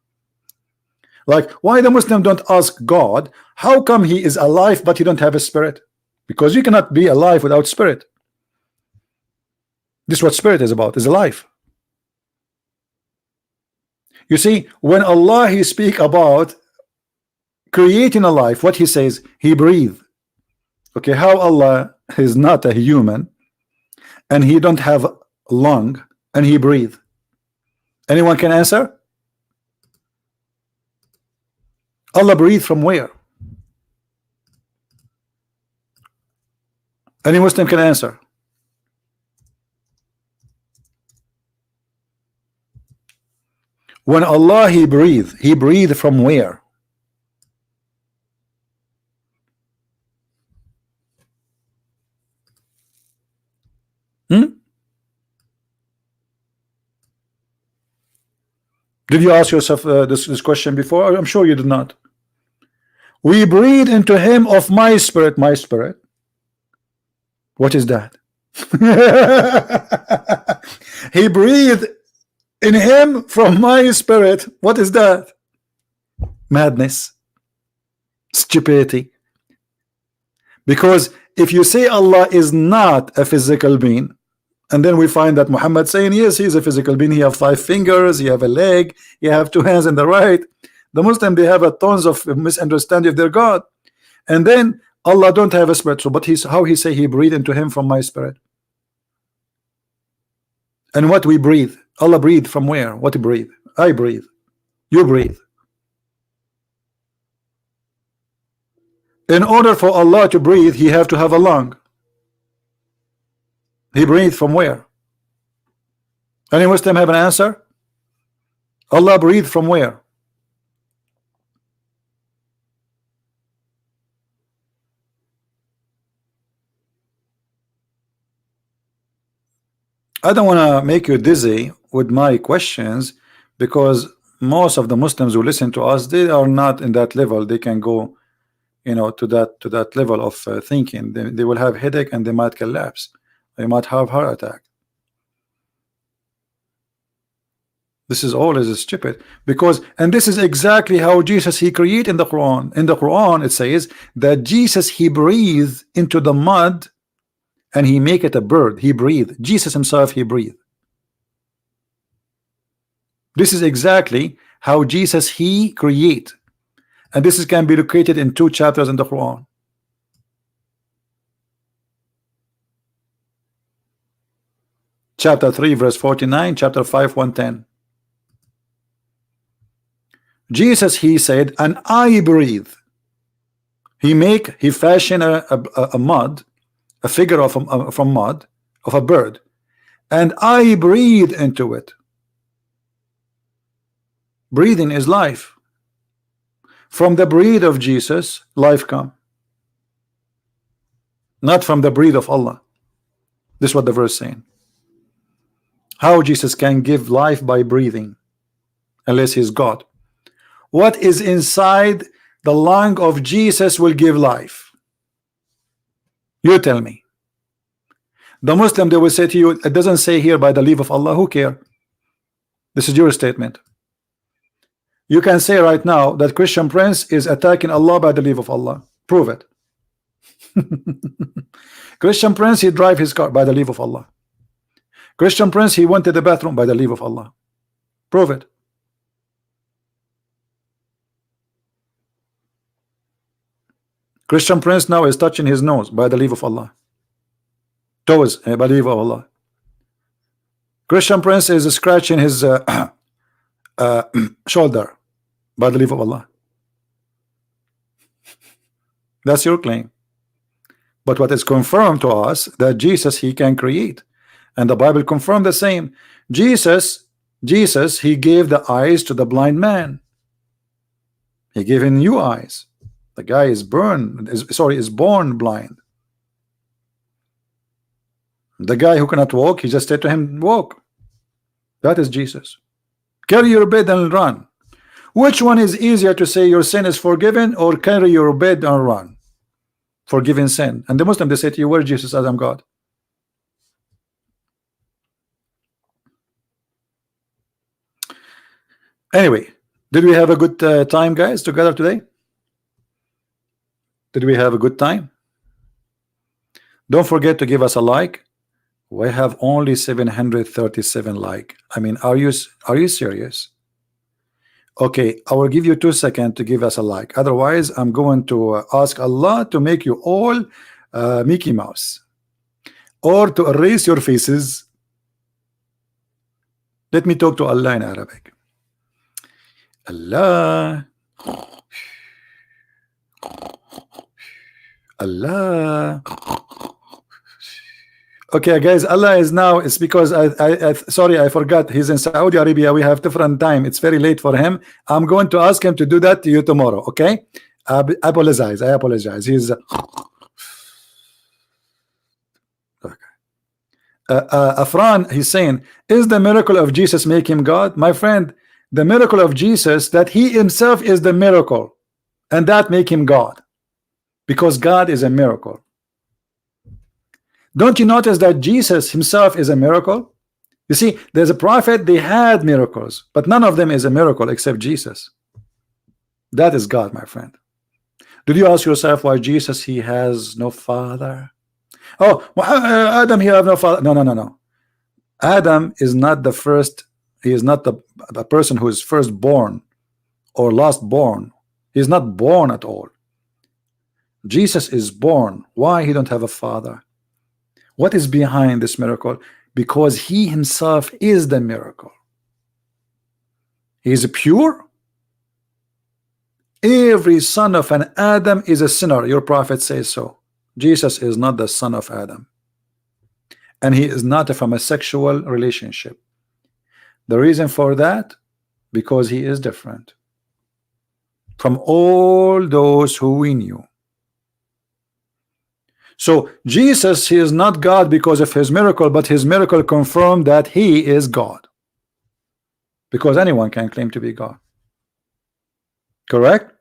Like, why the Muslim don't ask God, how come he is alive but he don't have a spirit? Because you cannot be alive without spirit. This is what spirit is about, is alive. You see, when Allah he speak about creating a life, what he says, he breathe. Okay, how Allah is not a human and he don't have lung and he breathe? Anyone can answer? Allah breathe from where? Any Muslim can answer. When Allah he breathe from where? Did you ask yourself this question before? I'm sure you did not. We breathe into him of my spirit. My spirit. What is that? He breathed in him from my spirit. What is that? Madness, stupidity. Because if you say Allah is not a physical being, and then we find that Muhammad saying yes, he is a physical being, he have 5 fingers, he have a leg, he have 2 hands in the right. The Muslim, they have a tons of misunderstanding of their God. And then Allah don't have a spirit. So but he's how he say he breathed into him from my spirit. And what we breathe, Allah breathe from where? What breathe? I breathe. You breathe. In order for Allah to breathe, he have to have a lung. He breathed from where? Any Muslim have an answer? Allah breathed from where? I don't want to make you dizzy with my questions, because most of the Muslims who listen to us, they are not in that level. They can go, you know, to that level of thinking. They will have headache and they might collapse. They might have heart attack. This is always stupid, because, and this is exactly how Jesus he created in the Quran. In the Quran it says that Jesus he breathed into the mud and he make it a bird. He breathed. Jesus himself he breathed. This is exactly how Jesus he create, and this is can be located in 2 chapters in the Quran. Chapter 3 verse 49, chapter 5 110. Jesus he said, and I breathe. He fashion a mud, a figure of from mud of a bird, and I breathe into it. Breathing is life. From the breath of Jesus life come, not from the breath of Allah. This is what the verse saying. How Jesus can give life by breathing unless he's God? What is inside the lung of Jesus will give life? You tell me. The Muslim, they will say to you, it doesn't say here by the leave of Allah. Who care? This is your statement. You can say right now that Christian Prince is attacking Allah by the leave of Allah. Prove it. Christian Prince, he drive his car by the leave of Allah. Christian Prince, he went to the bathroom by the leave of Allah. Prove it. Christian Prince now is touching his nose by the leave of Allah. Toes by the leave of Allah. Christian Prince is scratching his shoulder by the leave of Allah. That's your claim. But what is confirmed to us that Jesus, he can create, and the Bible confirmed the same. Jesus, he gave the eyes to the blind man. He gave him new eyes. The guy is born blind. The guy who cannot walk, he just said to him, walk. That is Jesus. Carry your bed and run. Which one is easier to say your sin is forgiven, or carry your bed and run? Forgiving sin. And the Muslim, they say to you, where Jesus says I'm God. Anyway, did we have a good time, guys, together today? Did we have a good time? Don't forget to give us a like. We have only 737 like. I mean, are you serious? Okay, I will give you 2 seconds to give us a like. Otherwise, I'm going to ask Allah to make you all Mickey Mouse, or to erase your faces. Let me talk to Allah in Arabic. Allah, Allah. Okay, guys, Allah is now. It's because sorry, I forgot. He's in Saudi Arabia. We have different time. It's very late for him. I'm going to ask him to do that to you tomorrow. Okay? I apologize. I apologize. He's Afran. He's saying, is the miracle of Jesus make him God? My friend, the miracle of Jesus, that he himself is the miracle, and that make him God, because God is a miracle. Don't you notice that Jesus himself is a miracle? You see, there's a prophet, they had miracles, but none of them is a miracle except Jesus. That is God, my friend. Did you ask yourself why Jesus, he has no father? Oh, well, Adam, he have no father. No. Adam is not the first. He is not the person who is first born or last born. He is not born at all. Jesus is born. Why he don't have a father? What is behind this miracle? Because he himself is the miracle. He is pure. Every son of an Adam is a sinner. Your prophet says so. Jesus is not the son of Adam, and he is not from a sexual relationship. The reason for that, because he is different from all those who we knew. So Jesus, he is not God because of his miracle, but his miracle confirmed that he is God, because anyone can claim to be God. Correct?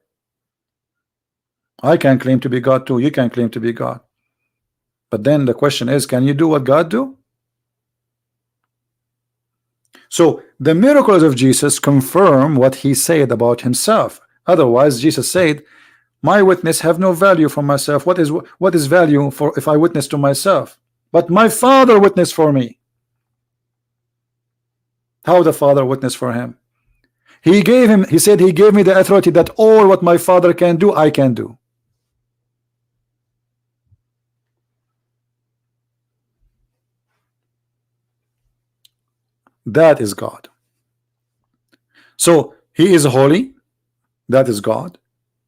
I can claim to be God too. You can claim to be God. But then the question is, can you do what God do? So the miracles of Jesus confirm what he said about himself. Otherwise, Jesus said, my witness have no value for myself. What is value for if I witness to myself? But my Father witnessed for me. How the Father witnessed for him? He said he gave me the authority that all what my Father can do, I can do. That is God. So he is holy. That is God.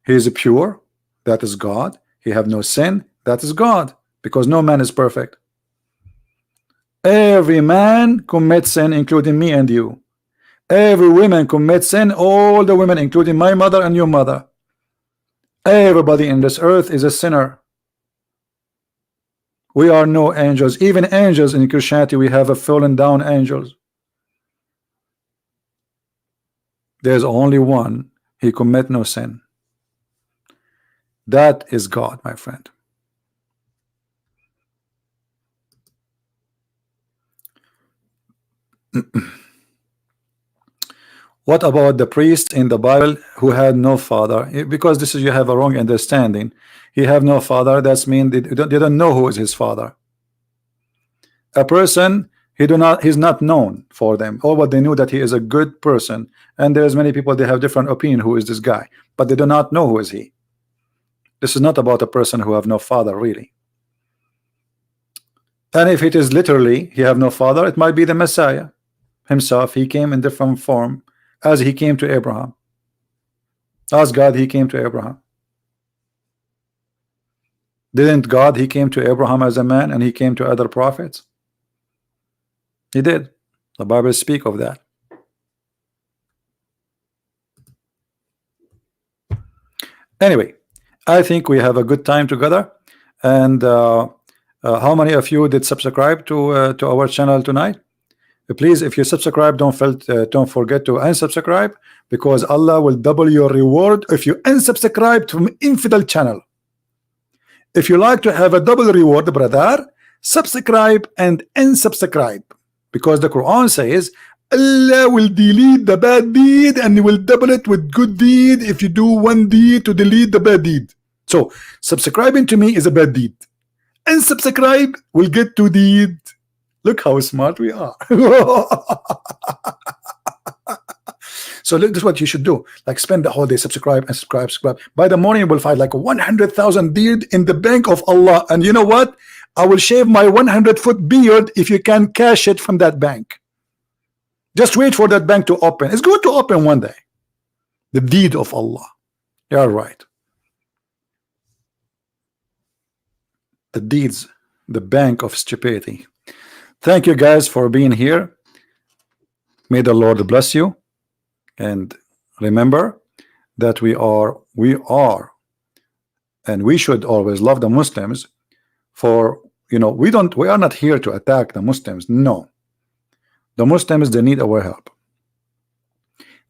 He is pure. That is God. He have no sin. That is God, because no man is perfect. Every man commits sin, including me and you. Every woman commits sin, all the women, including my mother and your mother. Everybody in this earth is a sinner. We are no angels. Even angels in Christianity, we have a fallen down angels. There's only one. He commit no sin. That is God, my friend. What about the priest in the Bible who had no father? Because this is, you have a wrong understanding. He have no father. That's mean they don't know who is his father. A person, he's not known for them. All what they knew that he is a good person, and there's many people, they have different opinion who is this guy, but they do not know who is he. This is not about a person who have no father, really. And if it is literally he have no father, it might be the Messiah himself. He came in different form, as he came to Abraham. As God, he came to Abraham. Didn't God, he came to Abraham as a man, and he came to other prophets? He did. The Bible speak of that. Anyway, I think we have a good time together. And how many of you did subscribe to our channel tonight? Please, if you subscribe, don't forget to unsubscribe, because Allah will double your reward if you unsubscribe from infidel channel. If you like to have a double reward, brother, subscribe and unsubscribe, because the Quran says Allah will delete the bad deed and he will double it with good deed if you do one deed to delete the bad deed. So subscribing to me is a bad deed, and subscribe will get to deed. Look how smart we are. So this is what you should do. Like, spend the whole day, subscribe and subscribe. By the morning you will find like 100,000 deed in the bank of Allah. And you know what? I will shave my 100-foot beard if you can cash it from that bank. Just wait for that bank to open. It's going to open one day. The deed of Allah. You're right. The deeds, the bank of stupidity. Thank you guys for being here. May the Lord bless you. And remember that we are, and we should always love the Muslims. For, you know, we are not here to attack the Muslims. No. The Muslims, they need our help.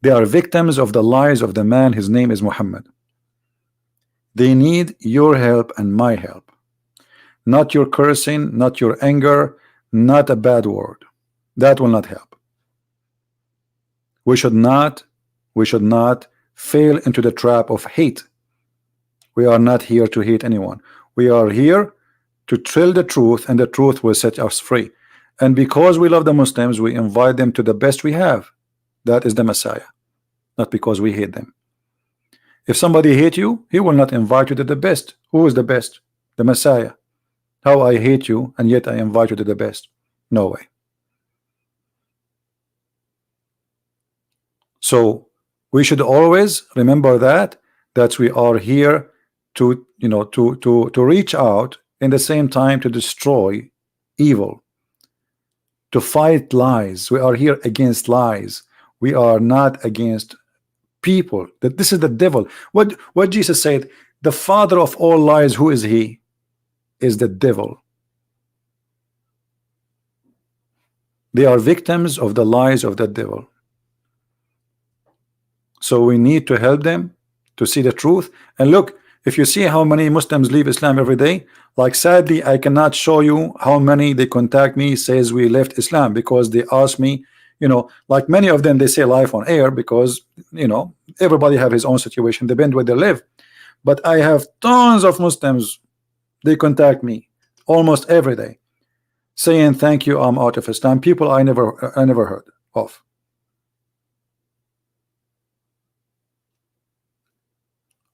They are victims of the lies of the man, his name is Muhammad. They need your help and my help. Not your cursing, not your anger, not a bad word. That will not help. We should not fail into the trap of hate. We are not here to hate anyone. We are here to tell the truth, and the truth will set us free. And because we love the Muslims, we invite them to the best we have. That is the Messiah. Not because we hate them. If somebody hate you, he will not invite you to the best. Who is the best? The Messiah. How I hate you and yet I invite you to the best? No way. So we should always remember that we are here to, you know, to reach out, in the same time to destroy evil, to fight lies. We are here against lies. We are not against people. That this is the devil. What Jesus said, the father of all lies, who is he? Is the devil. They are victims of the lies of the devil. So we need to help them to see the truth. And look, if you see how many Muslims leave Islam every day, like, sadly I cannot show you how many they contact me, says we left Islam, because they ask me, you know, like many of them, they say live on air, because, you know, everybody have his own situation, depend where they live. But I have tons of Muslims, they contact me almost every day saying, thank you, I'm out of Islam. People I never heard of.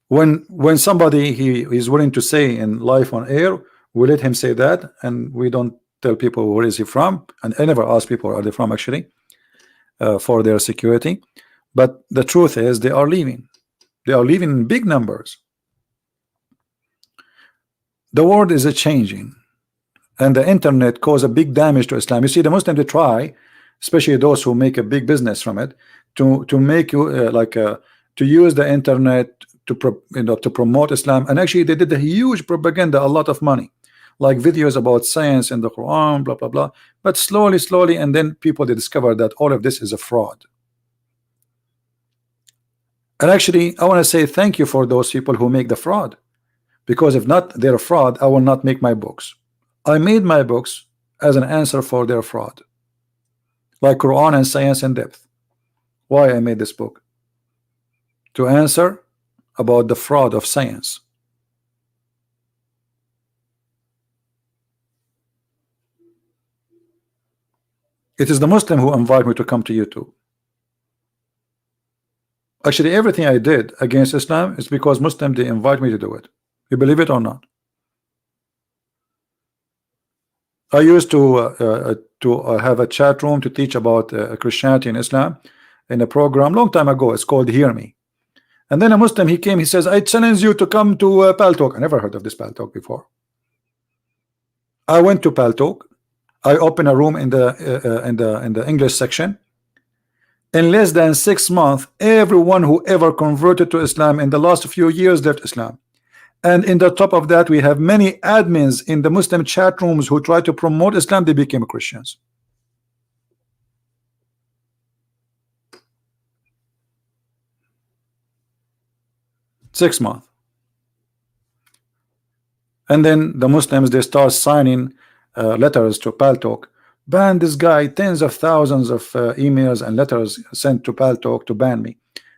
When somebody he is willing to say in live on air, we let him say that, and we don't tell people where is he from. And I never ask people where are they from, actually, for their security. But the truth is, they are leaving. They are leaving in big numbers. The world is changing, and the internet caused a big damage to Islam. You see, the Muslims, they try, especially those who make a big business from it, to make you to use the internet to promote Islam. And actually they did a huge propaganda, a lot of money, like videos about science in the Quran, blah blah blah. But slowly, and then people, they discover that all of this is a fraud. And actually I want to say thank you for those people who make the fraud, because if not their fraud, I will not make my books. I made my books as an answer for their fraud, like Quran and Science in Depth. Why I made this book? To answer about the fraud of science. It is the Muslim who invite me to come to YouTube. Actually, everything I did against Islam is because Muslims, they invite me to do it. You believe it or not? I used to have a chat room to teach about Christianity and Islam in a program long time ago. It's called Hear Me. And then a Muslim, he came, he says, I challenge you to come to Pal Talk. I never heard of this Pal Talk before. I went to Paltalk. I opened a room in the English section. In less than 6 months, everyone who ever converted to Islam in the last few years left Islam. And in the top of that, we have many admins in the Muslim chat rooms who try to promote Islam. They became Christians. Six months. And then the Muslims, they start signing letters to Paltalk. Ban this guy. Tens of thousands of emails and letters sent to Paltalk to ban me.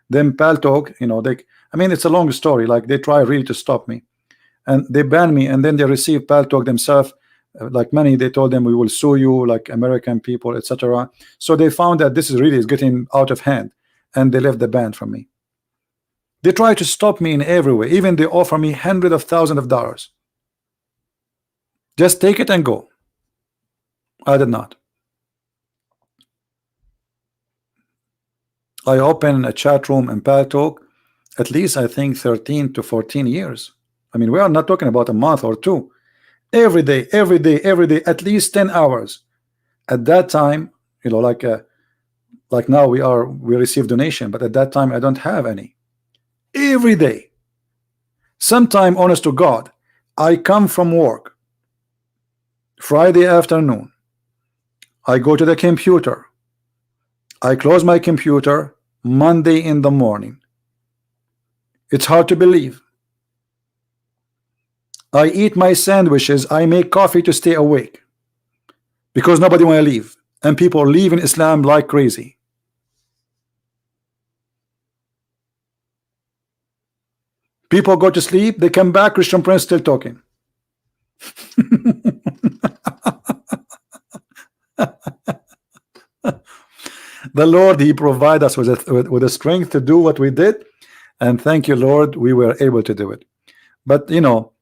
Then Paltalk, you know, I mean, it's a long story. Like, they try really to stop me, and they ban me. And then they receive Paltalk themselves, like money. They told them, we will sue you, like American people, etc. So they found that this is really is getting out of hand, and they left the ban from me. They try to stop me in every way. Even they offer me hundreds of thousands of dollars. Just take it and go. I did not. I opened a chat room in Paltalk at least, I think, 13 to 14 years. I mean, we are not talking about a month or two. Every day, every day, every day, at least 10 hours. At that time, you know, like now we receive donation, but at that time I don't have any. Every day. Sometime, honest to God, I come from work Friday afternoon. I go to the computer. I close my computer Monday in the morning. It's hard to believe. I eat my sandwiches. I make coffee to stay awake because nobody want to leave, and people leave in Islam like crazy. People go to sleep, they come back, Christian Prince still talking. The Lord, He provide us with the strength to do what we did, and thank you, Lord, we were able to do it. But you know,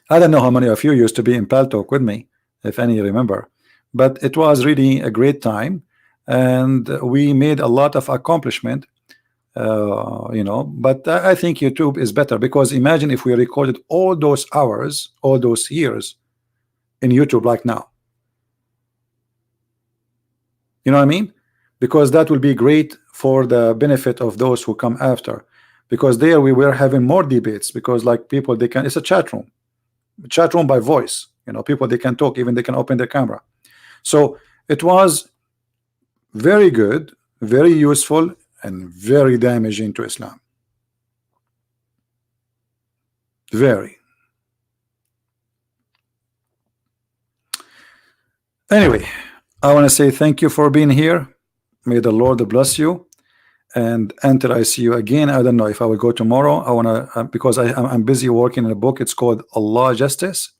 I don't know how many of you used to be in Paltalk with me, if any remember, but it was really a great time, and we made a lot of accomplishment. You know, but I think YouTube is better, because imagine if we recorded all those hours, all those years in YouTube like now. You know what I mean? Because that will be great for the benefit of those who come after, because there we were having more debates, because like people, they can, it's a chat room by voice, you know, people, they can talk, even they can open their camera. So it was very good, very useful, and very damaging to Islam. Very. Anyway, I want to say thank you for being here. May the Lord bless you. And until I see you again, I don't know if I will go tomorrow. I want to, because I'm busy working on a book. It's called Allah Justice,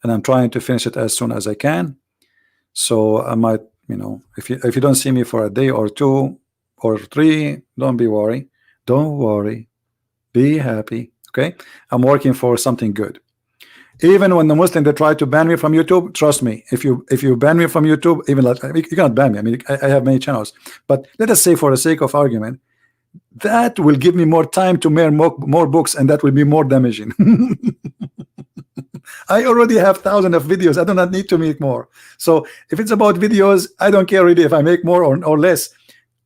and I'm trying to finish it as soon as I can. So I might, you know, if you don't see me for a day or two or three, don't be worried. Don't worry. Be happy. Okay? I'm working for something good. Even when the Muslim, they try to ban me from YouTube, trust me, if you ban me from YouTube, even like, you cannot ban me. I mean, I have many channels, but let us say, for the sake of argument, that will give me more time to make more books, and that will be more damaging. I already have thousands of videos. I do not need to make more. So if it's about videos, I don't care really if I make more or less.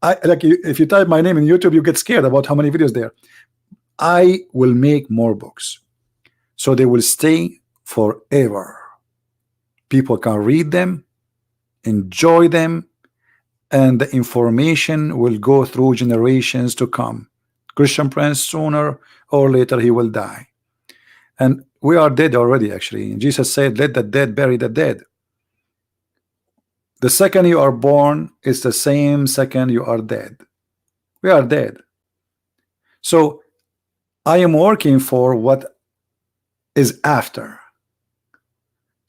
If you type my name in YouTube, you get scared about how many videos there. I will make more books, so they will stay forever. People can read them, enjoy them, and the information will go through generations to come. Christian Prince, sooner or later, he will die. And we are dead already, actually. Jesus said, let the dead bury the dead. The second you are born is the same second you are dead. We are dead. So I am working for what is after,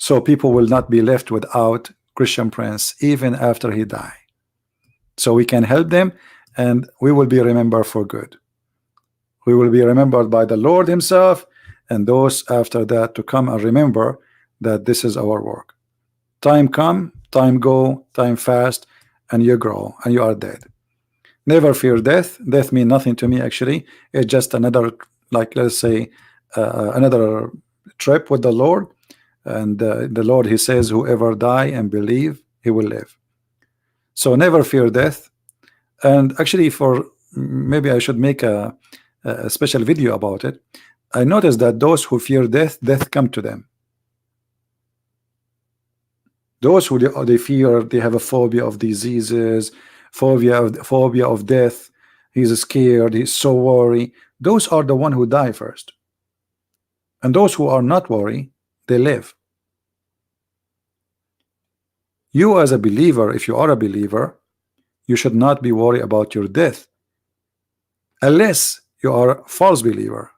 so people will not be left without Christian Prince even after he die. So we can help them, and we will be remembered for good. We will be remembered by the Lord himself, and those after that to come and remember that this is our work. Time come, time go, time fast, and you grow, and you are dead. Never fear death. Death means nothing to me, actually. It's just another, like, let's say, another trip with the Lord. And the Lord, he says, whoever die and believe, he will live. So never fear death. And actually, for maybe I should make a special video about it. I noticed that those who fear death, death come to them. Those who they fear, they have a phobia of diseases, phobia of death. He's scared, he's so worried. Those are the one who die first. And those who are not worried, they live. You as a believer, if you are a believer, you should not be worried about your death, unless you are a false believer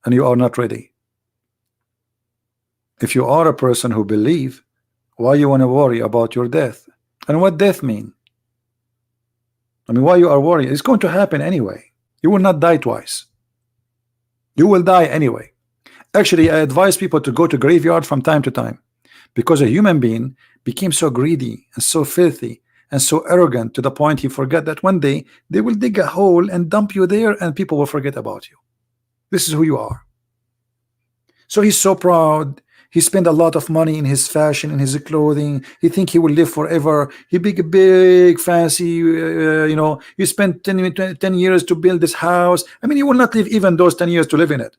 and you are not ready. If you are a person who believe, why you want to worry about your death? And what death mean? I mean, why you are worried? It's going to happen anyway. You will not die twice. You will die anyway. Actually, I advise people to go to graveyard from time to time, because a human being became so greedy and so filthy and so arrogant to the point he forgot that one day they will dig a hole and dump you there and people will forget about you. This is who you are. So he's so proud. He spent a lot of money in his fashion, in his clothing. He think he will live forever. He big fancy, you know, he spent 10 years to build this house. I mean, you will not live even those 10 years to live in it.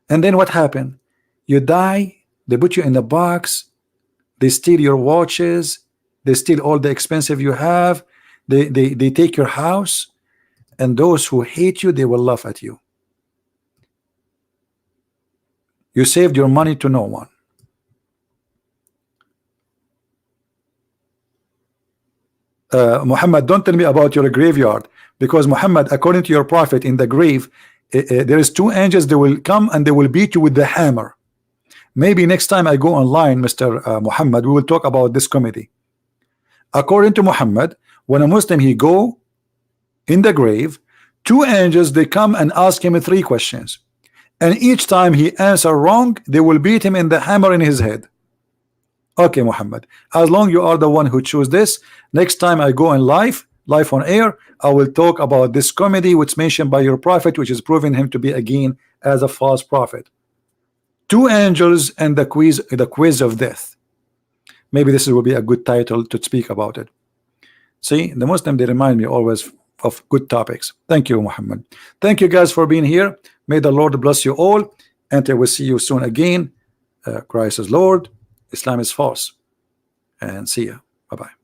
And then what happened? You die, they put you in the box, they steal your watches, they steal all the expensive you have, they take your house, and those who hate you, they will laugh at you. You saved your money to no one. Muhammad, don't tell me about your graveyard, because Muhammad, according to your prophet, in the grave, there is two angels. They will come and they will beat you with the hammer. Maybe next time I go online, Mr. Muhammad, we will talk about this comedy. According to Muhammad, when a Muslim he go in the grave, two angels they come and ask him 3 questions, and each time he answer wrong, they will beat him in the hammer in his head. Okay, Muhammad, as long you are the one who choose this, next time I go in live on air, I will talk about this comedy which mentioned by your prophet, which is proving him to be again as a false prophet. 2 angels and the quiz of death. Maybe this will be a good title to speak about it. See, the Muslim, they remind me always of good topics. Thank you, Muhammad. Thank you guys for being here. May the Lord bless you all, and I will see you soon again. Christ is Lord, Islam is false, and see ya. Bye-bye.